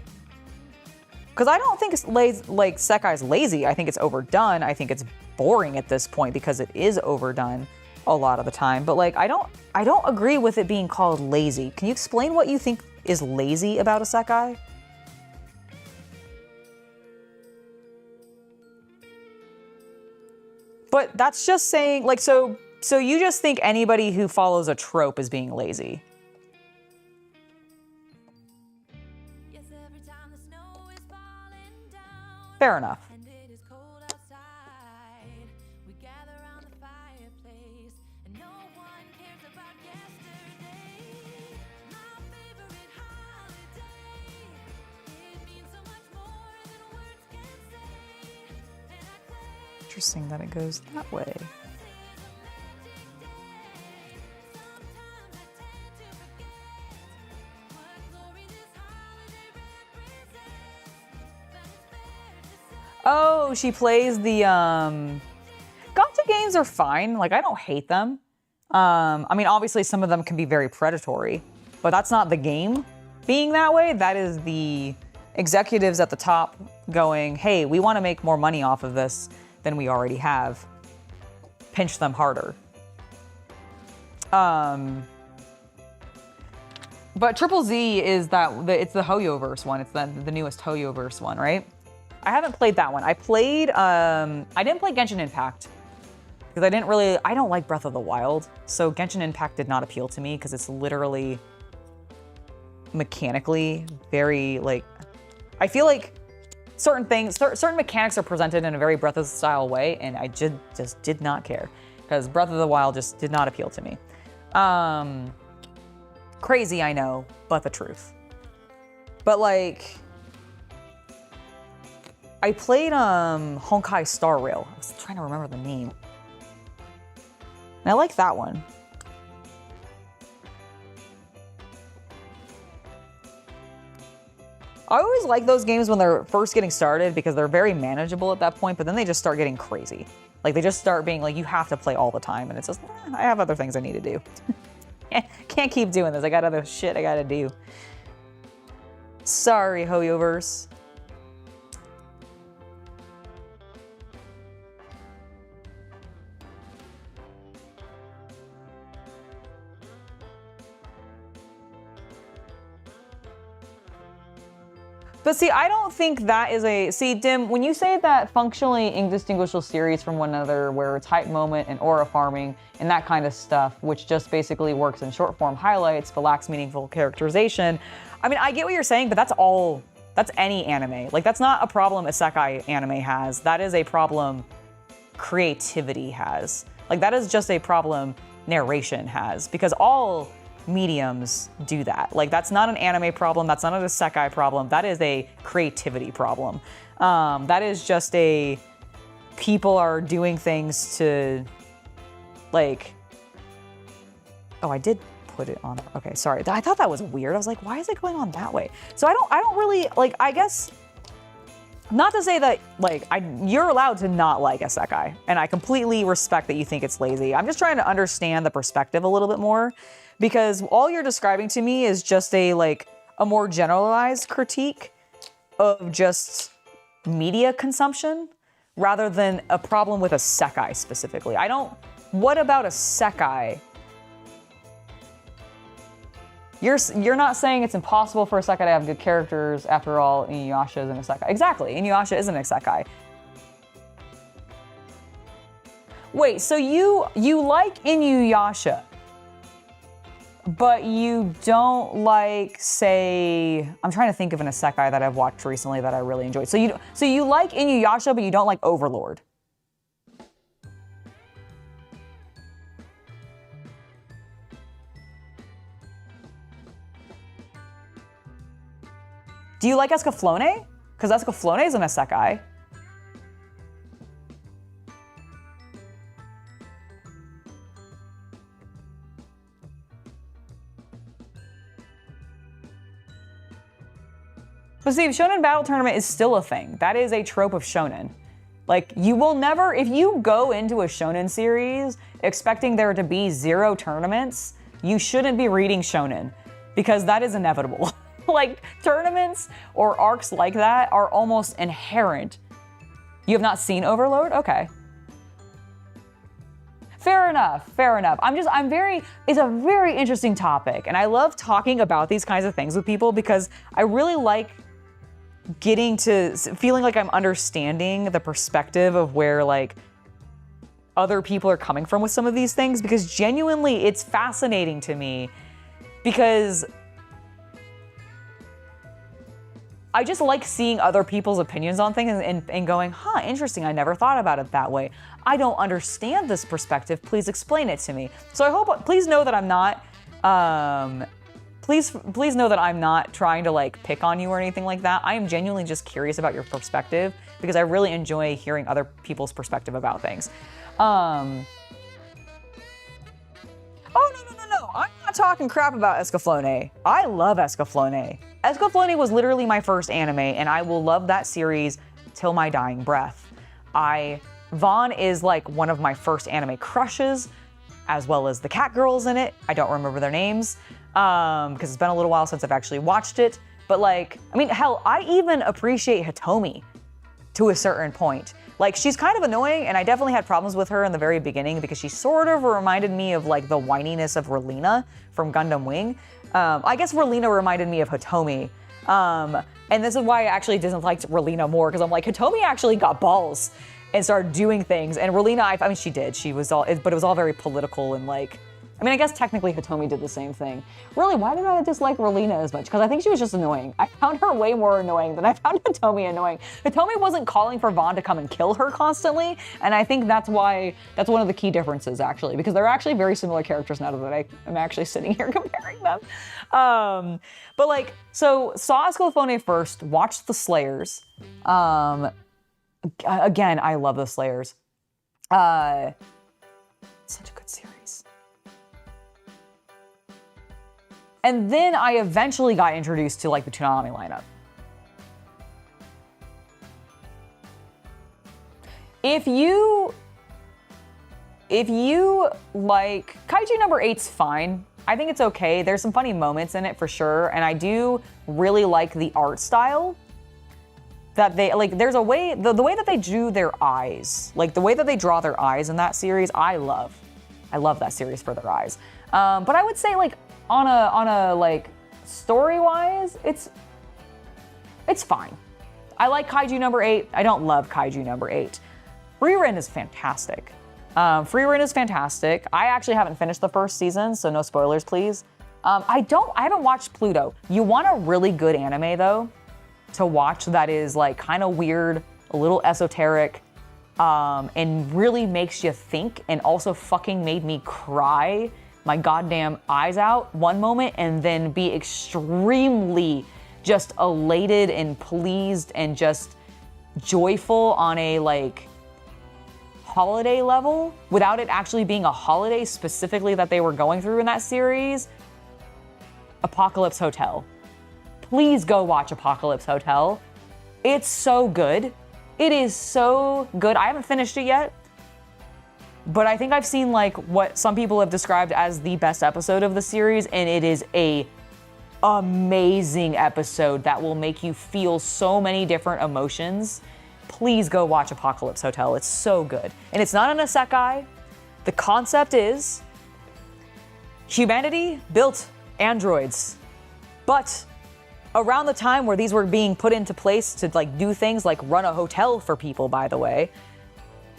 S1: Because I don't think isekai is lazy. I think it's overdone. I think it's boring at this point because it is overdone a lot of the time. But like, I don't agree with it being called lazy. Can you explain what you think is lazy about isekai? But that's just saying, like, so you just think anybody who follows a trope is being lazy. Fair enough. Interesting that it goes that way. Oh, she plays the gacha games are fine. Like, I don't hate them. I mean, obviously some of them can be very predatory, but that's not the game being that way. That is the executives at the top going, hey, we want to make more money off of this than we already have. Pinch them harder. But Triple Z is it's the Hoyoverse one. It's the newest Hoyoverse one, right? I haven't played that one. I didn't play Genshin Impact because I don't like Breath of the Wild. So Genshin Impact did not appeal to me because it's literally mechanically very like, I feel like certain mechanics are presented in a very Breath of the style way, and I just did not care because Breath of the Wild just did not appeal to me. Crazy, I know, but the truth. But like, I played Honkai Star Rail. I was trying to remember the name. And I like that one. I always like those games when they're first getting started because they're very manageable at that point, but then they just start getting crazy. Like, they just start being like, you have to play all the time, and it's just, I have other things I need to do. Can't keep doing this. I got other shit I gotta do. Sorry, Hoyoverse. But see, I don't think that is see, Dim, when you say that functionally indistinguishable series from one another, where it's hype moment and aura farming and that kind of stuff, which just basically works in short form highlights but lacks meaningful characterization. I mean, I get what you're saying, but that's any anime. Like, that's not a problem isekai anime has. That is a problem creativity has. Like, that is just a problem narration has, because all mediums do that. Like, that's not an anime problem. That's not a isekai problem. That is a creativity problem. That is just a people are doing things to, like, oh, I did put it on. Okay, sorry. I thought that was weird. I was like, why is it going on that way? So I don't really, like, I guess, not to say that, like, you're allowed to not like isekai, and I completely respect that you think it's lazy. I'm just trying to understand the perspective a little bit more, because all you're describing to me is just a more generalized critique of just media consumption rather than a problem with isekai specifically. What about isekai? You're not saying it's impossible for isekai to have good characters. After all, Inuyasha is an isekai. Exactly, Inuyasha is an isekai. Wait, so you like Inuyasha, but you don't like, say, I'm trying to think of an isekai that I've watched recently that I really enjoyed. So you like Inuyasha, but you don't like Overlord. Do you like Escaflowne? Because Escaflowne is an isekai. But see, Shonen Battle Tournament is still a thing. That is a trope of shonen. Like, you will never, if you go into a shonen series expecting there to be 0 tournaments, you shouldn't be reading shonen, because that is inevitable. Like, tournaments or arcs like that are almost inherent. You have not seen Overlord? Okay. Fair enough, fair enough. It's a very interesting topic, and I love talking about these kinds of things with people because I really like feeling like I'm understanding the perspective of where, like, other people are coming from with some of these things, because genuinely it's fascinating to me, because I just like seeing other people's opinions on things and going, huh, interesting, I never thought about it that way. I don't understand this perspective, please explain it to me. So please know that I'm not, please know that I'm not trying to, like, pick on you or anything like that. I am genuinely just curious about your perspective because I really enjoy hearing other people's perspective about things. Oh, no. I'm not talking crap about Escaflowne. I love Escaflowne. Escaflowne was literally my first anime, and I will love that series till my dying breath. Vaughn is, like, one of my first anime crushes, as well as the cat girls in it. I don't remember their names, because it's been a little while since I've actually watched it. But, like, I mean, hell, I even appreciate Hitomi to a certain point. Like, she's kind of annoying, and I definitely had problems with her in the very beginning because she sort of reminded me of, like, the whininess of Relina from Gundam Wing. I guess Relina reminded me of Hitomi. And this is why I actually disliked Relina more, because I'm like, Hitomi actually got balls and started doing things. And Relina, I mean, she did. But it was all very political and, like, I mean, I guess technically Hitomi did the same thing. Really, why did I dislike Relina as much? Because I think she was just annoying. I found her way more annoying than I found Hitomi annoying. Hitomi wasn't calling for Vaughn to come and kill her constantly, and I think that's one of the key differences, actually, because they're actually very similar characters now that I am actually sitting here comparing them. But, like, so saw Escaflowne first, watched the Slayers. Again, I love the Slayers. Such a good series. And then I eventually got introduced to, like, the Toonami lineup. If you like, Kaiju number 8's fine. I think it's okay. There's some funny moments in it for sure, and I do really like the art style. That they, like, there's a way, the way that they drew their eyes, like the way that they draw their eyes in that series, I love that series for their eyes. But I would say, like, on a like, story-wise, it's fine. I like Kaiju number 8. I don't love Kaiju number 8. Frieren is fantastic. Frieren is fantastic. I actually haven't finished the first season, so no spoilers, please. I haven't watched Pluto. You want a really good anime, though, to watch that is, like, kind of weird, a little esoteric, and really makes you think, and also fucking made me cry my goddamn eyes out one moment and then be extremely just elated and pleased and just joyful on a like holiday level without it actually being a holiday specifically that they were going through in that series. Apocalypse Hotel. Please go watch Apocalypse Hotel. It's so good. It is so good. I haven't finished it yet, but I think I've seen like what some people have described as the best episode of the series, and it is a amazing episode that will make you feel so many different emotions. Please go watch Apocalypse Hotel. It's so good. And it's not an isekai. The concept is humanity built androids, but around the time where these were being put into place to like do things like run a hotel for people, by the way,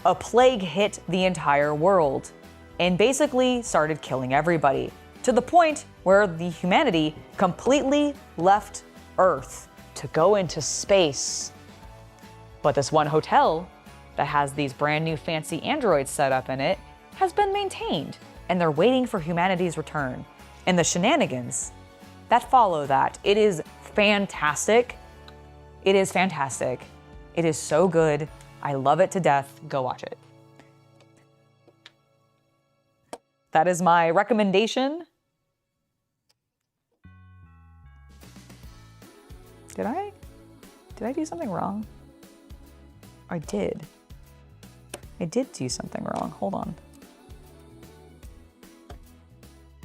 S1: a plague hit the entire world and basically started killing everybody to the point where the humanity completely left Earth to go into space. But this one hotel that has these brand new fancy androids set up in it has been maintained, and they're waiting for humanity's return. And the shenanigans that follow that, it is fantastic. It is fantastic. It is so good. I love it to death. Go watch it. That is my recommendation. Did I do something wrong? I did. I did do something wrong. Hold on.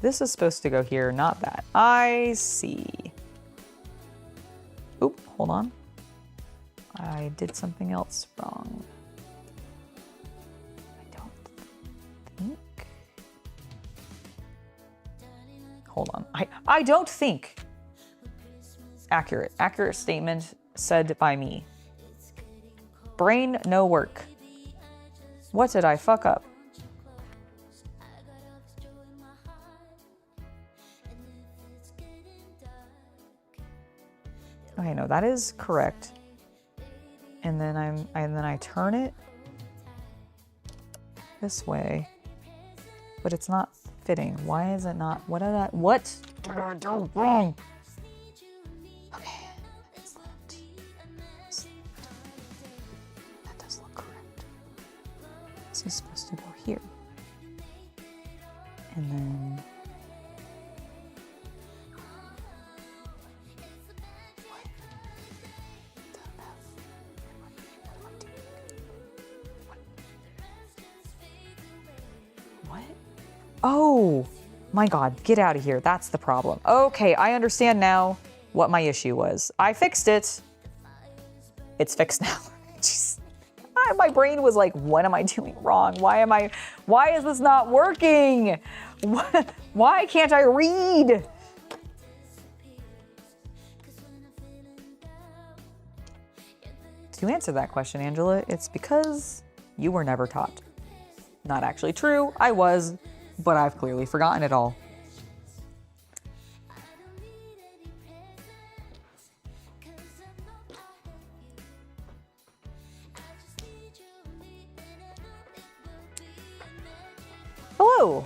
S1: This is supposed to go here, not that. I see. Oop, hold on. I did something else wrong. I don't think. Hold on. I don't think. Accurate. Accurate statement said by me. Brain, no work. What did I fuck up? Okay, no, that is correct. And then I turn it this way, but it's not fitting. Why is it not? What did I do wrong? Okay, excellent. That does look correct. This is supposed to go here. And then oh my God, get out of here. That's the problem. Okay, I understand now what my issue was. I fixed it. It's fixed now. Jeez. My brain was like, what am I doing wrong? Why is this not working? Why can't I read? To answer that question, Angela, it's because you were never taught. Not actually true, I was, but I've clearly forgotten it all. Hello.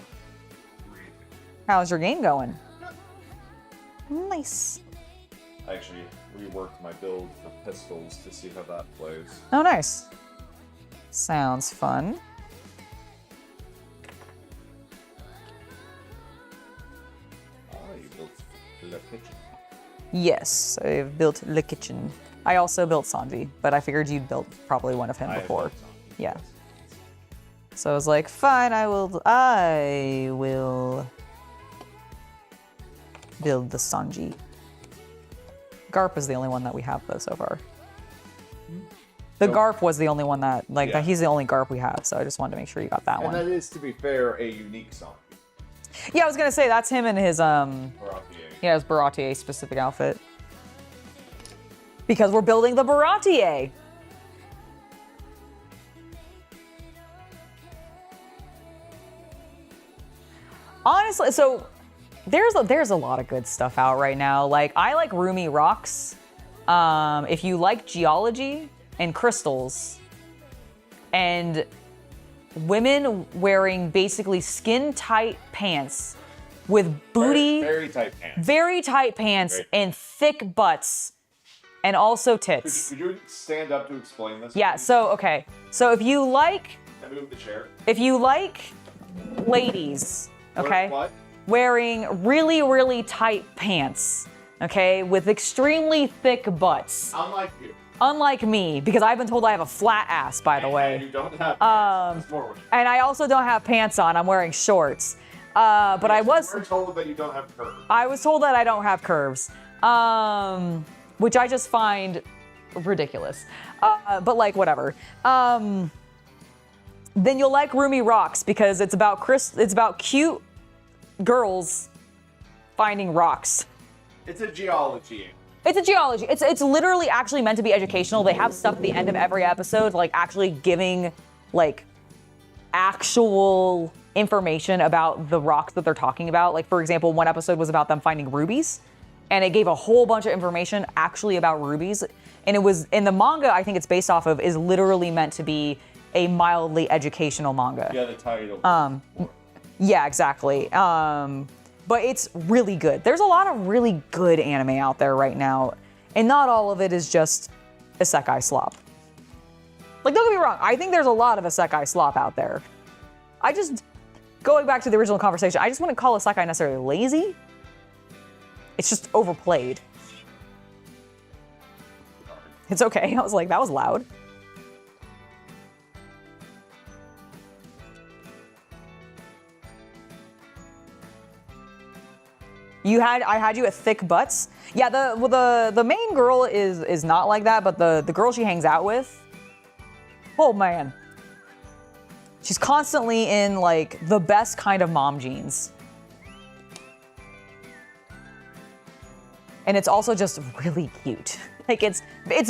S1: How's your game going? Nice.
S2: I actually reworked my build for pistols to see how that plays.
S1: Oh, nice. Sounds fun.
S2: You built the kitchen.
S1: Yes, I've built the kitchen. I also built Sanji, but I figured you'd built probably one of him before. Yeah. So I was like, fine, I will build the Sanji. Garpe is the only one that we have though so far. The Garpe was the only one that, he's the only Garpe we have, so I just wanted to make sure you got that one.
S2: And that is, to be fair, a unique Sanji.
S1: Yeah, I was gonna say that's him in his
S2: Baratie.
S1: Yeah, his Baratie specific outfit. Because we're building the Baratie. Honestly, so there's a lot of good stuff out right now. Like, I like Rumi Rocks. If you like geology and crystals, and women wearing basically skin-tight pants with booty,
S2: very tight pants,
S1: very tight pants,
S2: Very.
S1: and thick butts, and also tits.
S2: Could you stand up to explain this?
S1: Yeah.
S2: please?
S1: So okay. So if you like
S2: Can I move the chair?
S1: ladies, okay,
S2: What?
S1: wearing really, really tight pants, okay, with extremely thick butts.
S2: Unlike you.
S1: Unlike me, because I've been told I have a flat ass, by the
S2: And
S1: way.
S2: you don't have pants. That's forward.
S1: And I also don't have pants on. I'm wearing shorts. But I was
S2: told that you don't have curves.
S1: I was told that I don't have curves, which I just find ridiculous. But like whatever. Then you'll like Roomy Rocks because it's about cute girls finding rocks.
S2: It's a geology.
S1: It's a geology. It's literally actually meant to be educational. They have stuff at the end of every episode, like actually giving like actual information about the rocks that they're talking about. Like for example, one episode was about them finding rubies, and it gave a whole bunch of information actually about rubies. And it was in the manga, I think it's based off of, is literally meant to be a mildly educational manga.
S2: Yeah, the title.
S1: Yeah, exactly. But it's really good. There's a lot of really good anime out there right now, and not all of it is just isekai slop. Like, don't get me wrong, I think there's a lot of isekai slop out there. Going back to the original conversation, I just wouldn't call isekai necessarily lazy. It's just overplayed. It's okay. I was like, that was loud. I had you at thick butts. Yeah, the main girl is not like that, but the girl she hangs out with, oh man. She's constantly in like the best kind of mom jeans. And it's also just really cute. Like it's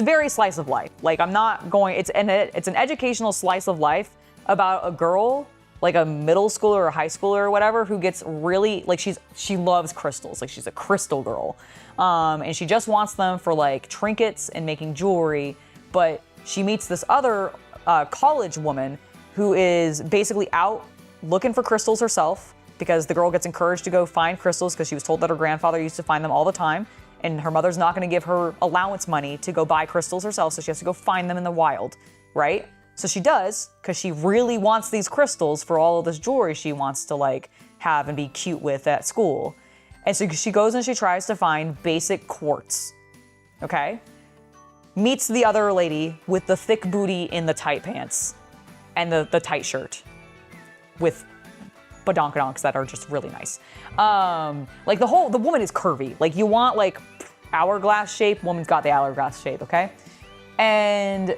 S1: very slice of life. Like it's an educational slice of life about a girl, like a middle schooler or a high schooler or whatever, who gets really, like she loves crystals. Like she's a crystal girl. And she just wants them for like trinkets and making jewelry. But she meets this other college woman who is basically out looking for crystals herself, because the girl gets encouraged to go find crystals because she was told that her grandfather used to find them all the time. And her mother's not going to give her allowance money to go buy crystals herself, so she has to go find them in the wild, right? So she does, because she really wants these crystals for all of this jewelry she wants to like have and be cute with at school. And so she goes and she tries to find basic quartz, okay? Meets the other lady with the thick booty in the tight pants and the tight shirt with badonkadonks that are just really nice. Like the woman is curvy. Like you want like hourglass shape, woman's got the hourglass shape, okay? And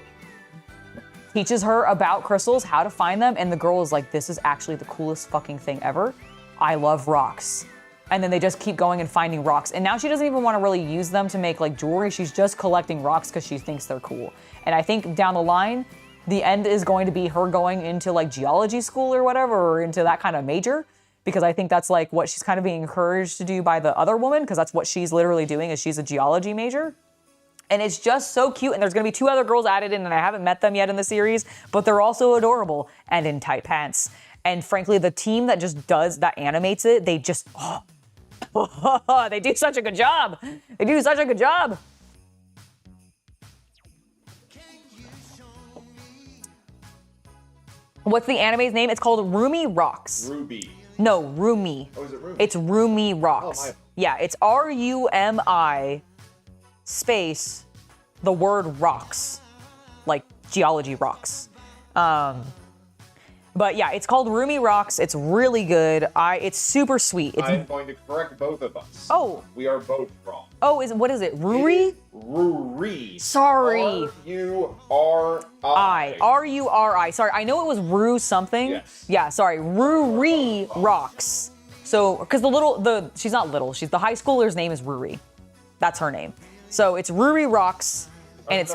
S1: teaches her about crystals, how to find them, and the girl is like, this is actually the coolest fucking thing ever. I love rocks. And then they just keep going and finding rocks. And now she doesn't even want to really use them to make like jewelry. She's just collecting rocks because she thinks they're cool. And I think down the line, the end is going to be her going into like geology school or whatever, or into that kind of major, because I think that's like what she's kind of being encouraged to do by the other woman, because that's what she's literally doing, is she's a geology major. And it's just so cute. And there's going to be 2 other girls added in, and I haven't met them yet in the series, but they're also adorable and in tight pants. And frankly, the team that animates it, they just, they do such a good job. They do such a good job. What's the anime's name? It's called Roomy Rocks.
S2: Ruby.
S1: No, Roomy.
S2: Oh, is it Roomy?
S1: It's Roomy Rocks.
S2: Oh, my.
S1: Yeah, it's RUMI space the word rocks, like geology rocks. But yeah, it's called Roomy Rocks. It's really good. It's super sweet.
S2: I'm going to correct both of us.
S1: Oh.
S2: We are both wrong.
S1: Oh, what is it? Ruri?
S2: Ruri.
S1: Sorry.
S2: R-U-R-I.
S1: R-U-R-I. Sorry, I know it was Rue something.
S2: Yes.
S1: Yeah, sorry. Ruri Rocks. So, because she's not little. She's the high schooler's name is Ruri. That's her name. So it's Ruri Rocks, and it's.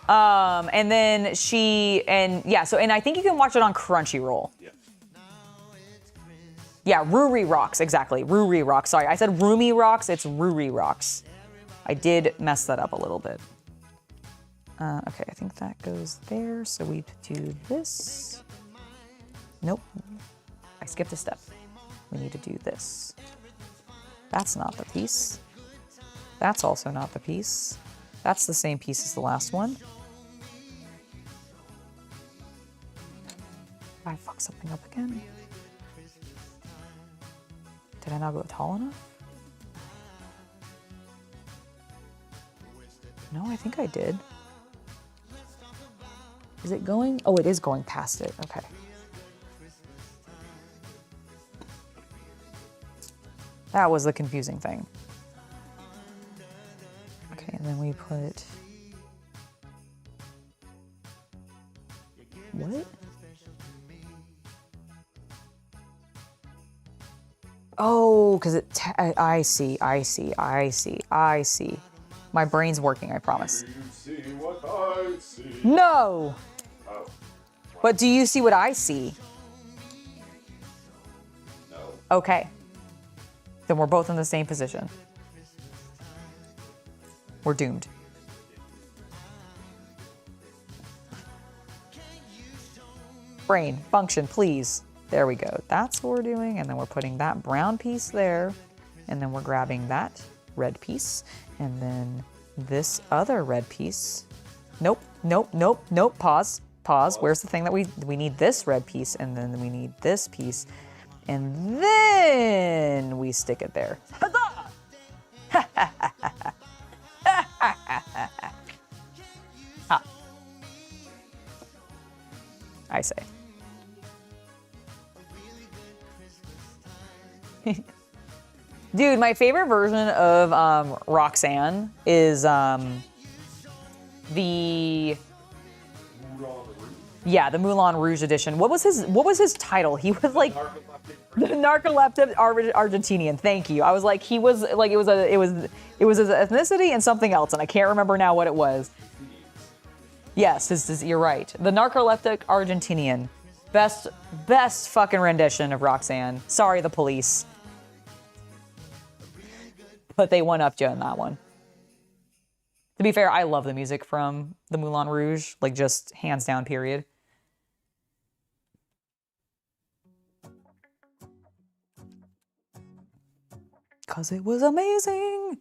S1: And then and I think you can watch it on Crunchyroll.
S2: Yeah.
S1: Yeah, Ruri Rocks, exactly. Ruri Rocks. Sorry, I said Roomy Rocks. It's Ruri Rocks. I did mess that up a little bit. Okay, I think that goes there. So we do this. Nope. I skipped a step. We need to do this. That's not the piece. That's also not the piece. That's the same piece as the last one. Did I fuck something up again? Did I not go tall enough? No, I think I did. Is it going? Oh, it is going past it. Okay. That was the confusing thing. Okay, and then we put... What? Oh, because it... I see. My brain's working, I promise.
S2: Do you see what I see?
S1: No!
S2: Oh.
S1: But do you see what I see?
S2: No.
S1: Okay. Then we're both in the same position. We're doomed. Brain, function, please. There we go. That's what we're doing. And then we're putting that brown piece there. And then we're grabbing that red piece. And then this other red piece. Nope. Pause. Where's the thing that we need this red piece, and then we need this piece. And then we stick it there. Huzzah! Ah. I say. Dude, my favorite version of Roxanne is the Moulin Rouge edition. What was his title? He was like the narcoleptic Argentinian. Thank you. I was like, he was like, it was his ethnicity and something else, and I can't remember now what it was. Yes, you're right. The narcoleptic Argentinian. Best fucking rendition of Roxanne. Sorry, the police. But they one-upped you on that one. To be fair, I love the music from the Moulin Rouge, like just hands down, period. Because it was amazing.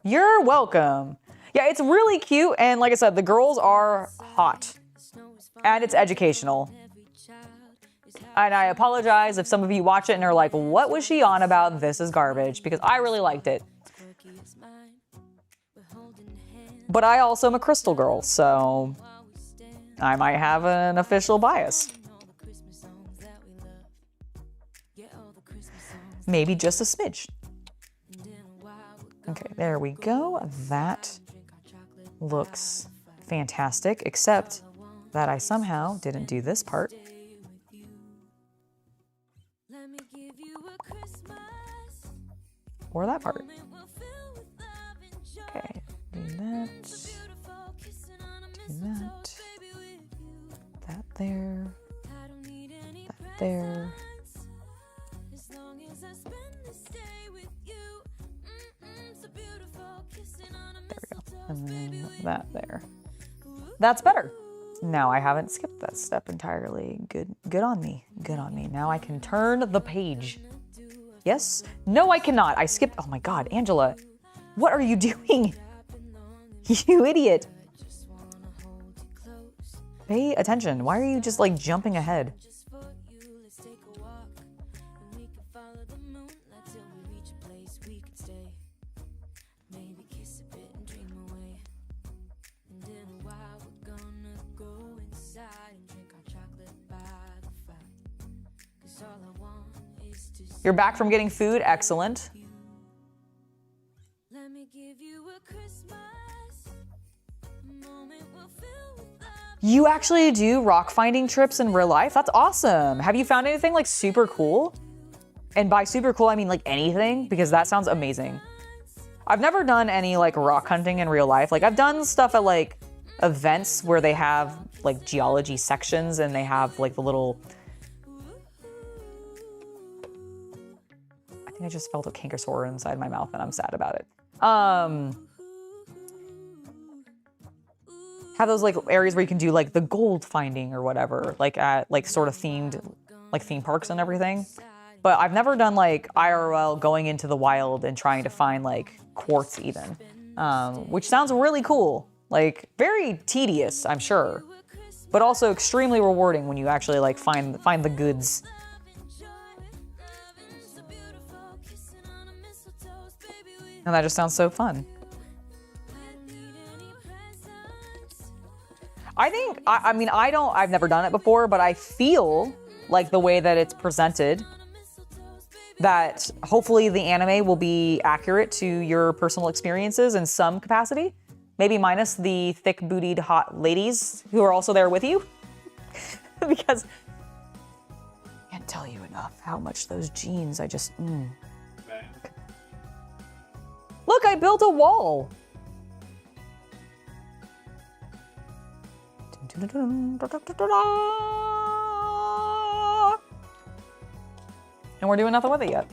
S1: You're welcome. Yeah, it's really cute. And like I said, the girls are hot. And it's educational. And I apologize if some of you watch it and are like, what was she on about? This is garbage. Because I really liked it. But I also am a crystal girl, so I might have an official bias. Maybe just a smidge. Okay, there we go. That looks fantastic, except that I somehow didn't do this part. Or that part. Okay, do that. Do that. That there. That there. There we go. And then that there. That's better. Now I haven't skipped that step entirely. Good on me. Good on me. Now I can turn the page. Yes? No, I cannot. I skipped. Oh my God, Angela. What are you doing? You idiot. Pay attention. Why are you just like jumping ahead? You're back from getting food. Excellent. You actually do rock finding trips in real life? That's awesome. Have you found anything like super cool? And by super cool, I mean like anything, because that sounds amazing. I've never done any like rock hunting in real life. Like I've done stuff at like events where they have like geology sections and they have like the little... I think I just felt a canker sore inside my mouth and I'm sad about it. have those like areas where you can do like the gold finding or whatever, like at like sort of themed, like theme parks and everything. But I've never done like IRL going into the wild and trying to find like quartz even, which sounds really cool. Like very tedious, I'm sure, but also extremely rewarding when you actually like find the goods. And that just sounds so fun. I think, I mean, I've never done it before, but I feel like the way that it's presented, that hopefully the anime will be accurate to your personal experiences in some capacity. Maybe minus the thick-bootied hot ladies who are also there with you. Because I can't tell you enough how much those jeans, I just, Look, I built a wall. And we're doing nothing with it yet.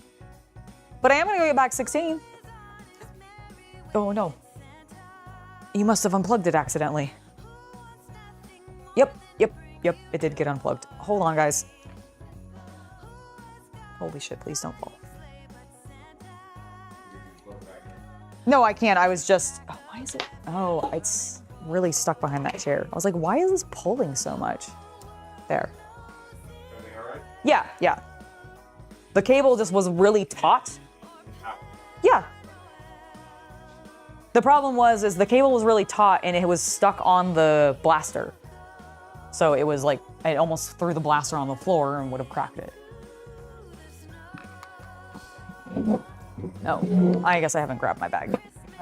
S1: But I am gonna go get back 16. Oh no. You must have unplugged it accidentally. Yep, it did get unplugged. Hold on, guys. Holy shit, please don't fall. No, I can't. I was just, oh, why is it? Oh, it's really stuck behind that chair. I was like, why is this pulling so much? There.
S2: Everything all right?
S1: Yeah. The cable just was really taut. Yeah. The problem is the cable was really taut and it was stuck on the blaster. So it was like, I almost threw the blaster on the floor and would have cracked it. Oh, I guess I haven't grabbed my bag.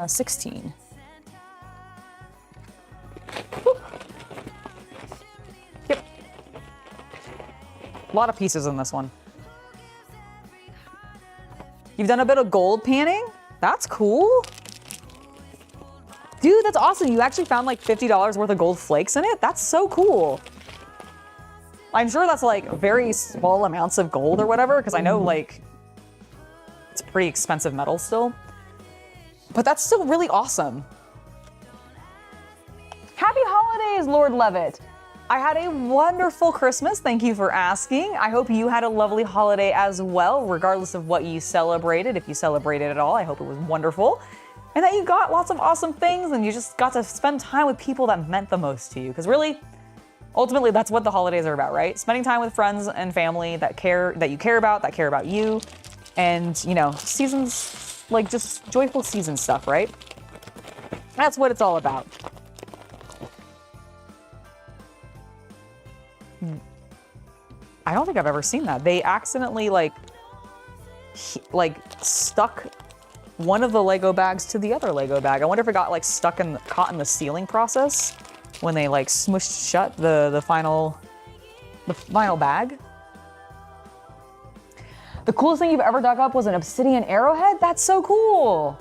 S1: 16. Whew. Yep. A lot of pieces in this one. You've done a bit of gold panning? That's cool. Dude, that's awesome. You actually found like $50 worth of gold flakes in it? That's so cool. I'm sure that's like very small amounts of gold or whatever, because I know like it's pretty expensive metal still. But that's still really awesome. Happy holidays, Lord Levitt. I had a wonderful Christmas. Thank you for asking. I hope you had a lovely holiday as well, regardless of what you celebrated. If you celebrated at all, I hope it was wonderful. And that you got lots of awesome things and you just got to spend time with people that meant the most to you. Because really, ultimately, that's what the holidays are about, right? Spending time with friends and family that you care about you. And, you know, seasons, like just joyful season stuff, right? That's what it's all about. I don't think I've ever seen that. They accidentally like stuck one of the Lego bags to the other Lego bag. I wonder if it got like caught in the sealing process when they like smushed shut the final bag. The coolest thing you've ever dug up was an obsidian arrowhead? That's so cool.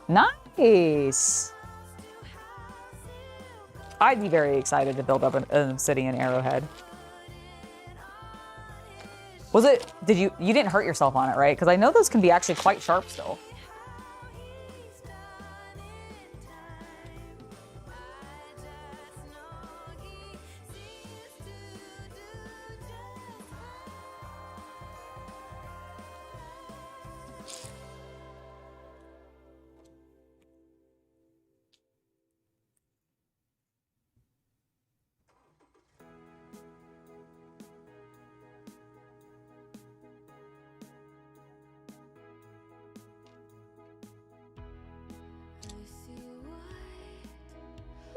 S1: Nice. I'd be very excited to build up an obsidian arrowhead. You didn't hurt yourself on it, right? Because I know those can be actually quite sharp still.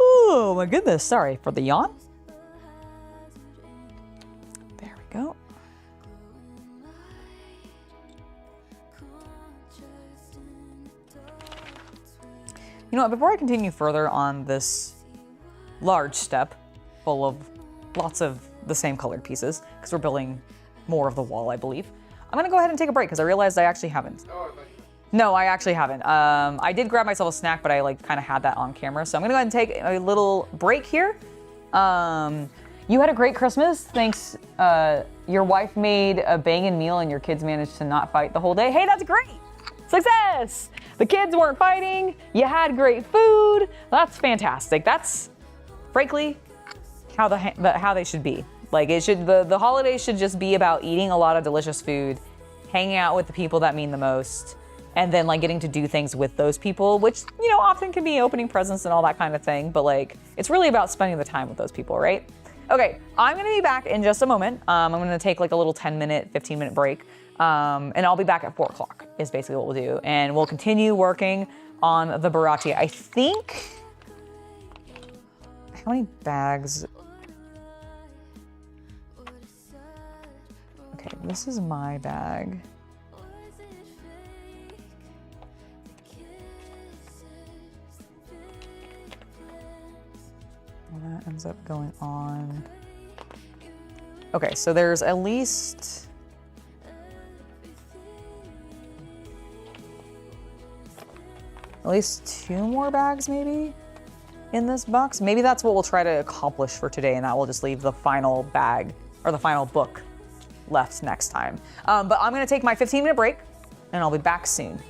S1: Oh my goodness, sorry for the yawn. There we go. You know what, before I continue further on this large step full of lots of the same colored pieces, because we're building more of the wall, I believe, I'm gonna go ahead and take a break because I realized I actually haven't. No, I actually haven't. I did grab myself a snack, but I like kind of had that on camera. So I'm gonna go ahead and take a little break here. You had a great Christmas. Thanks. Your wife made a banging meal and your kids managed to not fight the whole day. Hey, that's great. Success. The kids weren't fighting. You had great food. That's fantastic. That's frankly how how they should be. Like the holidays should just be about eating a lot of delicious food, hanging out with the people that mean the most, and then like getting to do things with those people, which, you know, often can be opening presents and all that kind of thing. But like, it's really about spending the time with those people, right? Okay, I'm gonna be back in just a moment. I'm gonna take like a little 10-minute, 15-minute break. And I'll be back at 4 o'clock is basically what we'll do. And we'll continue working on the Baratie. I think, how many bags? Okay, this is my bag. And that ends up going on. Okay, so there's at least two more bags maybe in this box. Maybe that's what we'll try to accomplish for today, and that will just leave the final bag or the final book left next time. But I'm gonna take my 15-minute break and I'll be back soon.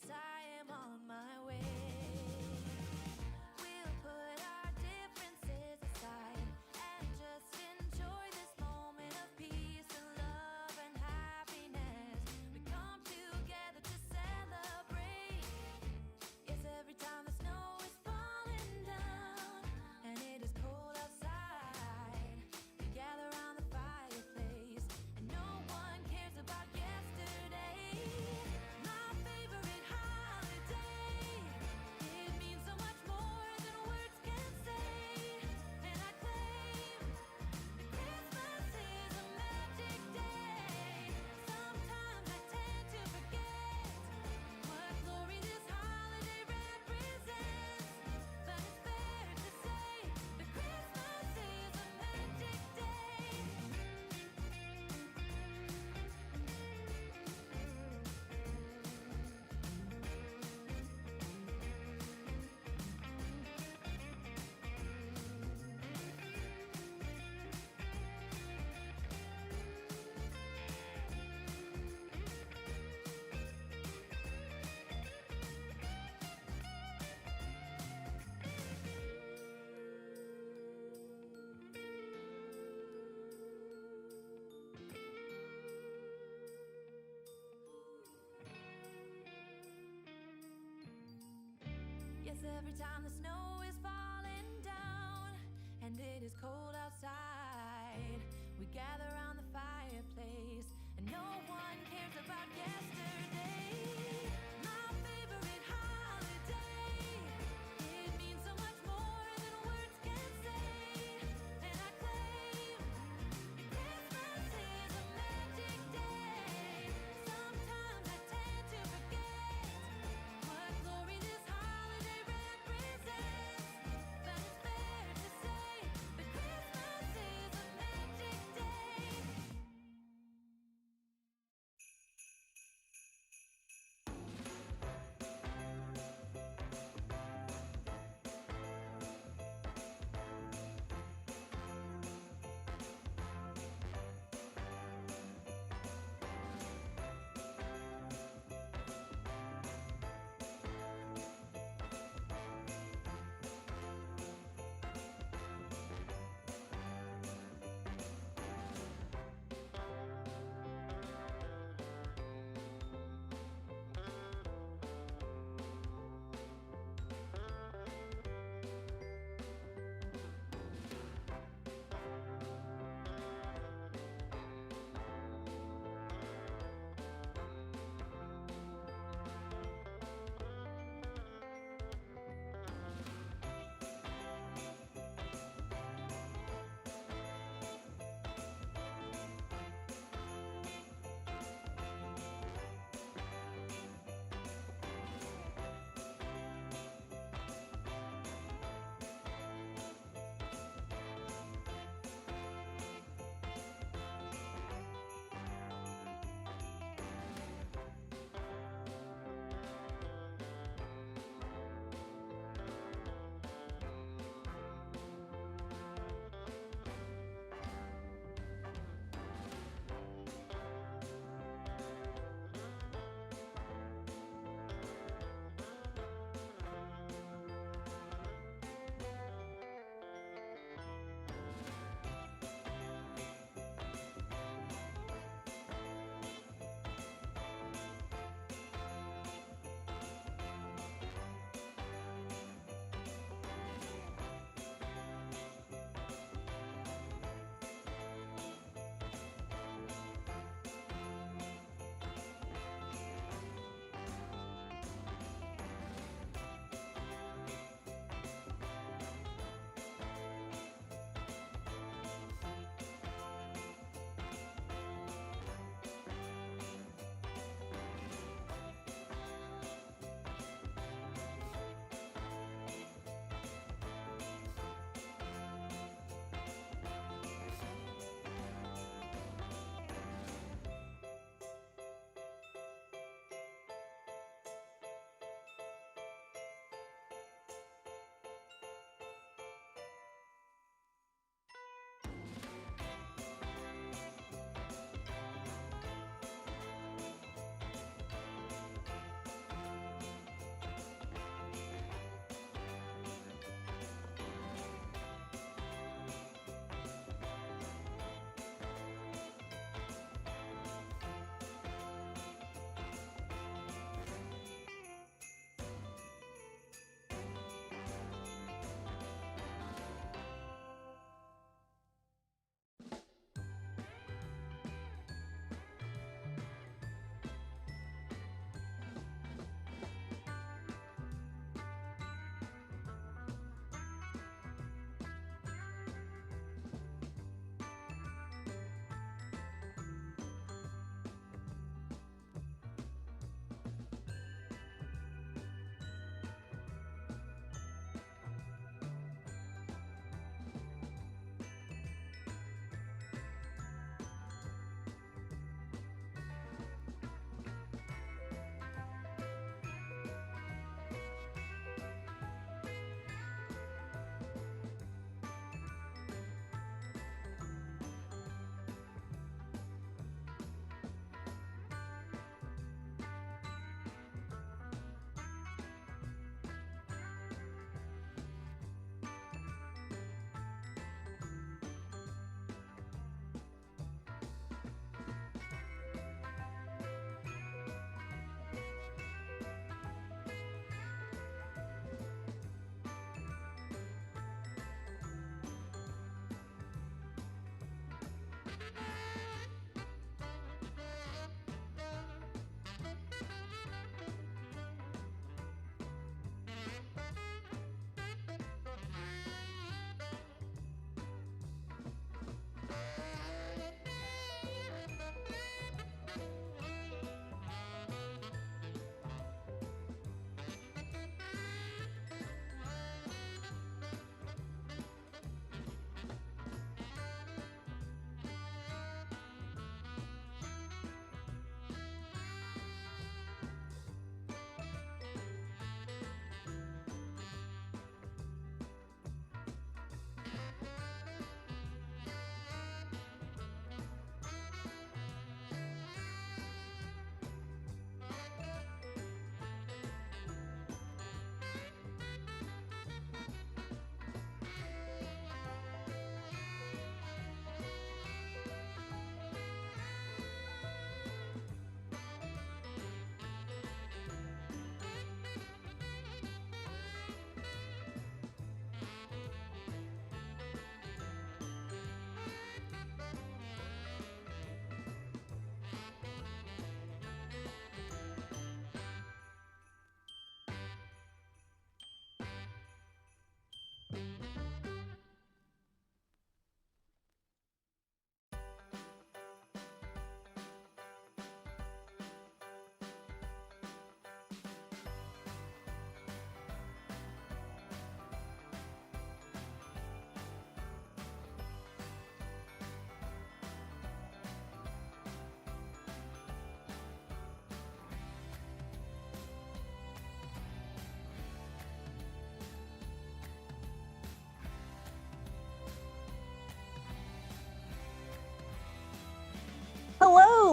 S3: yes, I am on my way. We'll put our differences aside and just enjoy this moment of peace and love and happiness. We come together to celebrate. Yes, every time the snow is falling down and it is cold outside, we gather around the fireplace and no one cares about yesterday. My favorite holiday, it means so much more than words can say. And I claim that Christmas is a magic day. Sometimes I tend to forget what glory this holiday represents, but it's fair to say that Christmas is a magic day. Yes, every time the snow is falling down and it is cold outside, we gather around the fireplace and no one cares about yesterday. My favorite holiday, it means so much more than words can say. And I claim that Christmas is a magic day. Sometimes I tend to forget what glory this holiday represents, but it's fair to say that Christmas is a magic day.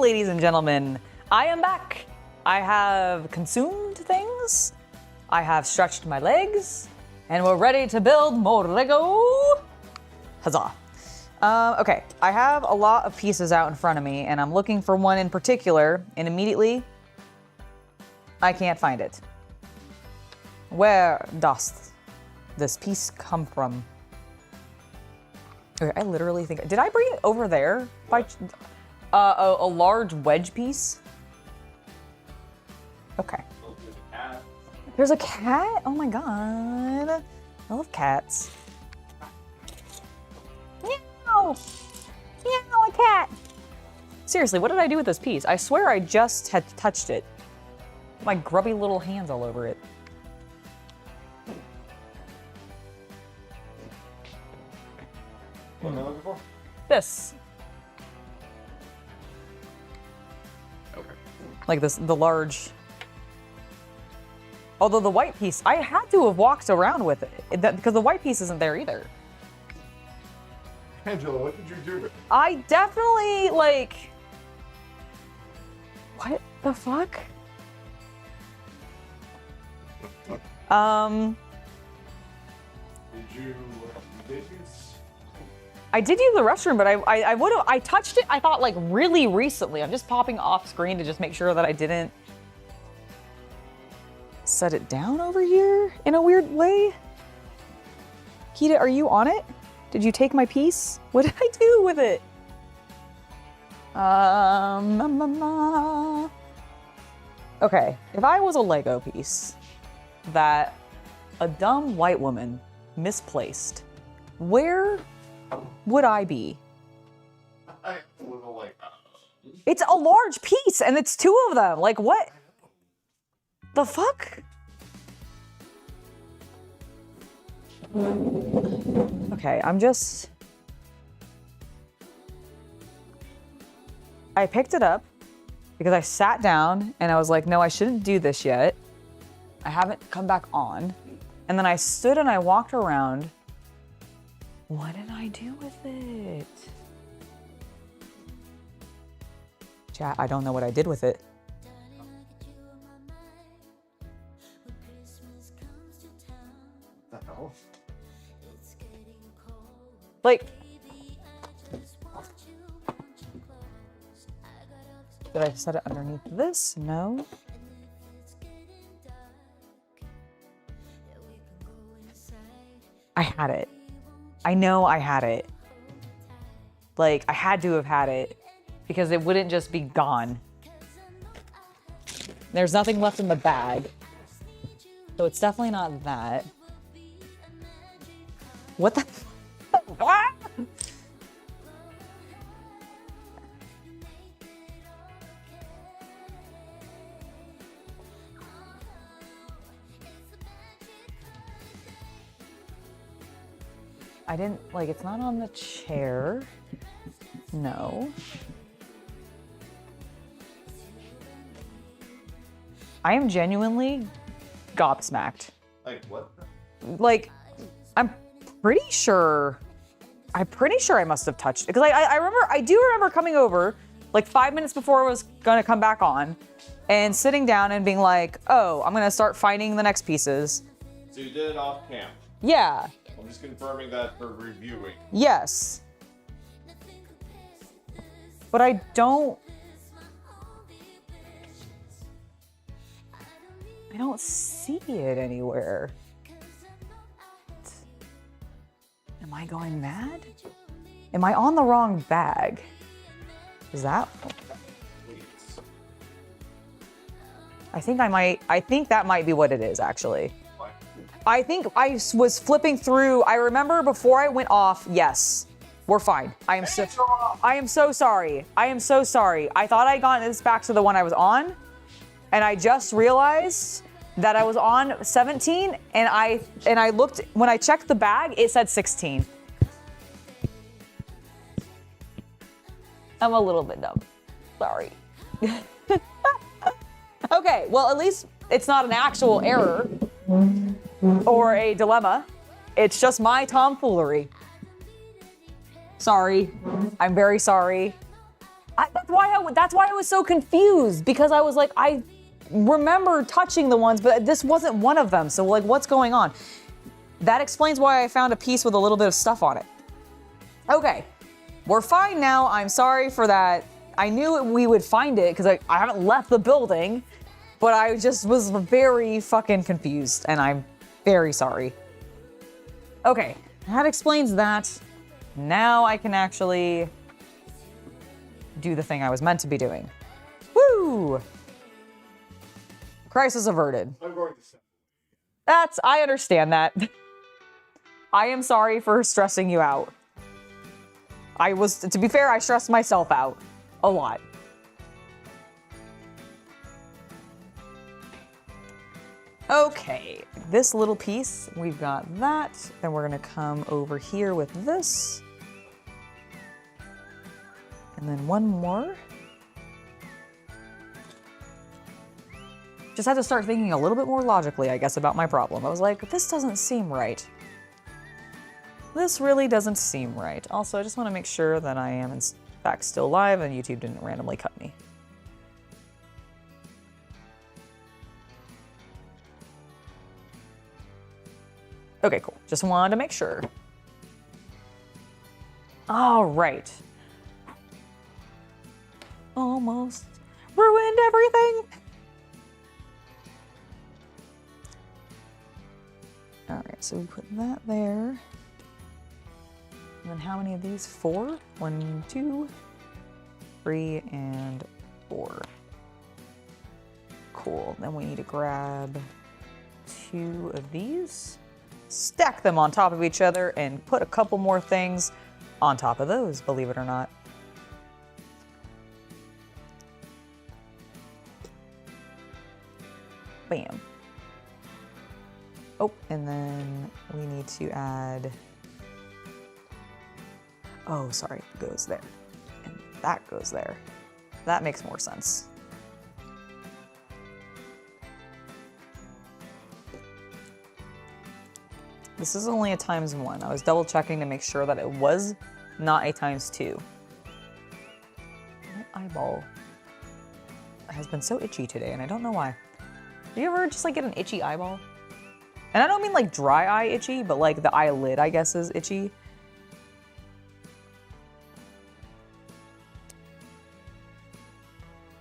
S1: ladies and gentlemen, I am back. I have consumed things, I have stretched my legs, and we're ready to build more Lego. Huzzah. Okay, I have a lot of pieces out in front of me, and I'm looking for one in particular, and immediately, I can't find it. Where does this piece come from? Okay, I literally think, did I bring it over there? By a large wedge piece? Okay. There's a cat? Oh my god. I love cats. Meow! Meow, a cat! Seriously, what did I do with this piece? I swear I just had touched it. My grubby little hands all over it.
S2: What am I looking for?
S1: This.
S2: Okay.
S1: Like this, the large. Although the white piece, I had to have walked around with it because the white piece isn't there either.
S2: Angela, what did you do to it?
S1: I definitely like. What the fuck? I did use the restroom, but I would have, I touched it, I thought like really recently. I'm just popping off screen to just make sure that I didn't set it down over here in a weird way. Kita, are you on it? Did you take my piece? What did I do with it? Okay, if I was a Lego piece that a dumb white woman misplaced, where would I be? It's a large piece and it's two of them. Like what? The fuck? Okay, I picked it up because I sat down and I was like, no, I shouldn't do this yet. I haven't come back on. And then I stood and I walked around. What did I do with it? Chat, I don't know what I did with it. Like, did I set it underneath this? No. I had it. I know I had it. Like, I had to have had it because it wouldn't just be gone. There's nothing left in the bag. So it's definitely not that. What the? Ah! I didn't, like, it's not on the chair. No. I am genuinely gobsmacked.
S2: Like what?
S1: Like, I'm pretty sure I must have touched it. Because I do remember coming over like 5 minutes before I was gonna come back on and sitting down and being like, oh, I'm gonna start finding the next pieces.
S2: So you did it off cam.
S1: Yeah.
S2: I'm just confirming that for reviewing.
S1: Yes. But I don't see it anywhere. Am I going mad? Am I on the wrong bag? Is that?
S2: Please.
S1: I think that might be what it is, actually.
S2: What?
S1: I think I was flipping through. I remember before I went off, yes, we're fine. I am so sorry. I am so sorry. I thought I'd gotten this back to the one I was on, and I just realized that I was on 17, and I looked, when I checked the bag, it said 16. I'm a little bit dumb. Sorry. Okay, well, at least it's not an actual error or a dilemma. It's just my tomfoolery. Sorry. I'm very sorry. That's that's why I was so confused, because I was like, I remember touching the ones, but this wasn't one of them. So like, what's going on? That explains why I found a piece with a little bit of stuff on it. Okay, we're fine now. I'm sorry for that. I knew we would find it because I haven't left the building, but I just was very fucking confused, and I'm very sorry. Okay, that explains that. Now I can actually do the thing I was meant to be doing. Woo! Crisis averted.
S2: I'm going to say.
S1: I understand that. I am sorry for stressing you out. To be fair, I stressed myself out a lot. Okay, this little piece, we've got that. Then we're gonna come over here with this. And then one more. Just had to start thinking a little bit more logically, I guess, about my problem. I was like, this doesn't seem right. This really doesn't seem right. Also, I just want to make sure that I am in fact still live and YouTube didn't randomly cut me. Okay, cool. Just wanted to make sure. All right. Almost ruined everything. All right, so we put that there. And then how many of these? 4? 1, 2, 3, and 4. Cool. Then we need to grab 2 of these, stack them on top of each other, and put a couple more things on top of those, believe it or not. Bam. Oh, and then we need to add, oh, sorry, it goes there. And that goes there. That makes more sense. This is only a ×1. I was double checking to make sure that it was not a ×2. My eyeball has been so itchy today, and I don't know why. Do you ever just like get an itchy eyeball? And I don't mean like dry eye itchy, but like the eyelid, I guess, is itchy.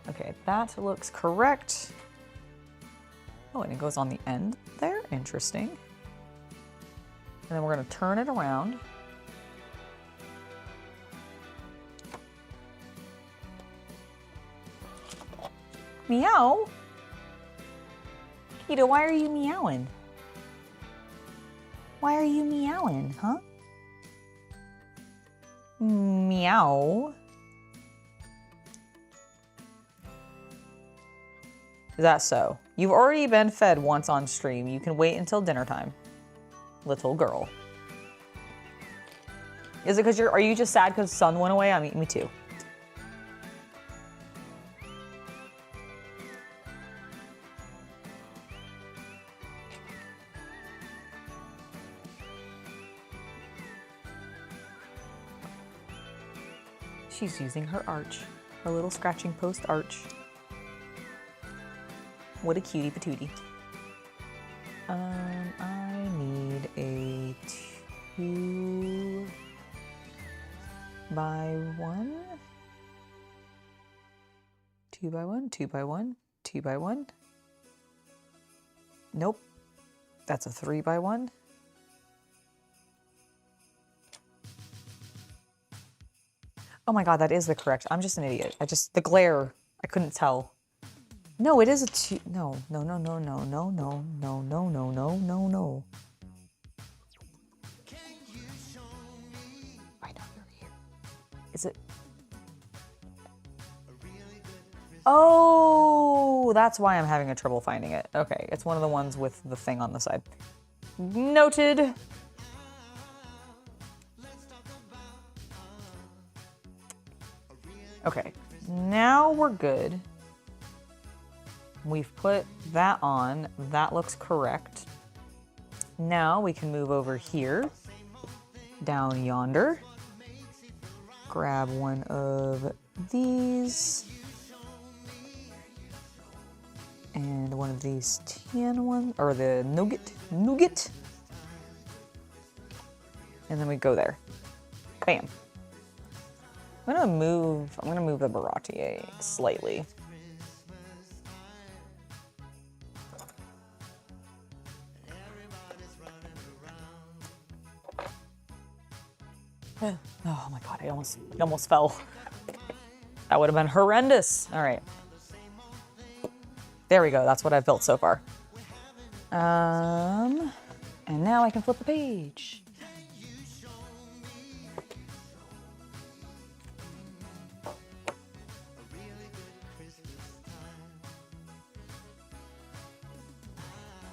S1: Okay, that looks correct. Oh, and it goes on the end there. Interesting. And then we're gonna turn it around. Meow? Kita, why are you meowing? Why are you meowing, huh? Meow. Is that so? You've already been fed once on stream. You can wait until dinner time. Little girl. Is it because are you just sad because sun went away? I mean, me too. She's using her arch, her little scratching post arch. What a cutie patootie. I need a 2 by 1. 2 by 1, 2 by 1, 2 by 1. Nope. That's a 3 by 1. Oh my god, that is the correct. I'm just an idiot. The glare, I couldn't tell. No, it is a 2. No, no, no, no, no, no, no, no, no, no, no, no, no. I know you're here. Is it? Oh, that's why I'm having a trouble finding it. Okay, it's one of the ones with the thing on the side. Noted. Okay, now we're good. We've put that on. That looks correct. Now we can move over here, down yonder. Grab one of these. And one of these tan ones, or the nougat. And then we go there. Bam. I'm gonna move the Baratie slightly. Oh my god, I almost fell. That would have been horrendous. All right. There we go. That's what I've built so far. And now I can flip the page.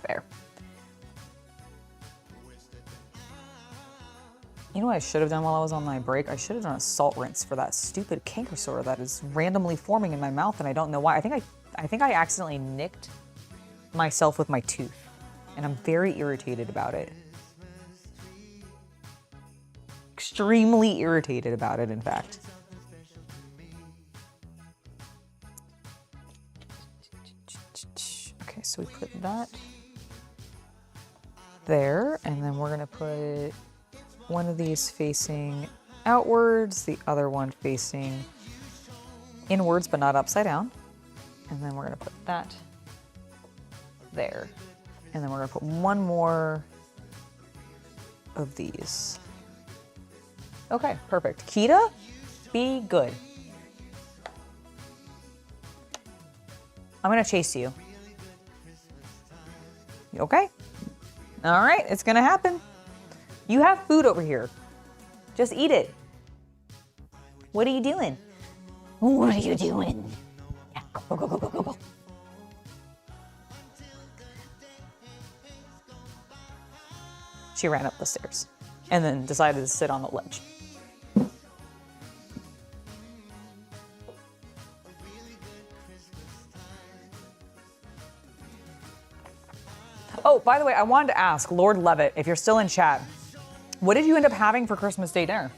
S1: There. You know what I should have done while I was on my break? I should have done a salt rinse for that stupid canker sore that is randomly forming in my mouth, and I don't know why. I think I accidentally nicked myself with my tooth, and I'm very irritated about it. Extremely irritated about it, in fact. Okay, so we put that there, and then we're gonna put one of these facing outwards, the other one facing inwards but not upside down. And then we're gonna put that there. And then we're gonna put one more of these. Okay, perfect. Kita, be good. I'm gonna chase you. You okay? All right, it's gonna happen. You have food over here. Just eat it. What are you doing? What are you doing? Yeah, go, go, go, go, go, go. She ran up the stairs and then decided to sit on the ledge. Oh, by the way, I wanted to ask Lord Levitt, if you're still in chat, what did you end up having for Christmas Day dinner?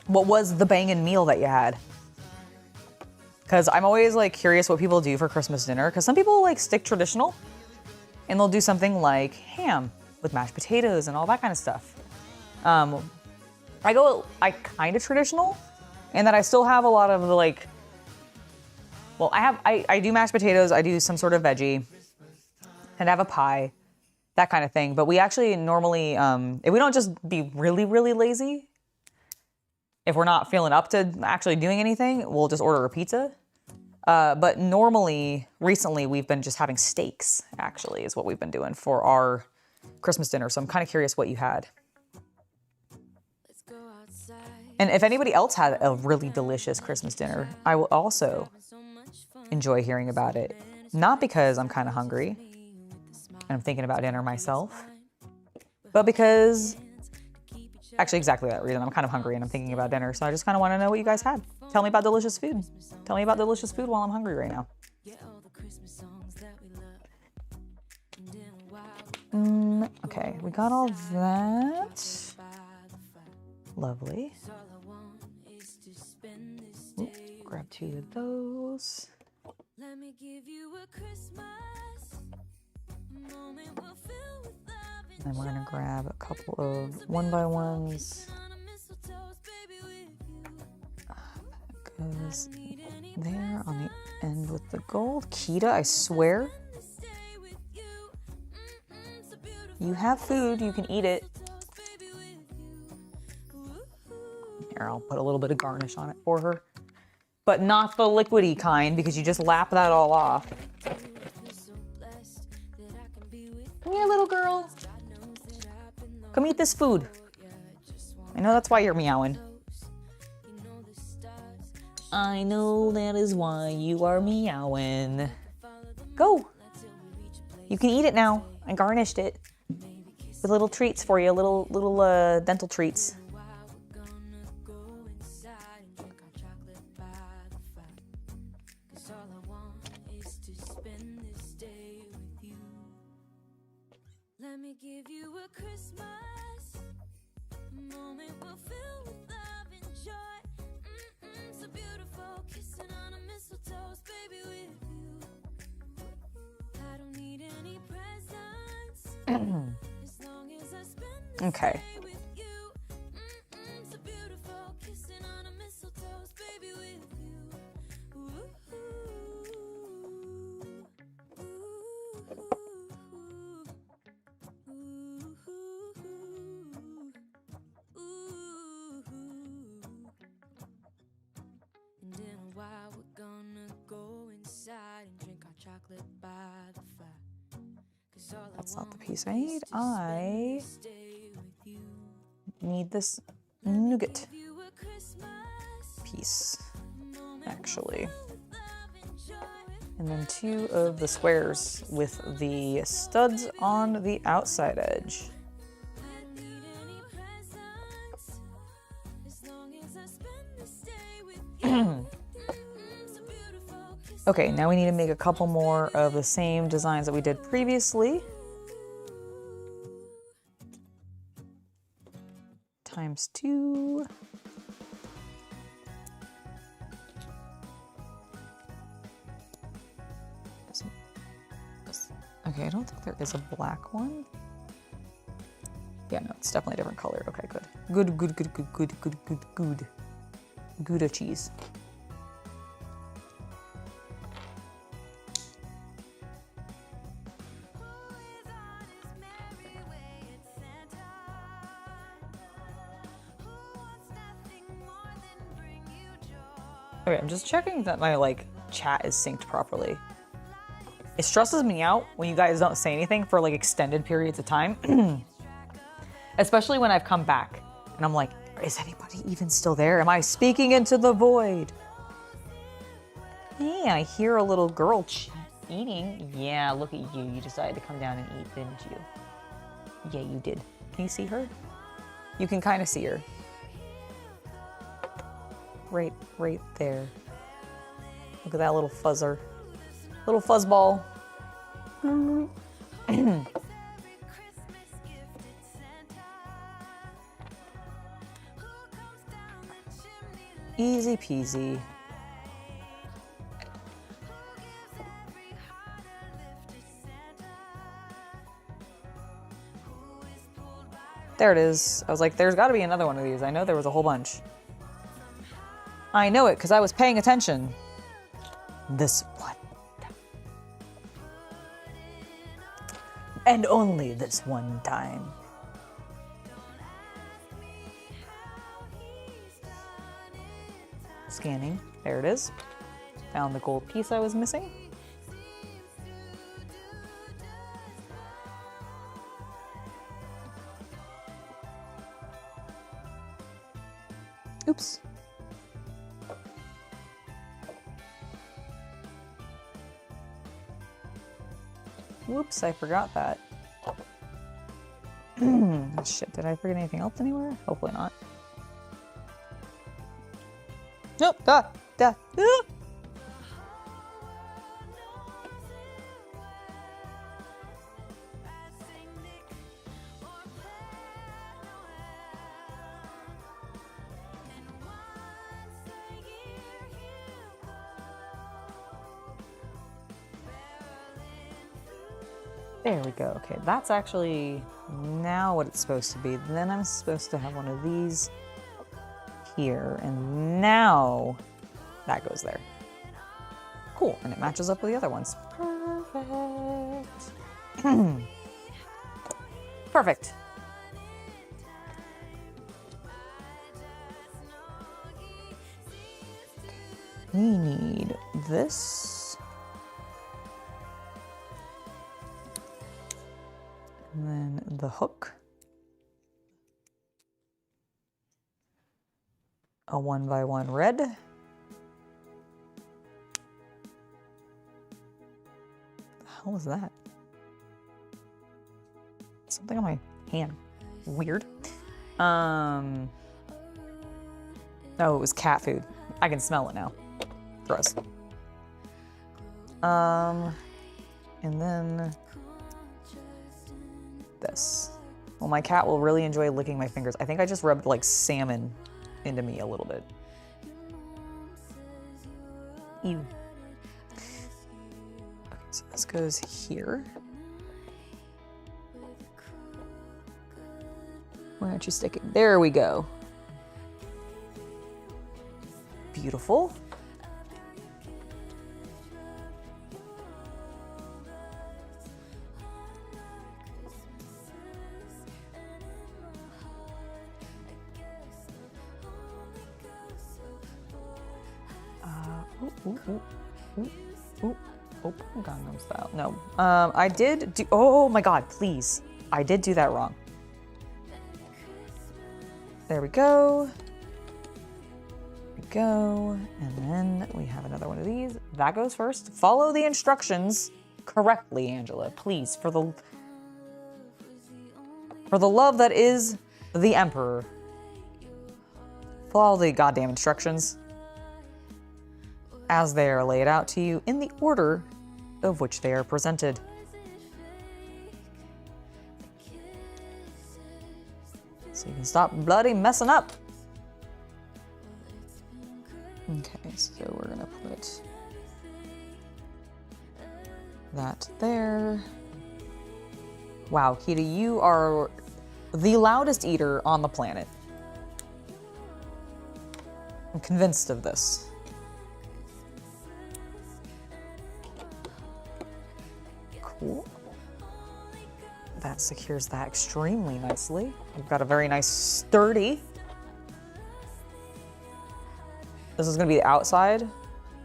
S1: What was the bangin' meal that you had? Because I'm always like curious what people do for Christmas dinner, because some people like stick traditional and they'll do something like ham with mashed potatoes and all that kind of stuff. I kind of traditional, and that I still have a lot of the like, well, I do mashed potatoes, I do some sort of veggie, and I have a pie, that kind of thing. But we actually normally, if we don't just be really, really lazy, if we're not feeling up to actually doing anything, we'll just order a pizza. But normally, recently, we've been just having steaks, actually, is what we've been doing for our Christmas dinner. So I'm kind of curious what you had. And if anybody else had a really delicious Christmas dinner, I will also enjoy hearing about it. Not because I'm kind of hungry and I'm thinking about dinner myself, but because, actually exactly that reason, I'm kind of hungry and I'm thinking about dinner. So I just kind of want to know what you guys had. Tell me about delicious food. Tell me about delicious food while I'm hungry right now. Okay, we got all that. Lovely. Ooh, grab 2 of those.
S3: Let me give you a Christmas moment we'll fill with love and
S1: And then we're gonna grab a couple of 1x1s. Goes there on the end with the gold. Kita, I swear. You have food, you can eat it. Here, I'll put a little bit of garnish on it for her. But not the liquidy kind, because you just lap that all off. Come here, little girl. Come eat this food. I know that's why you're meowing. I know that is why you are meowing. Go. You can eat it now. I garnished it with little treats for you, little dental treats.
S3: Let me give you a Christmas moment we'll fill with love and joy. beautiful, kissing on a mistletoe, baby, with you. I don't need any presents as long as I spend this
S1: Okay.
S3: day with you. So beautiful, kissing on a mistletoe, baby, with you. Ooh, And in a while we're gonna go inside and drink our chocolate by the fire. 'Cause all
S1: That's
S3: I
S1: not the
S3: want
S1: piece I
S3: is
S1: need.
S3: to spend
S1: I
S3: this day with you.
S1: need this nougat
S3: Give you a Christmas
S1: piece,
S3: moment
S1: actually.
S3: full of love and joy.
S1: And then 2 of the squares with the studs on the outside edge.
S3: I don't need any presents as long as I spend this day with you. So beautiful, kiss
S1: Okay, now we need to make a couple more of the same designs that we did previously. Times 2. Okay, I don't think there is a black one. Yeah, no, it's definitely a different color. Okay, good. Good, good, good, good, good, good, good, good. Gouda cheese.
S3: Who is on his merry way? It's Santa. Who wants nothing more than bring you joy?
S1: Okay, I'm just checking that my chat is synced properly. It stresses me out when you guys don't say anything for extended periods of time. Especially when I've come back and I'm like, is anybody even still there? Am I speaking into the void? Hey, I hear a little girl eating. Yeah, look at you. You decided to come down and eat, didn't you? Yeah, you did. Can you see her? You can kind of see her. Right there. Look at that little fuzzer. Little fuzzball.
S3: Every Christmas gift it's Santa. Who comes down the chimney?
S1: Easy peasy.
S3: Who gives every heart a lift? It's Santa. Who is pulled by
S1: There it is. I was like, there's got to be another one of these. I know there was a whole bunch. I know it because I was paying attention. This one. And only this one time. Scanning. There it is. Found the gold piece I was missing. Oops. Whoops, I forgot that. Shit, did I forget anything else anywhere? Hopefully not. Nope, ah. There we go. Okay, that's actually now what it's supposed to be. Then I'm supposed to have one of these here, and now that goes there. Cool, and it matches up with the other ones. Perfect. Perfect. We need this. And then the hook. A 1x1 red. The hell is that? Something on my hand. Weird. Oh, it was cat food. I can smell it now. Gross. And then this. Well, my cat will really enjoy licking my fingers. I think I just rubbed like salmon into me a little bit. Ew. Okay, so this goes here. Where aren't you sticking? There we go. Beautiful. Oh, Gangnam Style. No. I did do. Oh my God! Please, I did do that wrong. There we go. There we go. And then we have another one of these. That goes first. Follow the instructions correctly, Angela. Please, for the love that is the Emperor. Follow the goddamn instructions as they are laid out to you in the order of which they are presented. So you can stop bloody messing up. Okay, so we're gonna put that there. Wow, Kita, you are the loudest eater on the planet. I'm convinced of this. Cool. That secures that extremely nicely. We've got a very nice sturdy. This is gonna be the outside,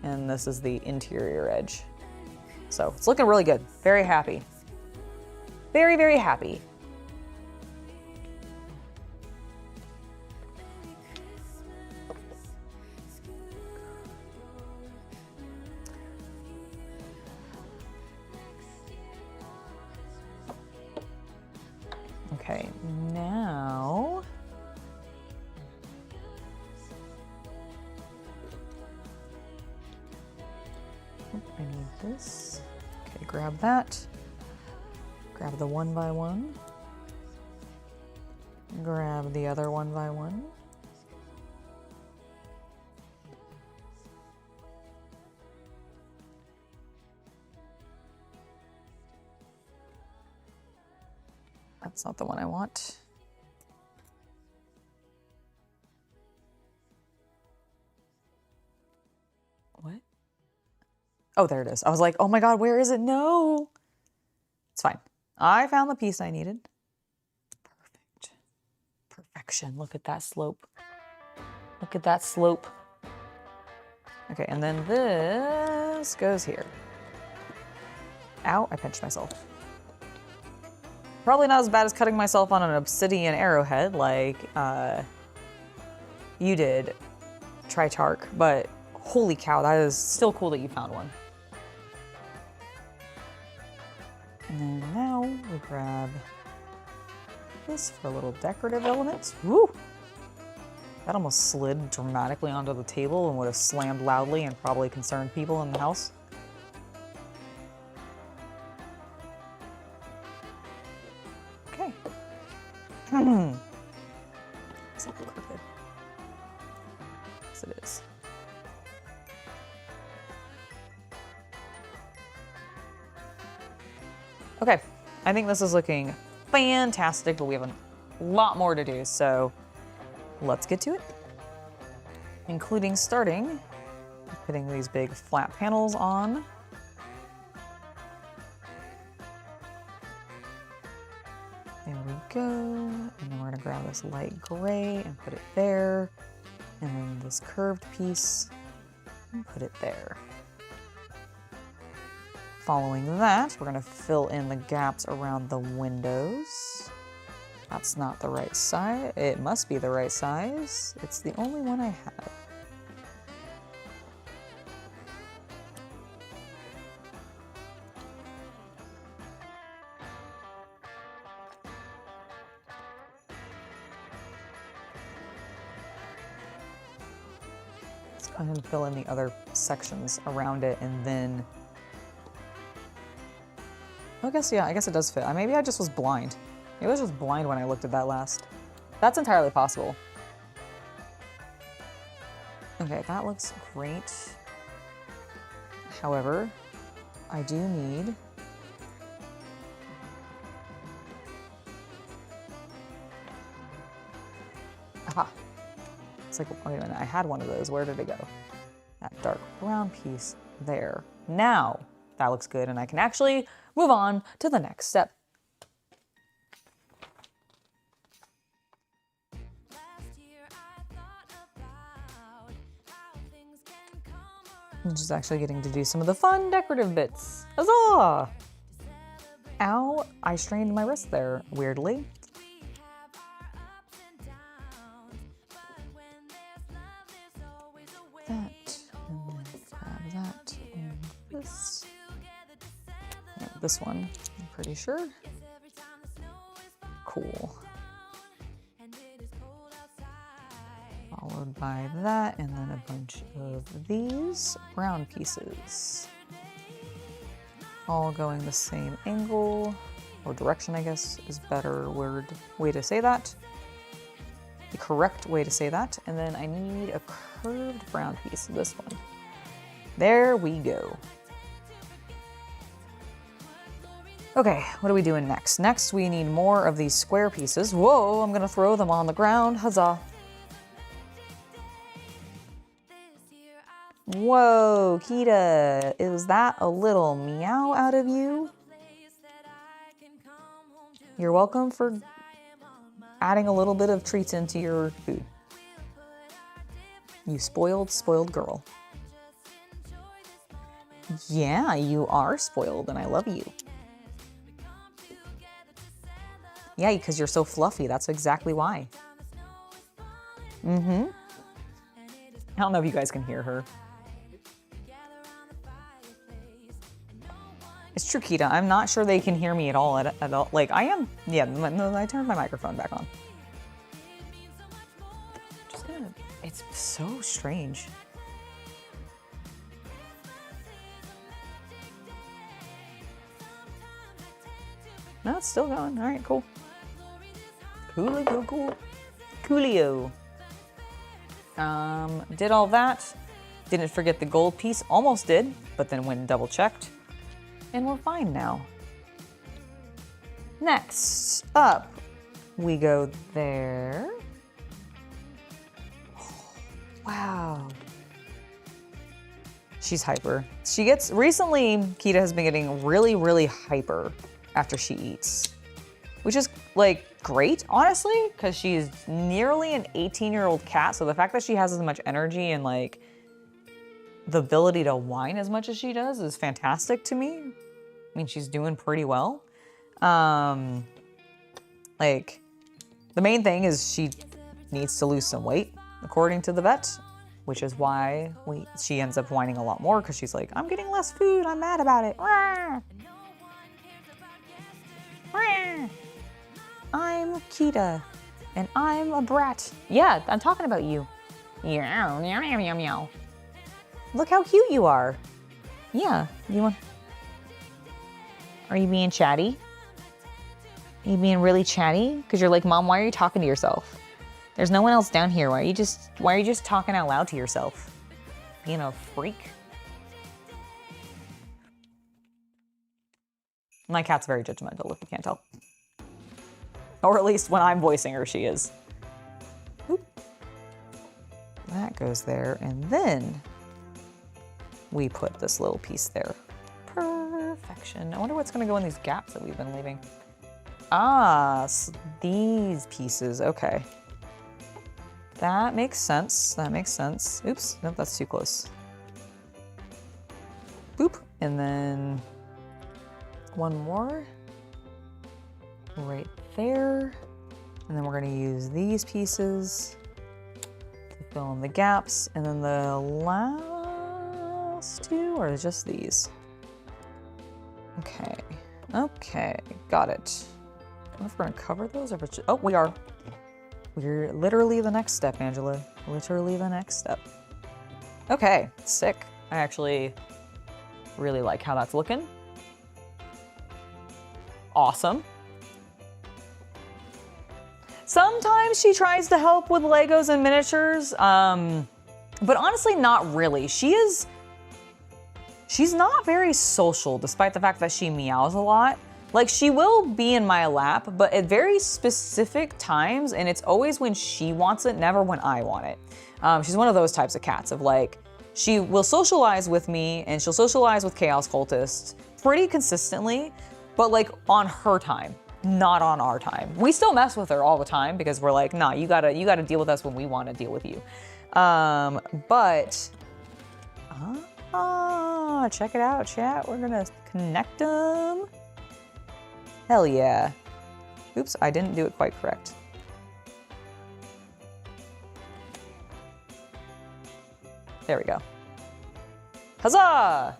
S1: and this is the interior edge. So it's looking really good. Very happy. Very, very happy. Okay, now I need this. Okay, grab that. Grab the 1x1. Grab the other 1x1. That's not the one I want. What? Oh, there it is. I was like, oh my God, where is it? No. It's fine. I found the piece I needed. Perfect. Perfection. Look at that slope. Look at that slope. Okay, and then this goes here. Ow, I pinched myself. Probably not as bad as cutting myself on an obsidian arrowhead like you did, Tritarch, but holy cow, that is still cool that you found one. And then now we grab this for a little decorative element. Woo! That almost slid dramatically onto the table and would have slammed loudly and probably concerned people in the house. Okay. Is it crooked? Yes, it is. Okay, I think this is looking fantastic, but we have a lot more to do, so let's get to it. Including starting with putting these big flat panels on. There we go. And then we're gonna grab this light gray and put it there. And then this curved piece and put it there. Following that, we're gonna fill in the gaps around the windows. That's not the right size. It must be the right size. It's the only one I have. Let's go ahead and fill in the other sections around it, and then I guess, yeah, I guess it does fit. Maybe I just was blind. Maybe I was just blind when I looked at that last. That's entirely possible. Okay, that looks great. However, I do need aha. It's like, wait a minute, I had one of those. Where did it go? That dark brown piece there. Now that looks good, and I can actually move on to the next step.
S3: Last year I thought about how things can come
S1: I'm just actually getting to do some of the fun decorative bits. Huzzah! Ow, I strained my wrist there, weirdly.
S3: We have our ups and downs, but when there's love, there's always a way.
S1: That, and then grab that, and this.
S3: Together to celebrate.
S1: Yeah, this one, I'm pretty sure.
S3: Every time the snow is
S1: Cool.
S3: and it is cold outside.
S1: Followed by that, and then a bunch of these brown pieces. All going the same angle, or direction, I guess, is better way to say that. The correct way to say that. And then I need a curved brown piece, this one. There we go. Okay, what are we doing next? Next, we need more of these square pieces. Whoa, I'm gonna throw them on the ground, huzzah.
S3: This year I
S1: Whoa, Kita, is that a little meow out of you?
S3: place that I can come home to.
S1: You're welcome for
S3: I am on my
S1: adding a little bit of treats into your food.
S3: put our different
S1: You spoiled girl.
S3: just enjoy this moment.
S1: Yeah, you are spoiled and I love you.
S3: We come together to celebrate.
S1: Yeah, because you're so fluffy, that's exactly why.
S3: Time the snow is fun
S1: Mm-hmm.
S3: and it is
S1: I don't know if you guys can hear her.
S3: gather around the fireplace and no one
S1: It's true, Kita, I'm not sure they can hear me at all. At all. Like, I am, yeah, no, I turned my microphone back on.
S3: means so much more.
S1: Just gonna, it's so strange. No, it's still going. All right, cool. Cool. Coolio. Did all that. Didn't forget the gold piece. Almost did, but then went and double checked. And we're fine now. Next up, we go there. Wow. She's hyper. Recently, Kita has been getting really, really hyper after she eats, which is like great, honestly, because she's nearly an 18-year-old cat. So the fact that she has as much energy and like the ability to whine as much as she does is fantastic to me. I mean, she's doing pretty well. Like the main thing is she needs to lose some weight, according to the vet, which is why she ends up whining a lot more because she's like, I'm getting less food, I'm mad about it. Rah! Rah! I'm Kita, and I'm a brat. Yeah, I'm talking about you. Meow, meow, meow, meow, meow. Look how cute you are. Yeah, are you being chatty? Are you being really chatty? Because you're like, Mom, why are you talking to yourself? There's no one else down here. Why are you just talking out loud to yourself? Being a freak. My cat's very judgmental, if you can't tell. Or at least when I'm voicing her, she is. Oop. That goes there, and then we put this little piece there. Perfection. I wonder what's gonna go in these gaps that we've been leaving. Ah, these pieces, okay. That makes sense, that makes sense. Oops, nope, that's too close. Boop, and then one more right there. And then we're gonna use these pieces to fill in the gaps. And then the last two, or just these? Okay, okay, got it. I don't know if we're gonna cover those or if it's just, oh, we are. We're literally the next step, Angela. Literally the next step. Okay, sick. I actually really like how that's looking. Awesome. Sometimes she tries to help with Legos and miniatures, but honestly, not really. She she's not very social, despite the fact that she meows a lot. Like, she will be in my lap, but at very specific times, and it's always when she wants it, never when I want it. She's one of those types of cats of like, she will socialize with me and she'll socialize with Chaos Cultist pretty consistently, but like on her time, not on our time. We still mess with her all the time because we're like, nah, you gotta deal with us when we want to deal with you. Check it out, chat. We're gonna connect them. Hell yeah. Oops, I didn't do it quite correct. There we go. Huzzah!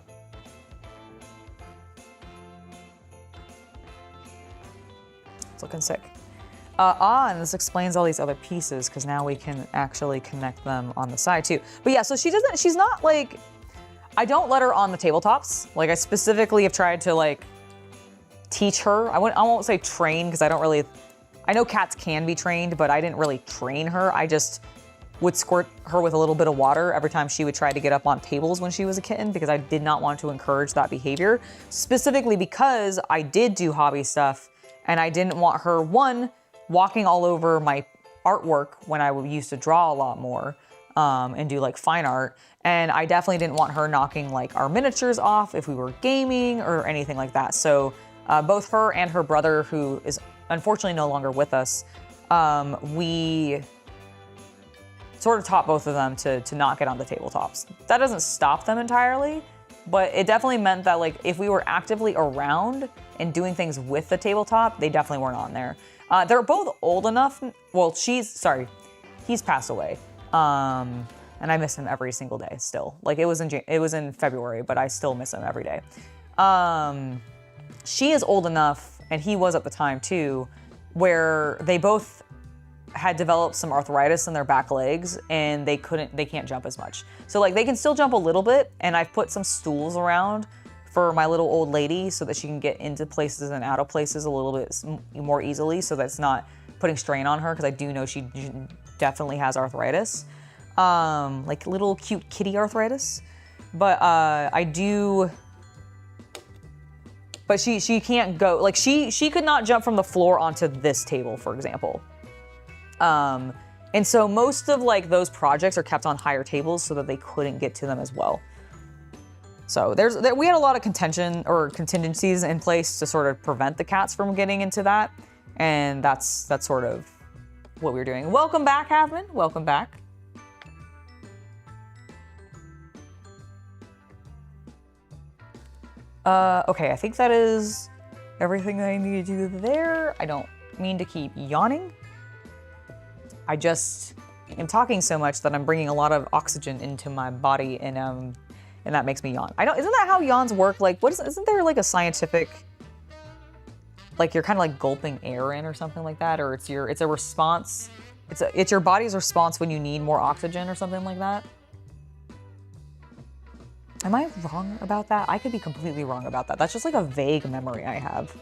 S1: It's looking sick. And this explains all these other pieces because now we can actually connect them on the side too. But yeah, so she's not like, I don't let her on the tabletops. Like, I specifically have tried to like teach her. I won't say train because I know cats can be trained, but I didn't really train her. I just would squirt her with a little bit of water every time she would try to get up on tables when she was a kitten because I did not want to encourage that behavior, specifically because I did do hobby stuff and I didn't want her, one, walking all over my artwork when I used to draw a lot more and do like fine art. And I definitely didn't want her knocking like our miniatures off if we were gaming or anything like that. So both her and her brother, who is unfortunately no longer with us, we sort of taught both of them to not get on the tabletops. That doesn't stop them entirely, but it definitely meant that like if we were actively around and doing things with the tabletop, they definitely weren't on there. They're both old enough. Well, he's passed away. And I miss him every single day still. Like, it was in February, but I still miss him every day. She is old enough, and he was at the time too, where they both had developed some arthritis in their back legs and they can't jump as much. So like, they can still jump a little bit, and I've put some stools around for my little old lady so that she can get into places and out of places a little bit more easily, so that's not putting strain on her, because I do know she definitely has arthritis. Like little cute kitty arthritis. But but she can't go, like she could not jump from the floor onto this table, for example. And so most of like those projects are kept on higher tables so that they couldn't get to them as well. So we had a lot of contingencies in place to sort of prevent the cats from getting into that. And that's sort of what we were doing. Welcome back, Havman. Welcome back. Okay, I think that is everything that I need to do there. I don't mean to keep yawning. I just am talking so much that I'm bringing a lot of oxygen into my body, and that makes me yawn. Isn't that how yawns work? Like, isn't there like a scientific, like you're kind of like gulping air in or something like that, or it's a response. It's your body's response when you need more oxygen or something like that. Am I wrong about that? I could be completely wrong about that. That's just like a vague memory I have.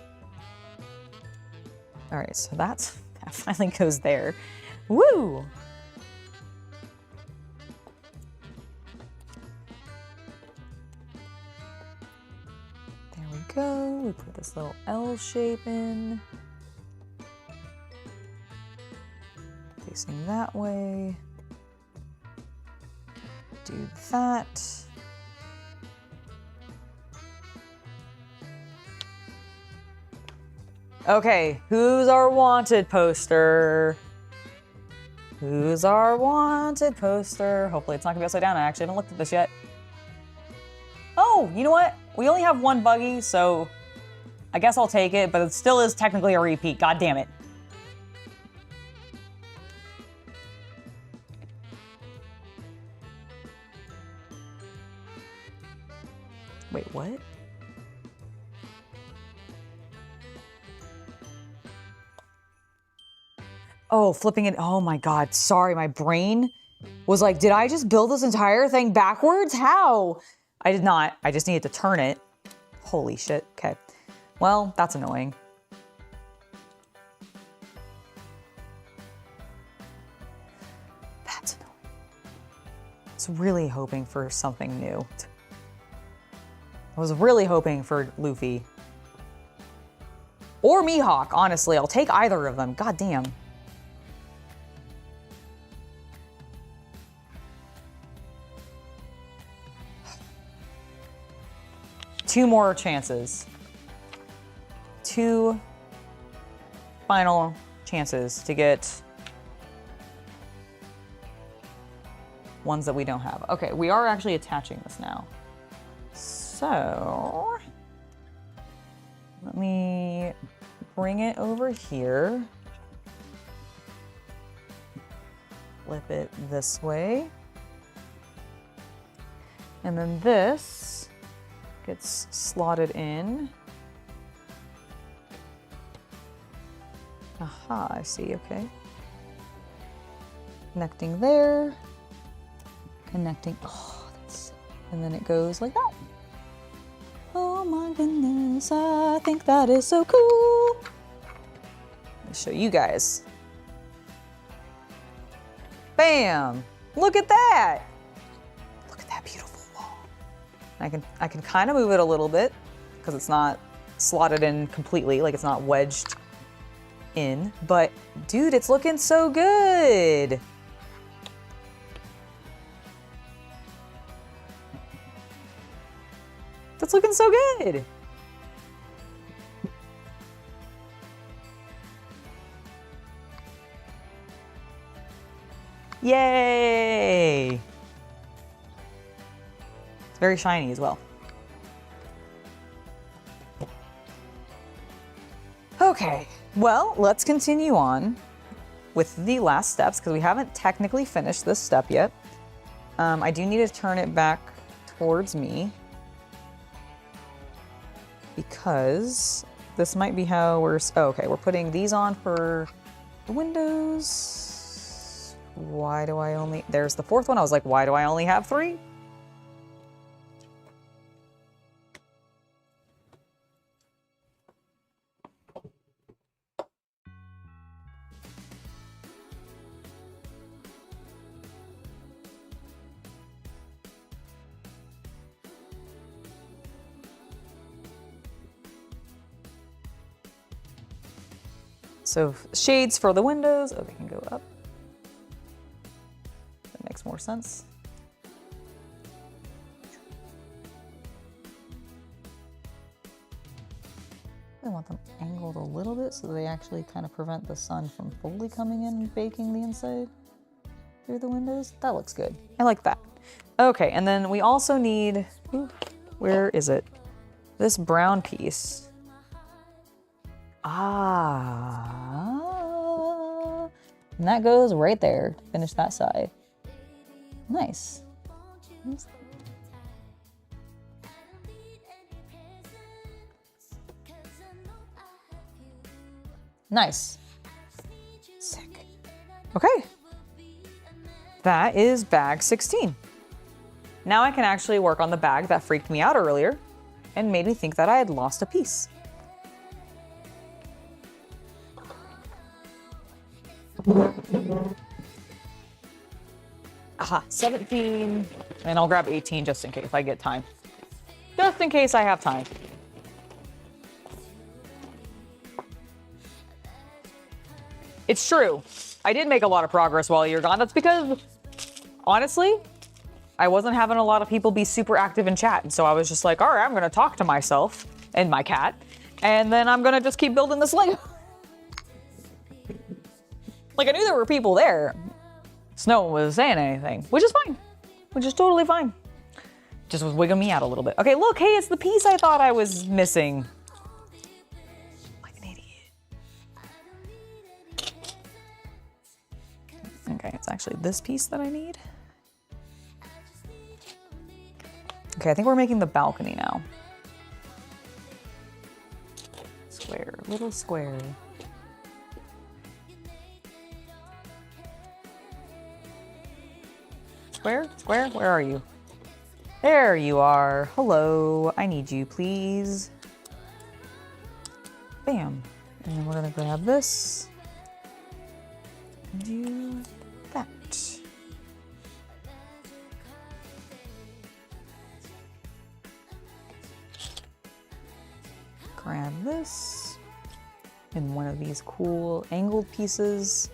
S1: All right, so that finally goes there. Woo! There we go. We put this little L shape in. Facing that way. Do that. Okay, who's our wanted poster? Who's our wanted poster? Hopefully it's not gonna be upside down. I actually haven't looked at this yet. Oh, you know what? We only have one buggy, so I guess I'll take it, but it still is technically a repeat. God damn it. Wait, what? Oh, flipping it. Oh my God. Sorry, my brain was like, did I just build this entire thing backwards? How? I did not. I just needed to turn it. Holy shit. Okay. Well, that's annoying. That's annoying. I was really hoping for something new. I was really hoping for Luffy. Or Mihawk, honestly. I'll take either of them. God damn. Two more chances. Two final chances to get ones that we don't have. Okay, we are actually attaching this now. So let me bring it over here. Flip it this way. And then this gets slotted in. Aha, I see, okay. Connecting there. Connecting, oh, that's, and then it goes like that. Oh my goodness, I think that is so cool. Let me show you guys. Bam! Look at that! Look at that beautiful wall. I can kind of move it a little bit because it's not slotted in completely, like it's not wedged in, but dude, it's looking so good. That's looking so good. Yay! It's very shiny as well. Okay, well, let's continue on with the last steps because we haven't technically finished this step yet. I do need to turn it back towards me because this might be how we're, oh, okay, we're putting these on for the windows. Why do I only, there's the fourth one. I was like, why do I only have 3? So shades for the windows. Oh, they can go up. That makes more sense. I want them angled a little bit so they actually kind of prevent the sun from fully coming in and baking the inside through the windows. That looks good. I like that. Okay, and then we also need, ooh, where is it? This brown piece. Ah, and that goes right there to finish that side. Nice. Nice. Sick. Okay. That is bag 16. Now I can actually work on the bag that freaked me out earlier and made me think that I had lost a piece. Aha, 17, and I'll grab 18 just in case I get time. Just in case I have time. It's true. I did make a lot of progress while you're gone. That's because, honestly, I wasn't having a lot of people be super active in chat. And so I was just like, all right, I'm going to talk to myself and my cat, and then I'm going to just keep building this Lego. Like, I knew there were people there. Just no one was saying anything, which is fine. Which is totally fine. Just was wigging me out a little bit. Okay, look, hey, it's the piece I thought I was missing. Like an idiot. Okay, it's actually this piece that I need. Okay, I think we're making the balcony now. Square, little square. Square? Square? Where are you? There you are. Hello. I need you, please. Bam. And then we're gonna grab this. And do that. grab this in one of these cool angled pieces.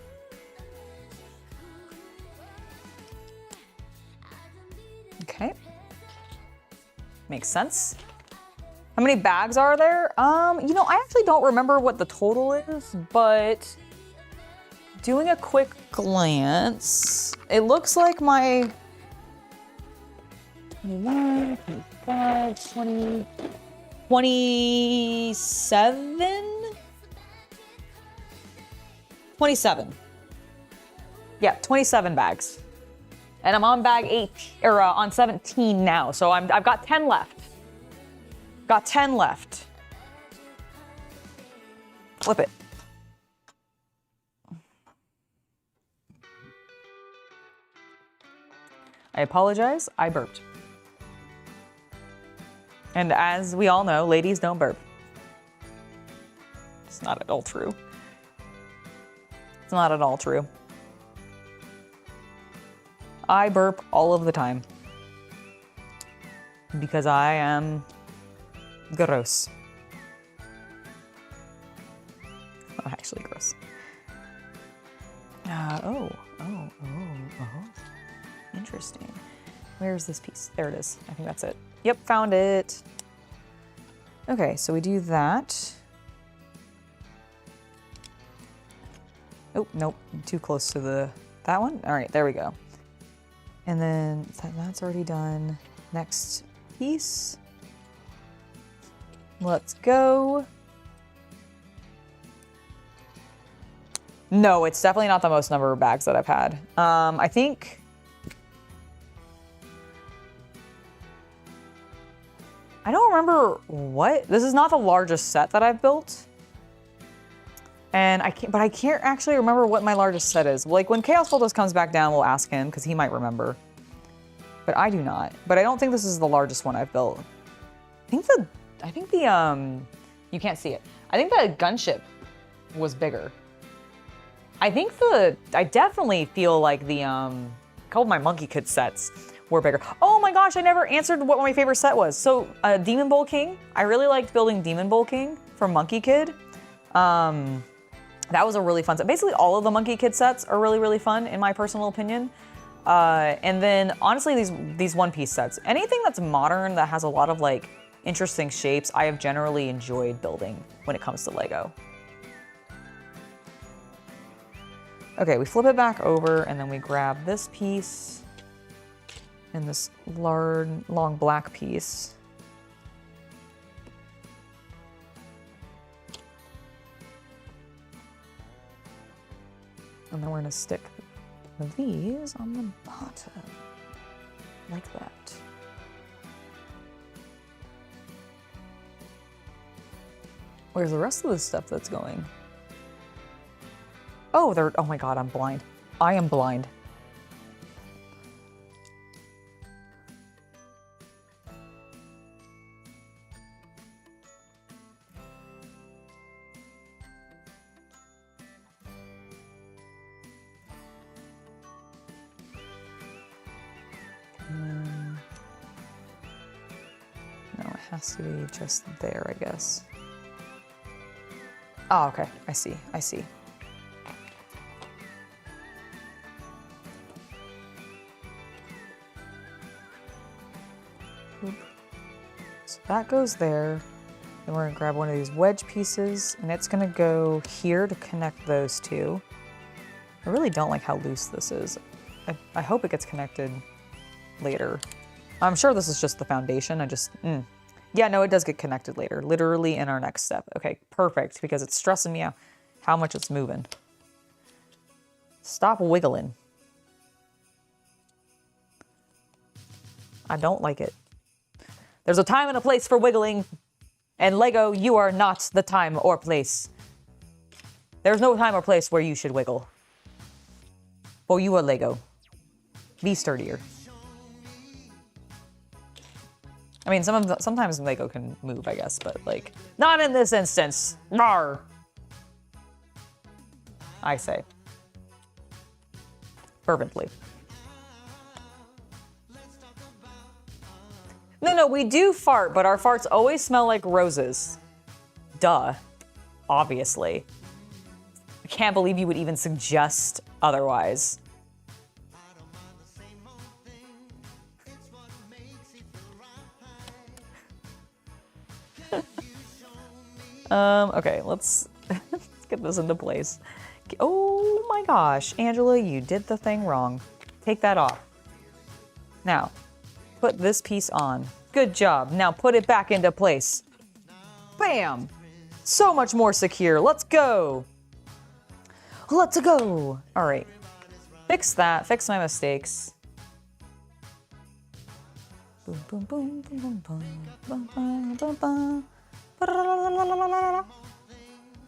S1: Okay. Makes sense. How many bags are there? You know, I actually don't remember what the total is, but doing a quick glance, it looks like my 21, 25, 20, 27? 27. Yeah, 27 bags. And I'm on bag 8, or on 17 now, so I've got 10 left. Got 10 left. Flip it. I apologize, I burped. And as we all know, ladies don't burp. It's not at all true. It's not at all true. I burp all of the time. Because I am gross. Not actually gross. Oh. Interesting. Where's this piece? There it is. I think that's it. Yep, found it. Okay, so we do that. Oh, nope, too close to that one. All right, there we go. And then that's already done. Next piece. Let's go. No, it's definitely not the most number of bags that I've had. I think... I don't remember what. This is not the largest set that I've built. And I can't actually remember what my largest set is. Like when Chaos Cultist comes back down, we'll ask him because he might remember. But I do not. But I don't think this is the largest one I've built. I think the you can't see it. I think the gunship was bigger. I definitely feel like the couple of my Monkey Kid sets were bigger. Oh my gosh, I never answered what my favorite set was. So Demon Bowl King. I really liked building Demon Bowl King from Monkey Kid. That was a really fun set. Basically all of the Monkey Kid sets are really, really fun in my personal opinion. And then honestly, these One Piece sets, anything that's modern that has a lot of like interesting shapes, I have generally enjoyed building when it comes to Lego. Okay, we flip it back over and then we grab this piece and this long black piece. And then we're gonna stick these on the bottom, like that. Where's the rest of the stuff that's going? Oh, oh my God, I'm blind. I am blind. No, it has to be just there, I guess. Oh, okay, I see. So that goes there. Then we're gonna grab one of these wedge pieces and it's gonna go here to connect those two. I really don't like how loose this is. I hope it gets connected later. I'm sure this is just the foundation. Yeah, no, it does get connected later, literally in our next step. Okay, perfect, because it's stressing me out how much it's moving. Stop wiggling. I don't like it. There's a time and a place for wiggling, and Lego, you are not the time or place. There's no time or place where you should wiggle. For you are Lego. Be sturdier. I mean, sometimes Lego can move, I guess, but like, not in this instance. Rawr. I say. Fervently. No, we do fart, but our farts always smell like roses. duh, obviously. I can't believe you would even suggest otherwise. Okay, let's get this into place. Oh my gosh, Angela, you did the thing wrong. Take that off. Now, put this piece on. Good job. Now put it back into place. Bam! So much more secure. Let's go. Let's go. All right. Fix that. Fix my mistakes. Boom, boom, boom, boom, boom, boom, boom, boom, boom.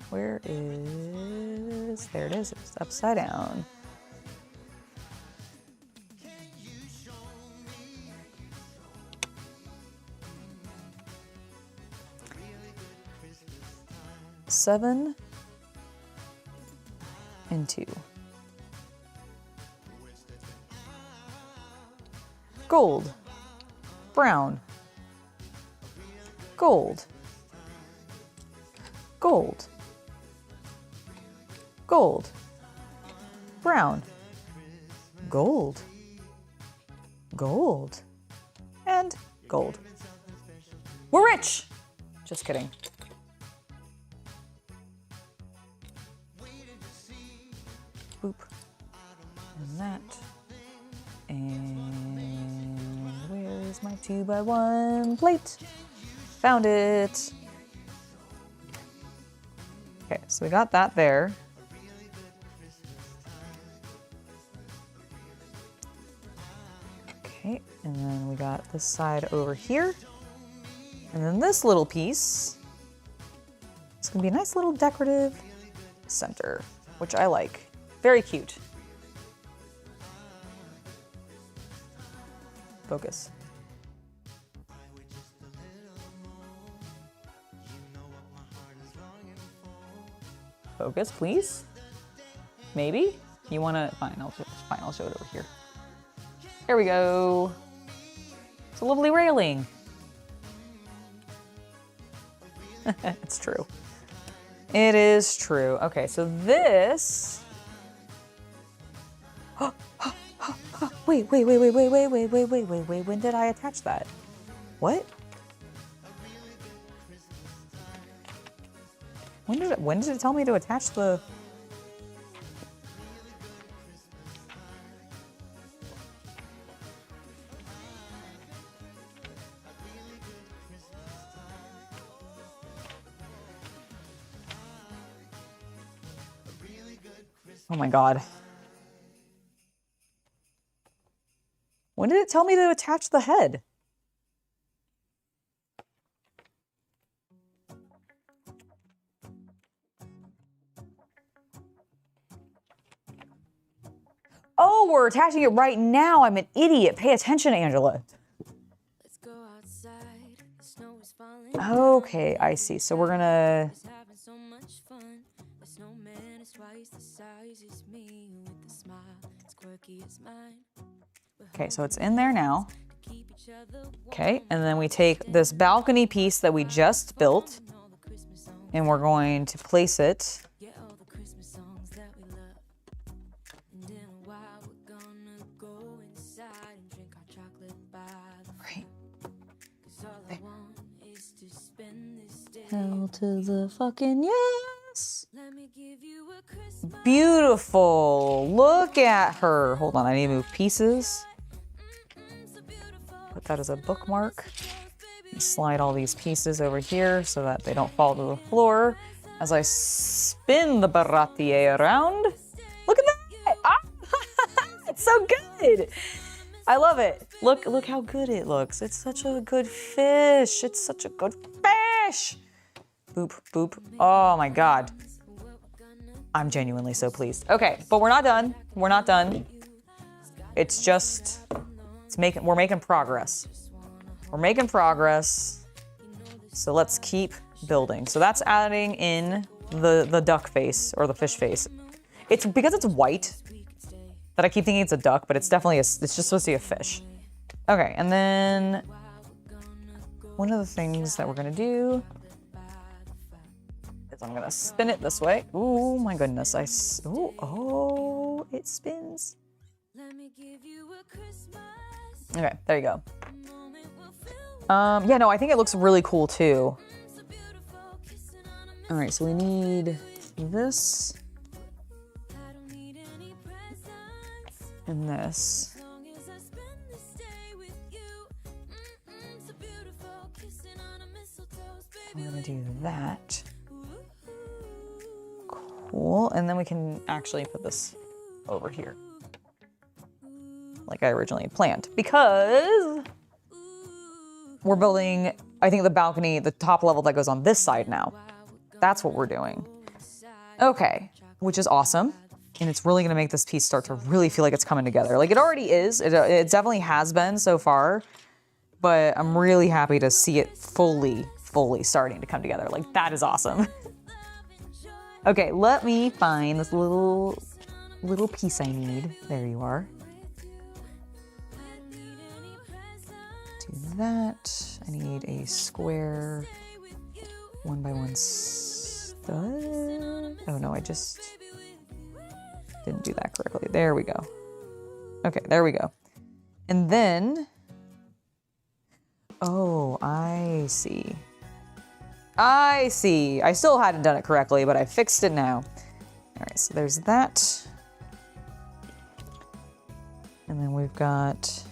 S1: Where is... There it is. It's upside down. Seven and 2. Gold. Brown. Gold. Gold. Gold. Brown. Gold. Gold. And gold. We're rich! Just kidding. Boop. And that. And where's my 2x1 plate? Found it. Okay, so we got that there. Okay, and then we got this side over here. And then this little piece. It's gonna be a nice little decorative center, which I like. Very cute. Focus. Focus, please. Maybe? You wanna, fine, I'll show it over here. There we go. It's a lovely railing. It's true. It is true. Okay, so this. Wait. When did I attach that? What? When did it tell me to attach the... Oh my God. When did it tell me to attach the head? Oh, we're attaching it right now. I'm an idiot. Pay attention, Angela.
S3: Let's go outside. The snow is falling.
S1: Okay, I see. So we're gonna...
S3: It's having so much fun. The snowman is twice the size as me with a smile as quirky as mine.
S1: Okay, so it's in there now. Okay, and then we take this balcony piece that we just built, and we're going to place it. Right. Hell to the fucking yes! Beautiful. Look at her. Hold on, I need to move pieces. Put that as a bookmark. Slide all these pieces over here so that they don't fall to the floor as I spin the Baratie around. Look at that! Ah! It's so good! I love it. Look how good it looks. It's such a good fish. It's such a good fish. Boop, boop. Oh my God. I'm genuinely so pleased. Okay, but we're not done. We're not done. It's just, we're making progress. We're making progress. So let's keep building. So that's adding in the duck face or the fish face. It's because it's white that I keep thinking it's a duck, but it's definitely it's just supposed to be a fish. Okay, and then one of the things that we're gonna do I'm gonna spin it this way. Oh my goodness, oh, it spins.
S3: Let me give you a Christmas
S1: Okay, there you go.
S3: moment we'll fill
S1: Yeah, no, I think it looks really cool too.
S3: so beautiful, kissing on a
S1: All right, so we need this
S3: I don't need any presents
S1: and this.
S3: as long as I spend this day with you. So beautiful, kissing on a mistletoe, baby.
S1: We're gonna do that. Cool, and then we can actually put this over here, like I originally had planned, because we're building, I think, the balcony, the top level that goes on this side now. That's what we're doing. Okay, which is awesome. And it's really gonna make this piece start to really feel like it's coming together. Like it already is, it definitely has been so far, but I'm really happy to see it fully starting to come together. Like that is awesome. Okay, let me find this little piece I need. There you are. Do that. I need a square 1x1 stud. Oh no, I just didn't do that correctly. There we go. Okay, there we go. And then, oh, I see. I see. I still hadn't done it correctly, but I fixed it now. All right, so there's that. And then we've got...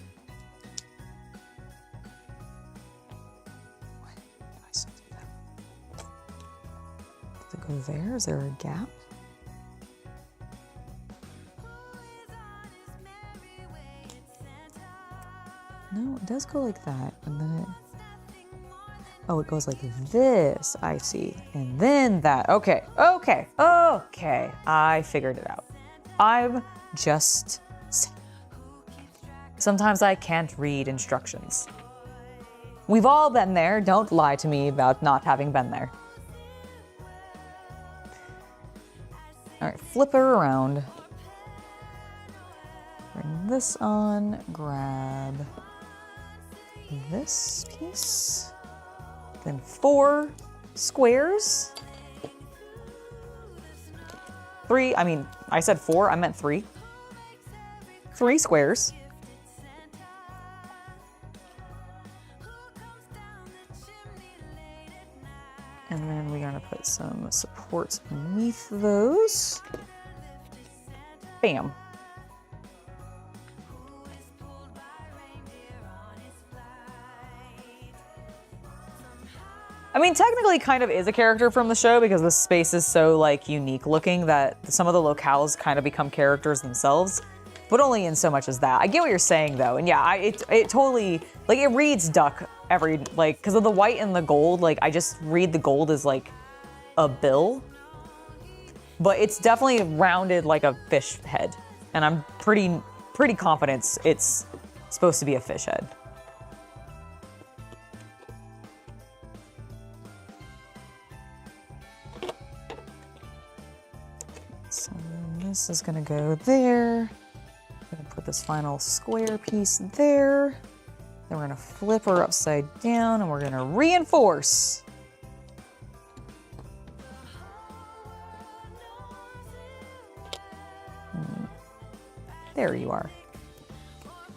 S1: Why did I still do that? Does it go there? Is there a gap? No, it does go like that, and then it... Oh, it goes like this, I see. And then that, okay. I figured it out. I'm just... Sometimes I can't read instructions. We've all been there. Don't lie to me about not having been there. All right, flip her around. Bring this on, grab this piece. Then 4 squares. 3, I mean, I said 4, I meant 3. 3 squares. And then we're gonna put some supports beneath those. Bam. I mean, technically it kind of is a character from the show because the space is so like unique looking that some of the locales kind of become characters themselves, but only in so much as that. I get what you're saying though. And yeah, it totally, like it reads duck every, like, because of the white and the gold, like I just read the gold as like a bill, but it's definitely rounded like a fish head. And I'm pretty confident it's supposed to be a fish head. So this is gonna go there. I'm gonna put this final square piece there. Then we're gonna flip her upside down and we're gonna reinforce. There you are.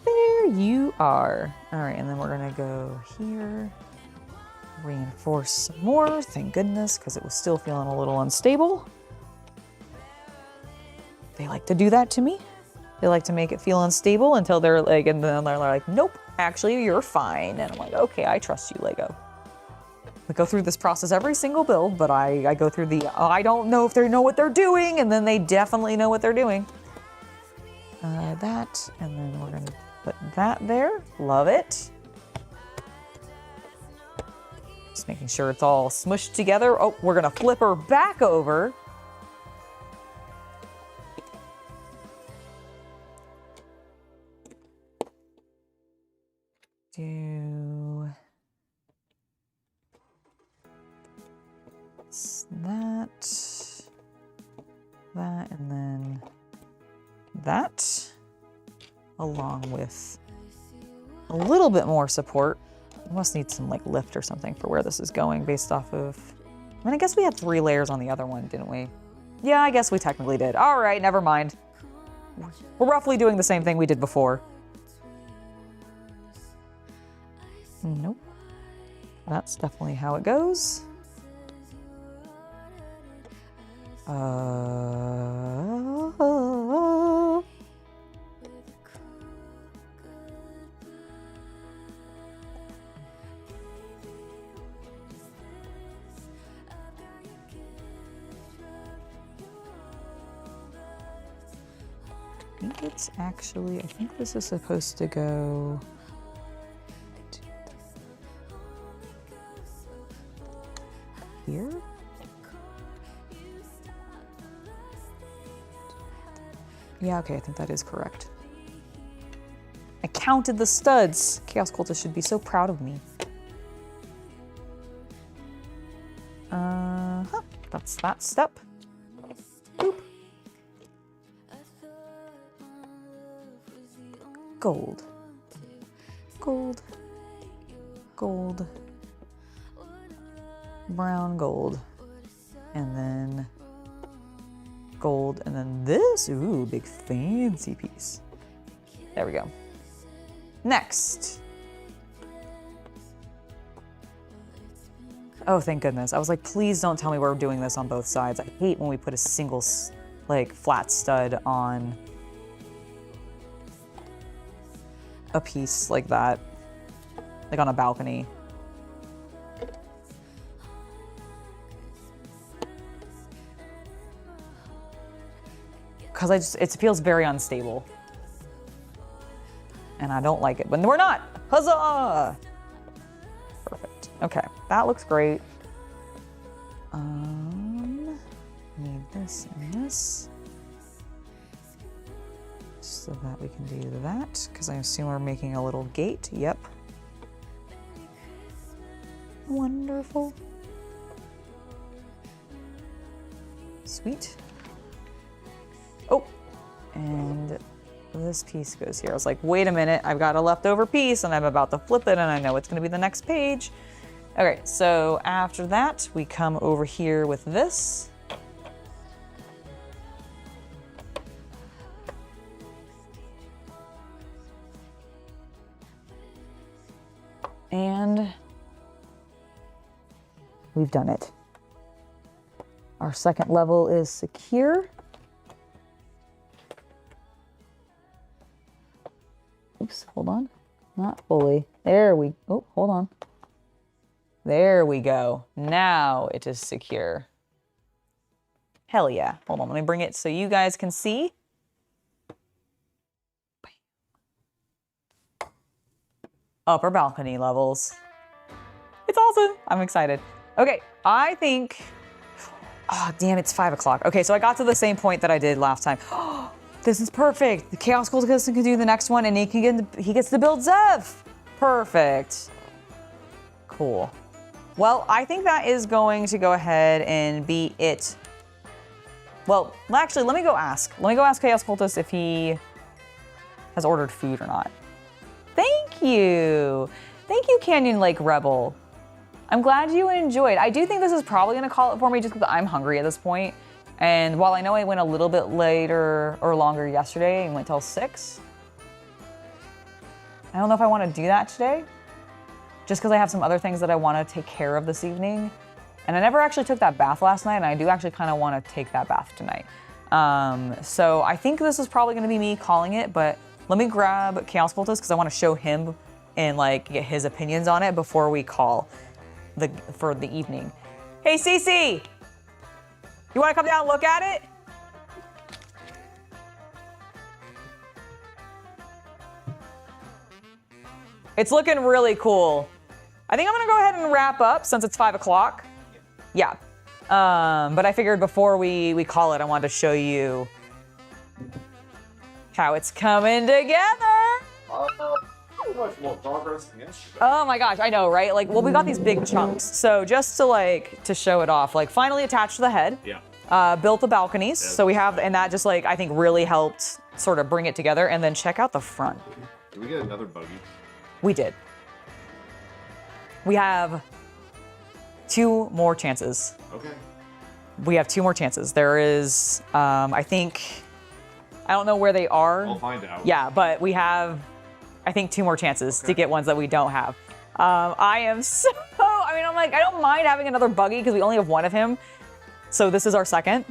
S1: There you are. All right, and then we're gonna go here. Reinforce some more, thank goodness, because it was still feeling a little unstable. They like to do that to me. They like to make it feel unstable until they're like, and then they're like, nope, actually you're fine. And I'm like, okay, I trust you, Lego. We go through this process every single build, but I go through the, I don't know if they know what they're doing, and then they definitely know what they're doing. That, and then we're gonna put that there. Love it. Just making sure it's all smushed together. Oh, we're gonna flip her back over. Do that, and then that, along with a little bit more support. I must need some like lift or something for where this is going based off of I mean, I guess we had 3 layers on the other one, didn't we? Yeah, I guess we technically did. All right, never mind. We're roughly doing the same thing we did before. Nope. That's definitely how it goes. I think this is supposed to go here. Yeah, okay, I think that is correct. I counted the studs. Chaos Cultist should be so proud of me. That's that step. Boop. Gold. Gold. Gold. Brown gold. And then gold, and then this, ooh, big fancy piece. There we go. Next. Oh, thank goodness. I was like, please don't tell me we're doing this on both sides. I hate when we put a single, like, flat stud on a piece like that, like on a balcony. Because it feels very unstable. And I don't like it, but we're not. Huzzah! Perfect. Okay, that looks great. Need this and this. So that we can do that, because I assume we're making a little gate. Yep. Wonderful. Sweet. Oh, and this piece goes here. I was like, wait a minute, I've got a leftover piece and I'm about to flip it and I know it's gonna be the next page. Okay, so after that, we come over here with this. And we've done it. Our second level is secure. Oops, hold on. Not fully. There we, oh, hold on. There we go. Now it is secure. Hell yeah. Hold on, let me bring it so you guys can see. Upper balcony levels. It's awesome. I'm excited. Okay, I think, oh damn, it's 5 o'clock. Okay, so I got to the same point that I did last time. This is perfect. The Chaos Cultist can do the next one and he gets to build Zev. Perfect. Cool. Well, I think that is going to go ahead and be it. Well, actually, let me go ask. Let me go ask Chaos Cultist if he has ordered food or not. Thank you. Thank you, Canyon Lake Rebel. I'm glad you enjoyed. I do think this is probably gonna call it for me just because I'm hungry at this point. And while I know I went a little bit later or longer yesterday and went till 6, I don't know if I want to do that today. Just because I have some other things that I want to take care of this evening. And I never actually took that bath last night, and I do actually kind of want to take that bath tonight. So I think this is probably going to be me calling it, but let me grab Chaos Cultist because I want to show him and like get his opinions on it before we call for the evening. Hey, Cece! You want to come down and look at it? It's looking really cool. I think I'm gonna go ahead and wrap up since it's 5 o'clock. Yeah. But I figured before we call it, I wanted to show you how it's coming together.
S2: Much more progress than yesterday.
S1: Oh my gosh, I know, right? Like, well, we got these big chunks. So just to show it off, like finally attached to the head.
S2: Yeah.
S1: Built the balconies. So we have, and that just like, I think really helped sort of bring it together. And then check out the front.
S2: Did we get another buggy?
S1: We did. We have 2 more chances.
S2: Okay.
S1: We have 2 more chances. There is, I think, I don't know where they are.
S2: I'll find out.
S1: Yeah, but we have, I think, 2 more chances to get ones that we don't have. I am so, I mean, I'm like, I don't mind having another buggy because we only have 1 of him. So this is our second.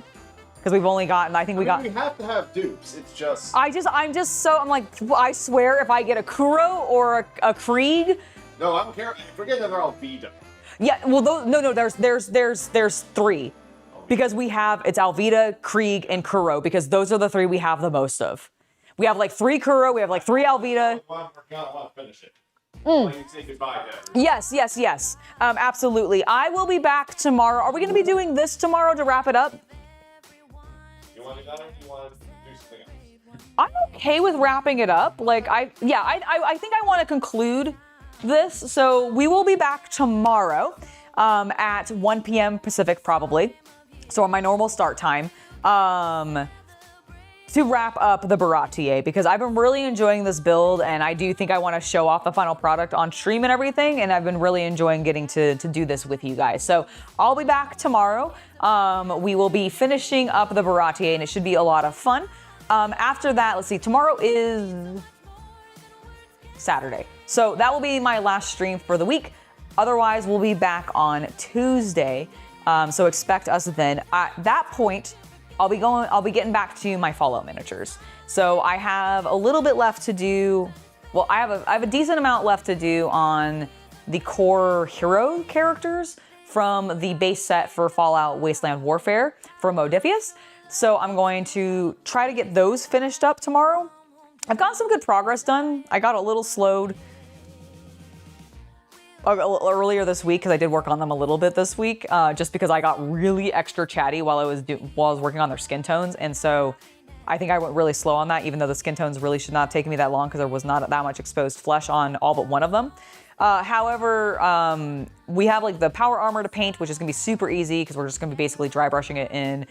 S1: Because we've only gotten, I think we got.
S2: We have to have dupes. It's just.
S1: I'm like, I swear if I get a Kuro or a Krieg.
S2: No, I don't care. Forget that they're all Vita.
S1: Yeah, well, no, there's 3. Because we have, it's Alvita, Krieg, and Kuro, because those are the 3 we have the most of. We have like 3 Kuro, we have like 3 Alvita.
S2: I want to finish it. You say goodbye to everyone.
S1: Yes. Absolutely. I will be back tomorrow. Are we going to be doing this tomorrow to wrap it up?
S2: You want to do that or do you want to do something else?
S1: I'm okay with wrapping it up. Like, I think I want to conclude this. So we will be back tomorrow at 1 p.m. Pacific, probably. So on my normal start time, to wrap up the Baratie, because I've been really enjoying this build, and I do think I want to show off the final product on stream and everything, and I've been really enjoying getting to do this with you guys. So I'll be back tomorrow. We will be finishing up the Baratie, and it should be a lot of fun. After that, let's see, tomorrow is Saturday. So that will be my last stream for the week. Otherwise, we'll be back on Tuesday. So expect us then. At that point, I'll be getting back to my Fallout miniatures. So I have a little bit left to do. Well, I have a decent amount left to do on the core hero characters from the base set for Fallout Wasteland Warfare for Modifius. So I'm going to try to get those finished up tomorrow. I've gotten some good progress done. I got a little slowed earlier this week because I did work on them a little bit this week, just because I got really extra chatty while I was working on their skin tones, and so I think I went really slow on that, even though the skin tones really should not have taken me that long because there was not that much exposed flesh on all but one of them. However, we have like the power armor to paint, which is gonna be super easy because we're just gonna be basically dry brushing it in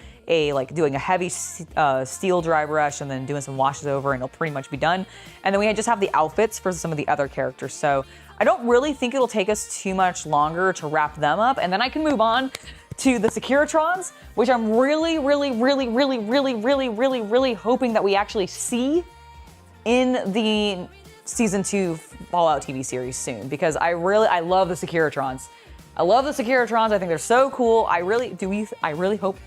S1: doing a heavy steel dry brush and then doing some washes over, and it'll pretty much be done. And then we just have the outfits for some of the other characters. So I don't really think it'll take us too much longer to wrap them up, and then I can move on to the Securitrons, which I'm really hoping that we actually see in the season 2 Fallout TV series soon, because I love the Securitrons. I think they're so cool. I really hope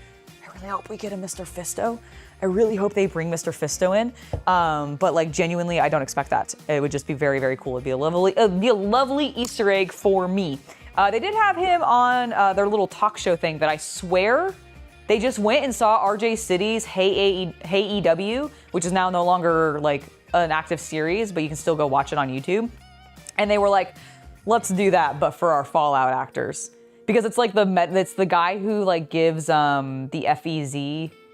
S1: we get a Mr. Fisto. I really hope they bring Mr. Fisto in. But like genuinely, I don't expect that. It would just be very, very cool. It'd be a lovely Easter egg for me. They did have him on their little talk show thing that I swear they just went and saw RJ City's Hey EW, which is now no longer like an active series, but you can still go watch it on YouTube. And they were like, let's do that, but for our Fallout actors. Because it's like it's the guy who like gives the FEZ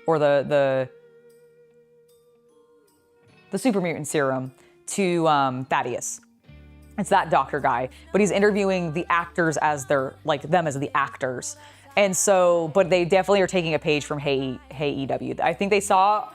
S1: or the super mutant serum to Thaddeus. It's that doctor guy, but he's interviewing the actors as them as the actors. And so, but they definitely are taking a page from Hey EW. I think they saw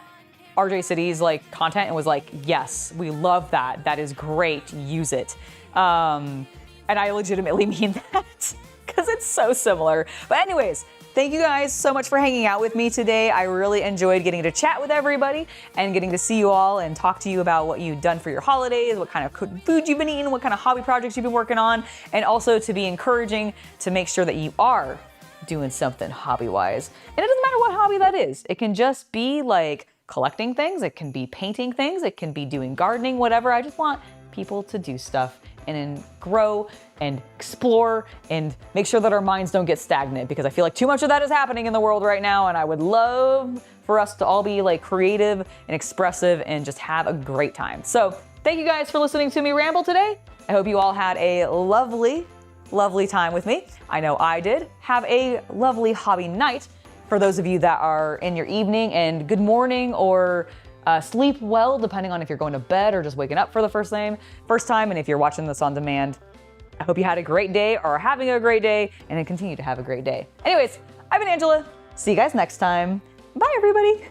S1: RJ City's like content and was like, yes, we love that. That is great. Use it. And I legitimately mean that because it's so similar. But anyways, thank you guys so much for hanging out with me today. I really enjoyed getting to chat with everybody and getting to see you all and talk to you about what you've done for your holidays, what kind of food you've been eating, what kind of hobby projects you've been working on, and also to be encouraging to make sure that you are doing something hobby-wise. And it doesn't matter what hobby that is. It can just be like collecting things, it can be painting things, it can be doing gardening, whatever. I just want people to do stuff and grow and explore and make sure that our minds don't get stagnant, because I feel like too much of that is happening in the world right now, and I would love for us to all be like creative and expressive and just have a great time. So thank you guys for listening to me ramble today. I hope you all had a lovely time with me. I know I did. Have a lovely hobby night for those of you that are in your evening, and good morning or sleep well, depending on if you're going to bed or just waking up for the first time, and if you're watching this on demand. I hope you had a great day or are having a great day, and then continue to have a great day. Anyways, I've been Angela. See you guys next time. Bye, everybody.